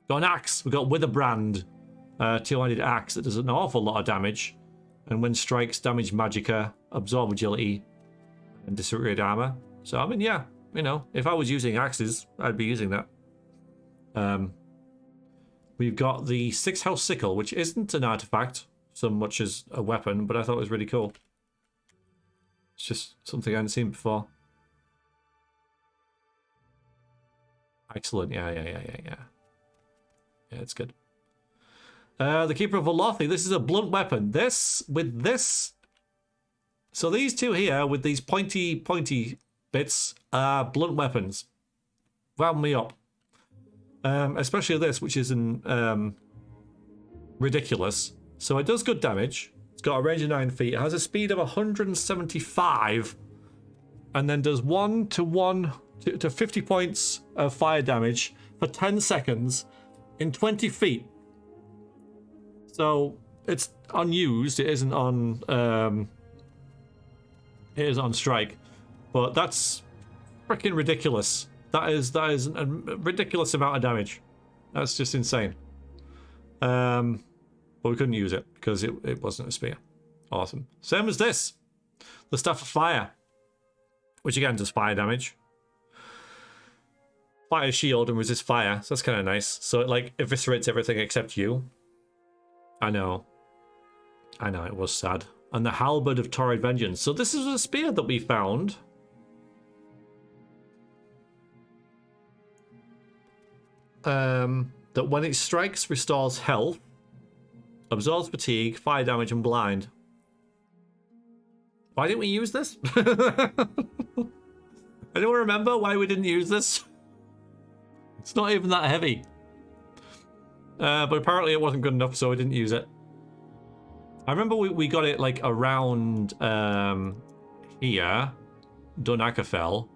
Got an axe. We got Witherbrand, two-handed axe that does an awful lot of damage, and when strikes, damage magicka, absorb agility, and disintegrate armor. So I mean, yeah, you know, if I was using axes, I'd be using that. We've got the Six House Sickle, which isn't an artifact so much as a weapon, but I thought it was really cool. It's just something I hadn't seen before. Excellent. Yeah. Yeah, it's good. The Keeper of Alothi. This is a blunt weapon. With this... So these two here, with these pointy bits, are blunt weapons. Wound me up. Especially this, which is ridiculous. So it does good damage. It's got a range of 9 feet. It has a speed of 175. And then does 1 to 50 points of fire damage for 10 seconds in 20 feet. So it's unused. It isn't on... it is on strike. But that's freaking ridiculous. That is a ridiculous amount of damage. That's just insane. But we couldn't use it because it wasn't a spear. Awesome. Same as this. The Staff of Fire. Which again does fire damage. Fire shield and resist fire. So that's kind of nice. So it like eviscerates everything except you. I know. It was sad. And the Halberd of Torrid Vengeance. So this is a spear that we found. That when it strikes, restores health, absorbs fatigue, fire damage, and blind. Why didn't we use this? Anyone remember why we didn't use this? It's not even that heavy. But apparently it wasn't good enough, so we didn't use it. I remember we got it like around here, Dunakafel.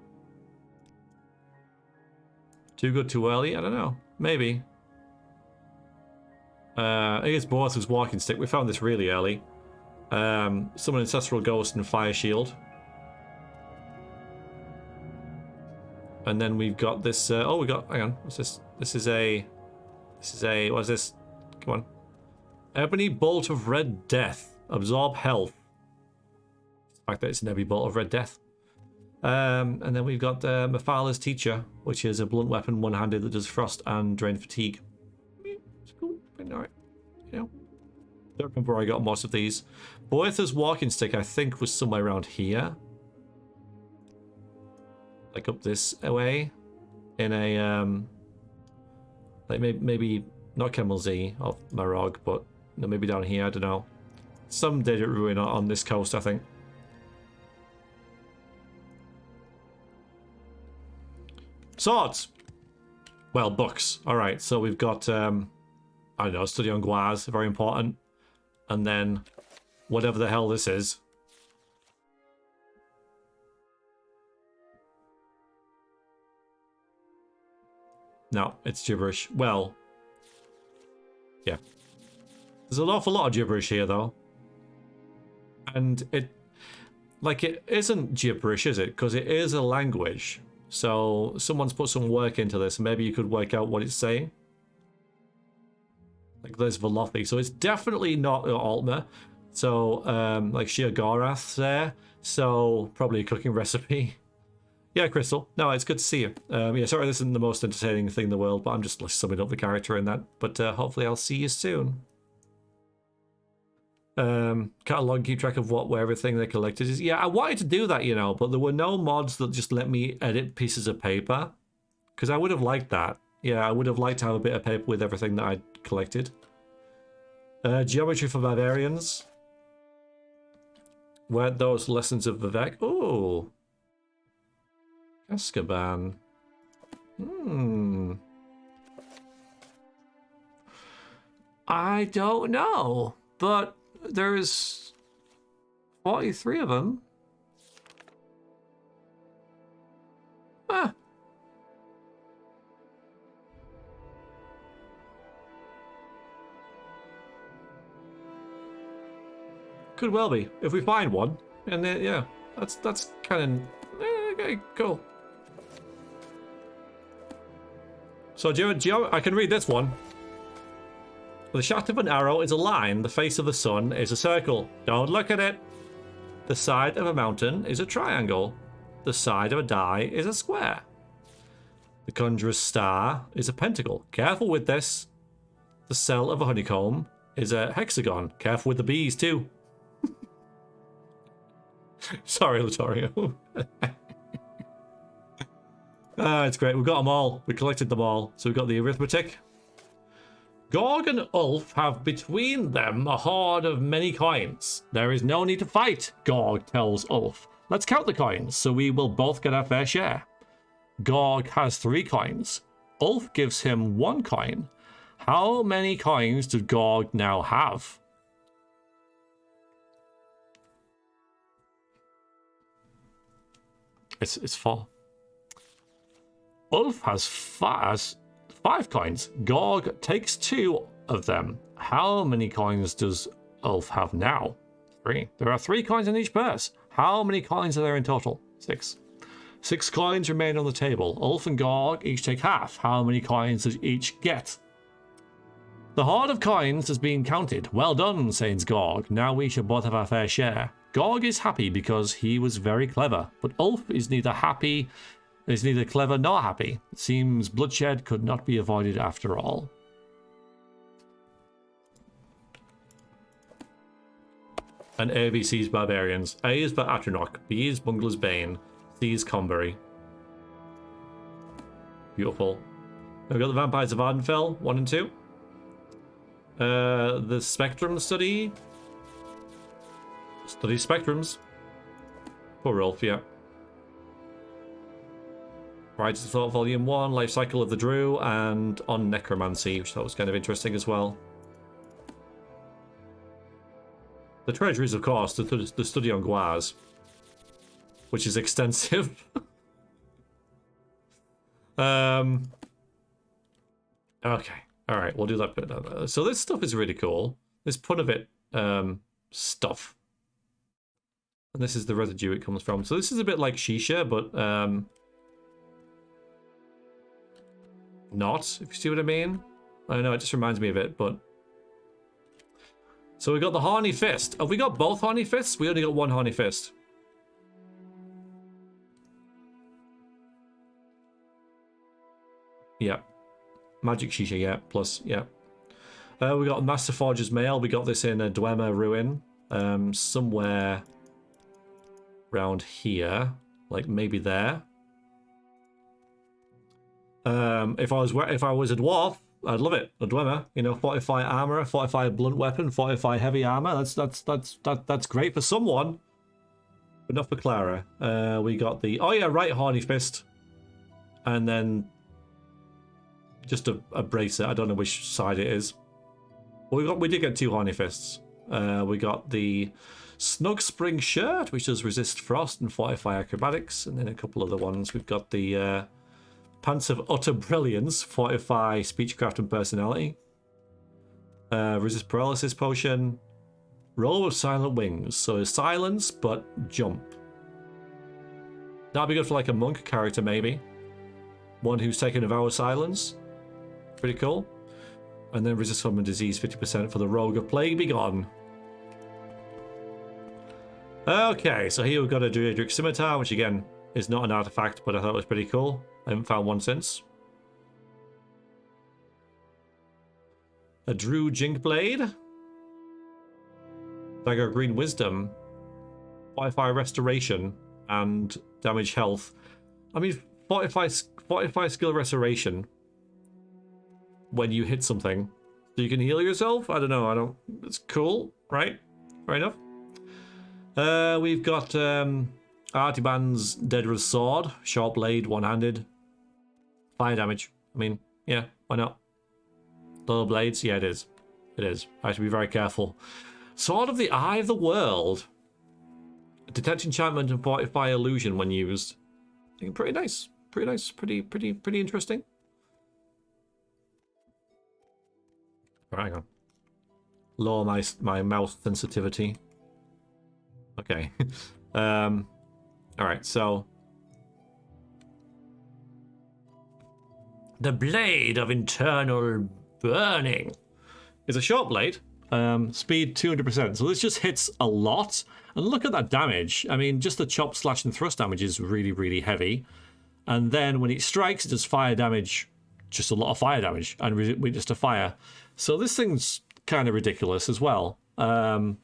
Too good too early? I don't know. Maybe. I guess Boarth's walking stick. We found this really early. Summon Ancestral Ghost and Fire Shield. And then we've got this... hang on. What's this? This is a... What's this? Come on. Ebony Bolt of Red Death. Absorb health. The fact that it's an Ebony Bolt of Red Death. And then we've got Mephal's Teacher, which is a blunt weapon, one-handed, that does frost and drain fatigue. It's cool. Alright. You know. Don't remember where I got most of these. Boarth's walking stick, I think, was somewhere around here. Like up this way. In a, like maybe not Kemmel Z of Marog, but maybe down here, I don't know. Some Daedric ruin on this coast, I think. Swords! Well, books. Alright, so we've got, I don't know, Study on Guaz, very important. And then, whatever the hell this is. No, it's gibberish. Well, yeah. There's an awful lot of gibberish here, though. And it isn't gibberish, is it? Because it is a language. So someone's put some work into this. Maybe you could work out what it's saying. Like there's Velothi. So it's definitely not Altmer. So like Shir Gorath there. So probably a cooking recipe. Yeah, Crystal. No, it's good to see you. Yeah, sorry this isn't the most entertaining thing in the world, but I'm just summing up the character in that. But hopefully I'll see you soon. Catalog, keep track of where everything they collected is. Yeah, I wanted to do that, you know, but there were no mods that just let me edit pieces of paper. Because I would have liked that. Yeah, I would have liked to have a bit of paper with everything that I'd collected. Geometry for barbarians. Weren't those lessons of Vivek? Ooh. Azkaban. I don't know, but there's 43 of them. Ah. Could well be if we find one, and then, yeah, that's kind of okay, cool. So I can read this one. The shaft of an arrow is a line. The face of the sun is a circle. Don't look at it. The side of a mountain is a triangle. The side of a die is a square. The conjurer's star is a pentacle. Careful with this. The cell of a honeycomb is a hexagon. Careful with the bees too. Sorry, Latorio. It's great. We've got them all. We collected them all. So we've got the arithmetic. Gorg and Ulf have between them a hoard of many coins. There is no need to fight, Gorg tells Ulf. Let's count the coins, so we will both get our fair share. Gorg has 3 coins. Ulf gives him 1 coin. How many coins does Gorg now have? It's 4. Ulf has 5 coins. Gorg takes 2 of them. How many coins does Ulf have now? 3. There are 3 coins in each purse. How many coins are there in total? 6. 6 coins remain on the table. Ulf and Gorg each take half. How many coins does each get? The hoard of coins has been counted. Well done, says Gorg. Now we shall both have our fair share. Gorg is happy because he was very clever, but Ulf is neither clever nor happy. It seems bloodshed could not be avoided after all. And A, B, C's Barbarians. A is for Atronach, B is Bungler's Bane, C is Conbury. Beautiful. We've got the Vampires of Ardenfell, 1 and 2. The Spectrum Study. Study Spectrums. Poor Ulf, yeah. Rise of Thought Volume 1, Life Cycle of the Drew, and on Necromancy, which I thought was kind of interesting as well. The treasuries, of course, the study on Guaz, which is extensive. Okay, alright, we'll do that bit. So this stuff is really cool. This Punavit stuff. And this is the residue it comes from. So this is a bit like Shisha, but not, if you see what I mean. I don't know, it just reminds me of it, but... So we got the Horny Fist. Have we got both Horny Fists? We only got one Horny Fist. Yeah. Magic Shisha, yeah. Plus, yeah. We got Master Forger's Mail. We got this in a Dwemer Ruin. Somewhere around here. Like, maybe there. If I was a dwarf, I'd love it. A Dwemer, you know, 45 armor, 45 blunt weapon, 45 heavy armor. That's great for someone, but not for Clara. We got the right Horny Fist, and then just a bracer. I don't know which side it is. Well, we did get 2 Horny Fists. We got the Snug Spring Shirt, which does resist frost and fortify acrobatics, and then a couple other ones. We've got the Pants of Utter Brilliance, fortify speechcraft and personality. Resist paralysis potion. Roll of Silent Wings, so silence but jump. That'd be good for like a monk character maybe. One who's taken a vow of silence. Pretty cool. And then resist from a disease 50% for the Rogue of Plague Be Gone. Okay, so here we've got a Druidric Scimitar, which again is not an artifact, but I thought it was pretty cool. I haven't found one since. A Drew Jink Blade. Dagger Green Wisdom. Fortify Restoration and Damage Health. I mean, fortify Skill Restoration when you hit something So you can heal yourself? I don't know. It's cool, right? Fair enough. We've got Artiban's Dead's Sword, Sharp Blade, one-handed. Fire damage. I mean, yeah, why not? Little blades? Yeah, it is. It is. I have to be very careful. Sword of the Eye of the World. Detect enchantment and fortify illusion when used. I think pretty nice. Pretty nice. Pretty interesting. Right, hang on. Lower my mouse sensitivity. Okay. Alright, so the Blade of Internal Burning is a short blade. Speed 200%. So this just hits a lot. And look at that damage. I mean, just the chop, slash, and thrust damage is really, really heavy. And then when it strikes, it does fire damage. Just a lot of fire damage. And we just a fire. So this thing's kind of ridiculous as well. Unless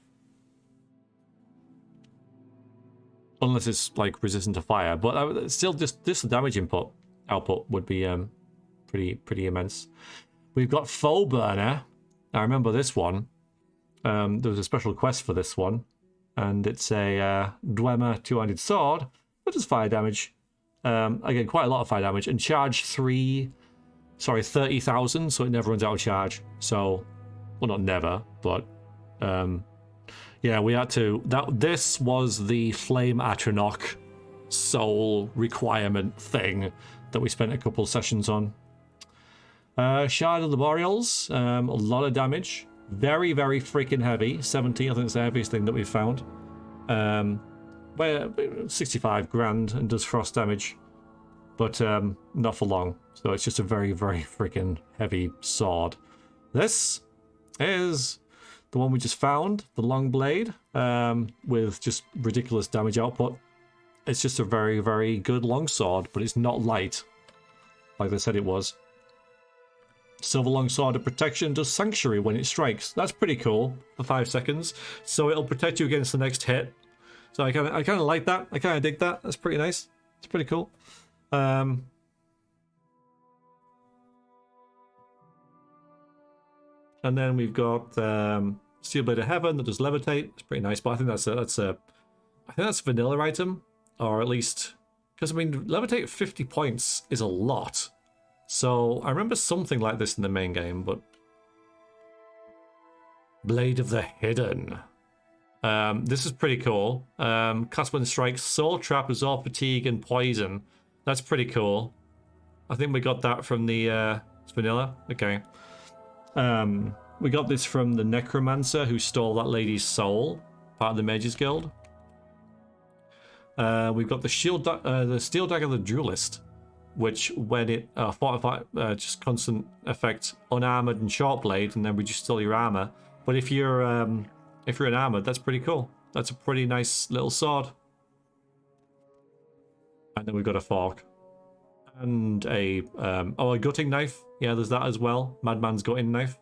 it's like resistant to fire. But still, just this damage output would be pretty immense. We've got Foe Burner. I remember this one. There was a special quest for this one. And it's a Dwemer two-handed sword. That does fire damage. Again, quite a lot of fire damage. And charge 30,000, so it never runs out of charge. So, well, not never, but yeah, we had to. This was the Flame Atronach soul requirement thing that we spent a couple sessions on. Shard of the Boreals, a lot of damage. Very, very freaking heavy. 70, I think it's the heaviest thing that we've found. 65 grand and does frost damage. But not for long. So it's just a very, very freaking heavy sword. This is the one we just found, the long blade, with just ridiculous damage output. It's just a very, very good long sword, but it's not light, like they said it was. Silver longsword of protection does sanctuary when it strikes. That's pretty cool for 5 seconds. So it'll protect you against the next hit. So I kind of like that. I kind of dig that. That's pretty nice. It's pretty cool. And then we've got Steel Blade of Heaven that does levitate. It's pretty nice, but I think that's a vanilla item, or at least because I mean levitate at 50 points is a lot. So I remember something like this in the main game, but Blade of the Hidden. This is pretty cool. Cast when strikes, Soul Trap, Absorb Fatigue, and Poison. That's pretty cool. I think we got that from the it's vanilla. Okay. We got this from the Necromancer who stole that lady's soul, part of the Mages Guild. We've got the Steel Dagger of the Duelist, which when it fortify, just constant effect unarmored and short blade, and then reduce all your armor. But if you're unarmored, that's pretty cool. That's a pretty nice little sword. And then we've got a fork and a gutting knife. Yeah, there's that as well. Madman's gutting knife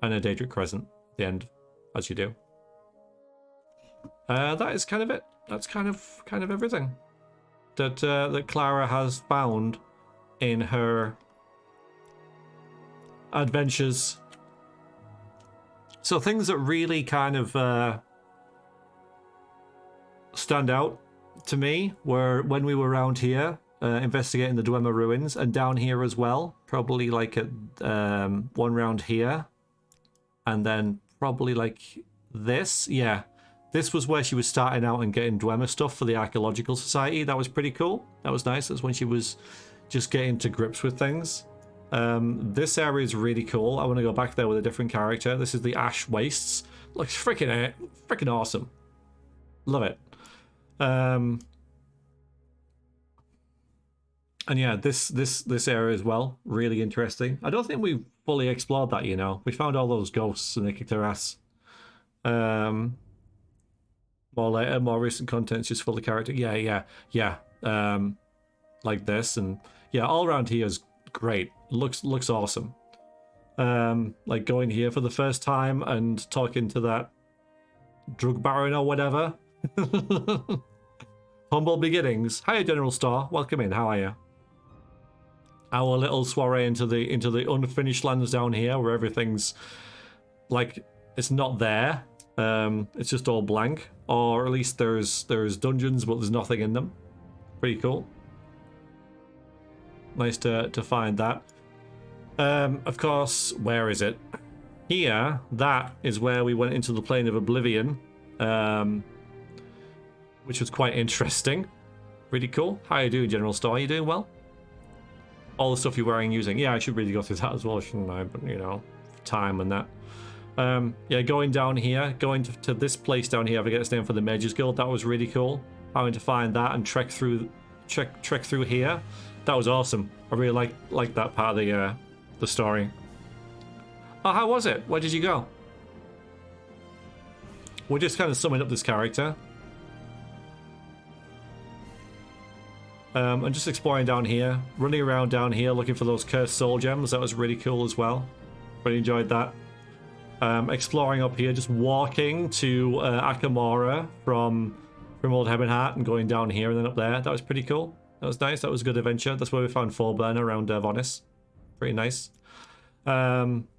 and a Daedric Crescent at the end, as you do. That is kind of it. That's kind of everything that Clara has found in her adventures. So things that really kind of stand out to me were when we were around here investigating the Dwemer ruins, and down here as well, probably like at one round here, and then probably like this. Yeah, this was where she was starting out and getting Dwemer stuff for the Archaeological Society. That was pretty cool. That was nice. That's when she was just getting to grips with things. This area is really cool. I want to go back there with a different character. This is the Ash Wastes. Looks freaking awesome. Love it. And yeah, this area as well, really interesting. I don't think we've fully explored that, you know. We found all those ghosts and they kicked our ass. More later, more recent content's just full of character. Yeah. Like this, and yeah, all around here is great. Looks awesome. Like going here for the first time and talking to that drug baron or whatever. Humble beginnings. Hiya, General Store. Welcome in. How are you? our little soiree into the unfinished lands down here, where everything's like it's not there. It's just all blank, or at least there's dungeons, but there's nothing in them. Pretty cool. Nice to find that. Of course, where is it? Here, that is where we went into the Plane of Oblivion, which was quite interesting. Really cool. How you doing, General Store? You doing well? All the stuff you're wearing and using. Yeah, I should really go through that as well, shouldn't I? But, you know, time and that. Yeah, going down here, going to this place down here, I forget its name, for the Mages Guild. That was really cool. Having to find that and trek through here. That was awesome. I really like that part of the story. Oh, how was it? Where did you go? We're just kind of summing up this character. And just exploring down here, running around down here, looking for those cursed soul gems. That was really cool as well. Really enjoyed that. Exploring up here, just walking to Akamora from Old Ebonheart and going down here and then up there. That was pretty cool. That was nice. That was a good adventure. That's where we found Thorburn around VODs. Pretty nice.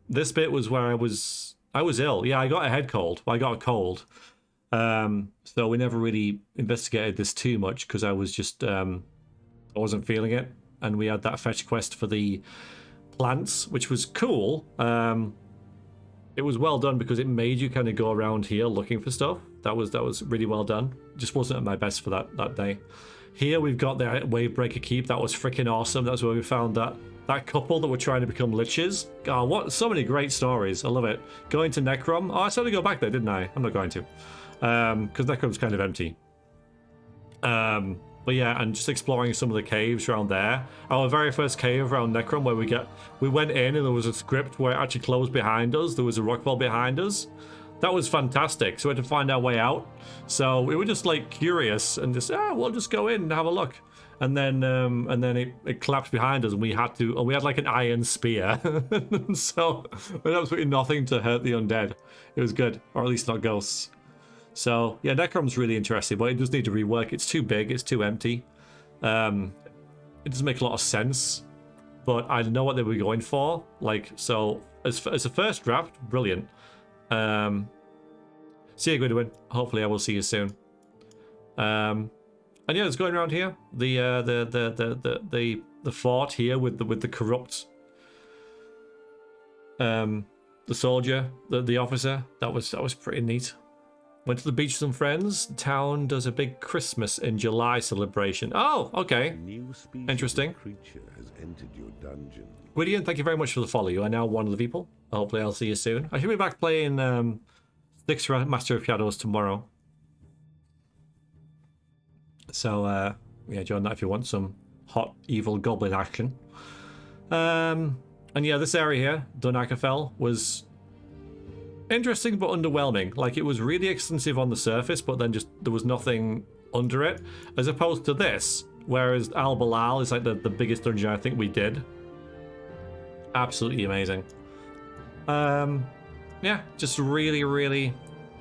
This bit was where I was ill. Yeah, I got a head cold. I got a cold. So we never really investigated this too much because I was just I wasn't feeling it. And we had that fetch quest for the plants, which was cool. It was well done because it made you kind of go around here looking for stuff. That was really well done. Just wasn't at my best for that day. Here we've got the Wavebreaker Keep. That was freaking awesome. That's where we found that couple that were trying to become liches. God, what so many great stories. I love it. Going to Necrom. Oh, I started to go back there, didn't I? I'm not going to. Because Necrom's kind of empty. But yeah, and just exploring some of the caves around there. Our very first cave around Necrom, where we went in and there was a script where it actually closed behind us. There was a rock wall behind us. That was fantastic. So we had to find our way out. So we were just like curious and just, we'll just go in and have a look. And then it collapsed behind us, and we had like an iron spear. So we had absolutely nothing to hurt the undead. It was good, or at least not ghosts. So yeah, Necrom's really interesting, but it does need to rework. It's too big, it's too empty. It doesn't make a lot of sense, but I know what they were going for. Like, so as a first draft, brilliant. See you, Gwydwyn. Hopefully I will see you soon. And yeah, it's going around here. The fort here with the corrupt the soldier, the officer. That was pretty neat. Went to the beach with some friends. The town does a big Christmas in July celebration. Oh, okay. A new species Interesting. of creature has entered your dungeon. Gwydion, thank you very much for the follow. You are now one of the people. Hopefully I'll see you soon. I should be back playing Styx Master of Shadows tomorrow. So, yeah, join that if you want some hot, evil goblin action. And yeah, this area here, Dunakafell, was interesting but underwhelming. Like, it was really extensive on the surface, but then just there was nothing under it. As opposed to this, whereas Al Balal is like the biggest dungeon I think we did. Absolutely amazing. Yeah, just really, really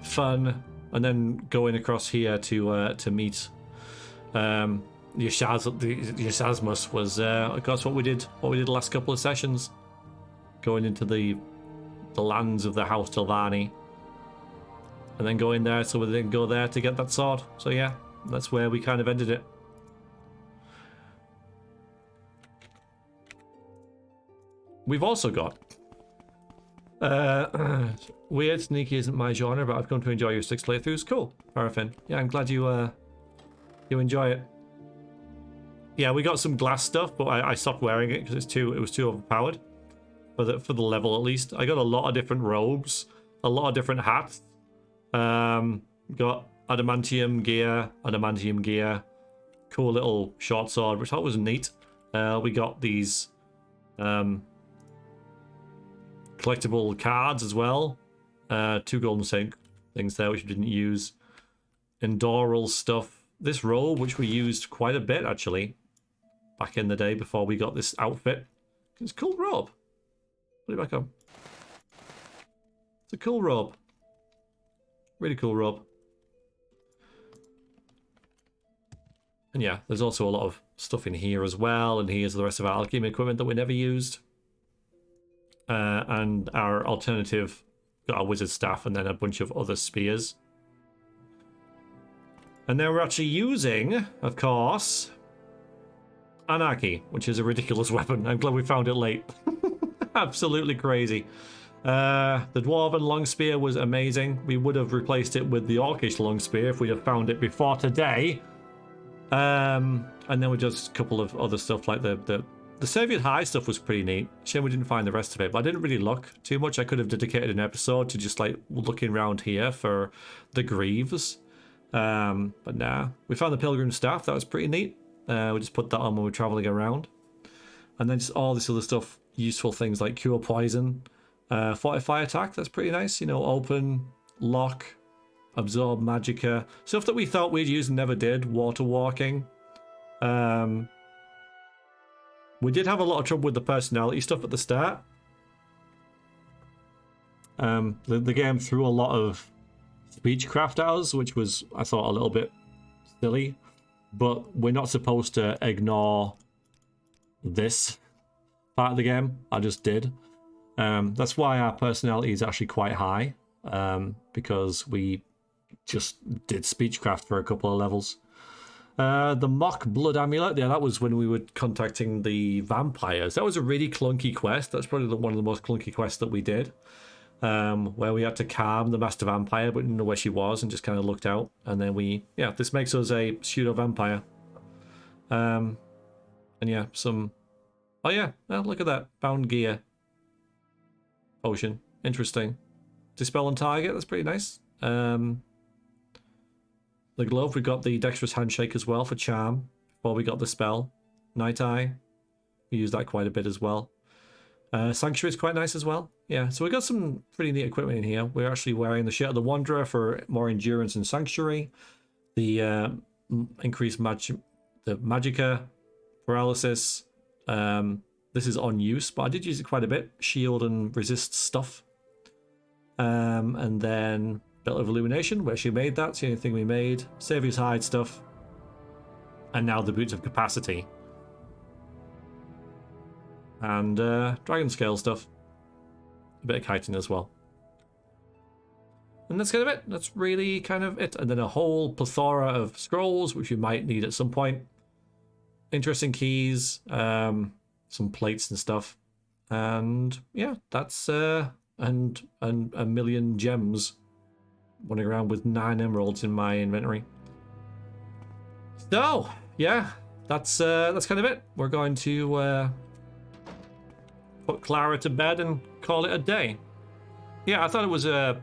fun. And then going across here to meet Yshasmus was of course what we did the last couple of sessions, going into the lands of the House Tilvani, and then going there so we then go there to get that sword. So yeah, that's where we kind of ended it. We've also got weird sneaky isn't my genre, but I've come to enjoy your 6 playthroughs. Cool, Paraffin. Yeah, I'm glad you enjoy it. Yeah, we got some glass stuff, but I stopped wearing it because it was too overpowered for the level at least. I got a lot of different robes, a lot of different hats. Got adamantium gear, cool little short sword, which I thought was neat. We got these collectible cards as well. 2 golden things there which we didn't use. Endoral stuff. This robe, which we used quite a bit actually back in the day before we got this outfit. It's a cool robe. Put it back on. It's a cool robe. Really cool robe. And yeah, there's also a lot of stuff in here as well, and here's the rest of our alchemy equipment that we never used. And our alternative, got our wizard staff and then a bunch of other spears. And then we're actually using, of course, Anarchy, which is a ridiculous weapon. I'm glad we found it late. Absolutely crazy. The Dwarven long spear was amazing. We would have replaced it with the Orcish long spear if we'd have found it before today. And then we just a couple of other stuff like the Saviour High stuff was pretty neat. Shame we didn't find the rest of it, but I didn't really look too much. I could have dedicated an episode to just like looking around here for the Greaves. But nah, we found the Pilgrim Staff. That was pretty neat. We just put that on when we're traveling around. And then just all this other stuff, useful things like Cure Poison, Fortify Attack. That's pretty nice. You know, Open, Lock, Absorb Magicka. Stuff that we thought we'd use and never did. Water Walking. We did have a lot of trouble with the personality stuff at the start. The game threw a lot of speechcraft at us, which was, I thought, a little bit silly. But we're not supposed to ignore this part of the game. I just did. That's why our personality is actually quite high, because we just did speechcraft for a couple of levels. The Mock Blood Amulet, yeah, that was when we were contacting the vampires. That was a really clunky quest. That's probably one of the most clunky quests that we did, where we had to calm the Master Vampire, but didn't know where she was and just kind of looked out. And then this makes us a pseudo-vampire. And yeah, oh yeah, look at that. Bound Gear. Potion. Interesting. Dispel on target, that's pretty nice. The glove, we got the Dexterous Handshake as well for charm before we got the spell. Night Eye, we use that quite a bit as well. Sanctuary is quite nice as well. Yeah, so we got some pretty neat equipment in here. We're actually wearing the Shirt of the Wanderer for more endurance and Sanctuary. The increased the Magicka, Paralysis. This is on use, but I did use it quite a bit. Shield and resist stuff. And then Belt of Illumination, where she made that. It's the only thing we made. Saviour's Hide stuff. And now the Boots of Capacity. And Dragon Scale stuff. A bit of kiting as well. And that's kind of it. That's really kind of it. And then a whole plethora of scrolls, which we might need at some point. Interesting keys. Some plates and stuff. And yeah, that's... and a million gems. Running around with 9 emeralds in my inventory. So yeah, that's kind of it. We're going to put Clara to bed and call it a day. Yeah, I thought it was a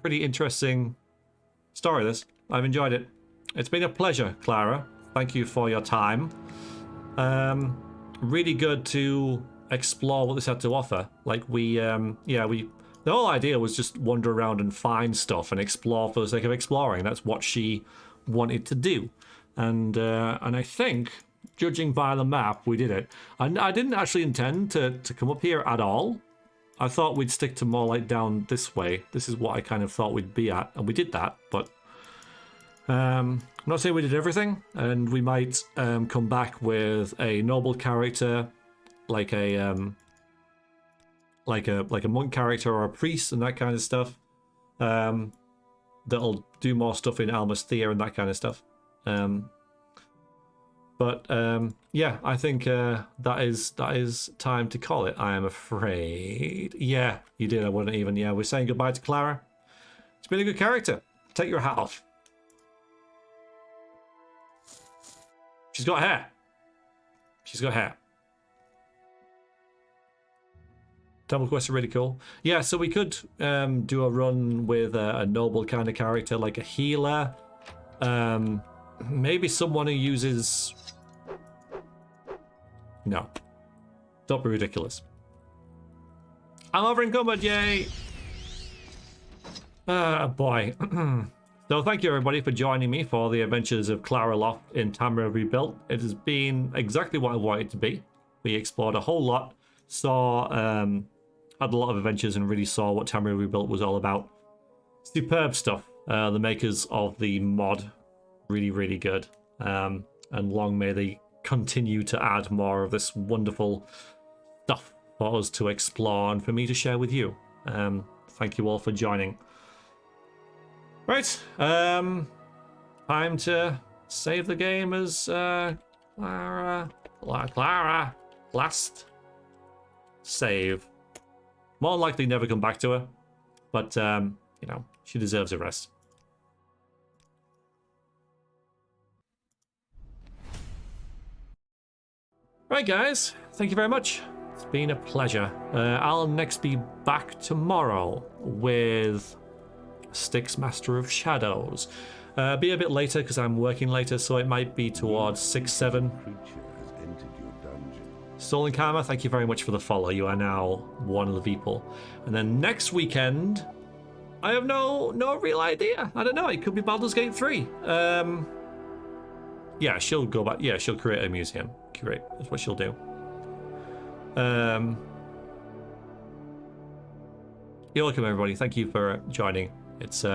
pretty interesting story. I've enjoyed it. It's been a pleasure, Clara. Thank you for your time. Really good to explore what this had to offer. Like the whole idea was just wander around and find stuff and explore for the sake of exploring. That's what she wanted to do. And I think, judging by the map, we did it. I didn't actually intend to come up here at all. I thought we'd stick to more like down this way. This is what I kind of thought we'd be at, and we did that. But I'm not saying we did everything, and we might come back with a noble character, like a monk character or a priest and that kind of stuff. That'll do more stuff in Almasthea and that kind of stuff. Yeah, I think that is time to call it, I am afraid. Yeah, you did. I wouldn't even. Yeah, we're saying goodbye to Clara. It's been a good character. Take your hat off. She's got hair. She's got hair. Temple quests are really cool. Yeah, so we could do a run with a noble kind of character, like a healer. Maybe someone who uses... No. Don't be ridiculous. I'm over encumbered, yay! Boy. So thank you everybody for joining me for the adventures of Clara Loft in Tamriel Rebuilt. It has been exactly what I wanted it to be. We explored a whole lot, had a lot of adventures and really saw what Tamriel Rebuilt was all about. Superb stuff. The makers of the mod Really, really good. And long may they continue to add more of this wonderful stuff for us to explore and for me to share with you. Thank you all for joining. Right, time to save the game as Clara, last save. More likely never come back to her, but you know, she deserves a rest. Right, guys, thank you very much. It's been a pleasure. I'll next be back tomorrow with Styx, Master of Shadows. Be a bit later because I'm working later, so it might be towards 6, 7. Creature has entered your dungeon. Stolen Karma, thank you very much for the follow. You are now one of the people. And then next weekend, I have no real idea. I don't know. It could be Baldur's Gate 3. Yeah, she'll go back. Yeah, she'll create a museum. Curate. That's what she'll do. You're welcome, everybody. Thank you for joining. It's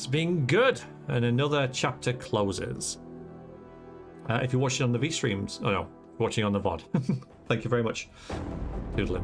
been good. And another chapter closes. If you're watching on the V streams, oh no, watching on the VOD. Thank you very much. Toodaloo.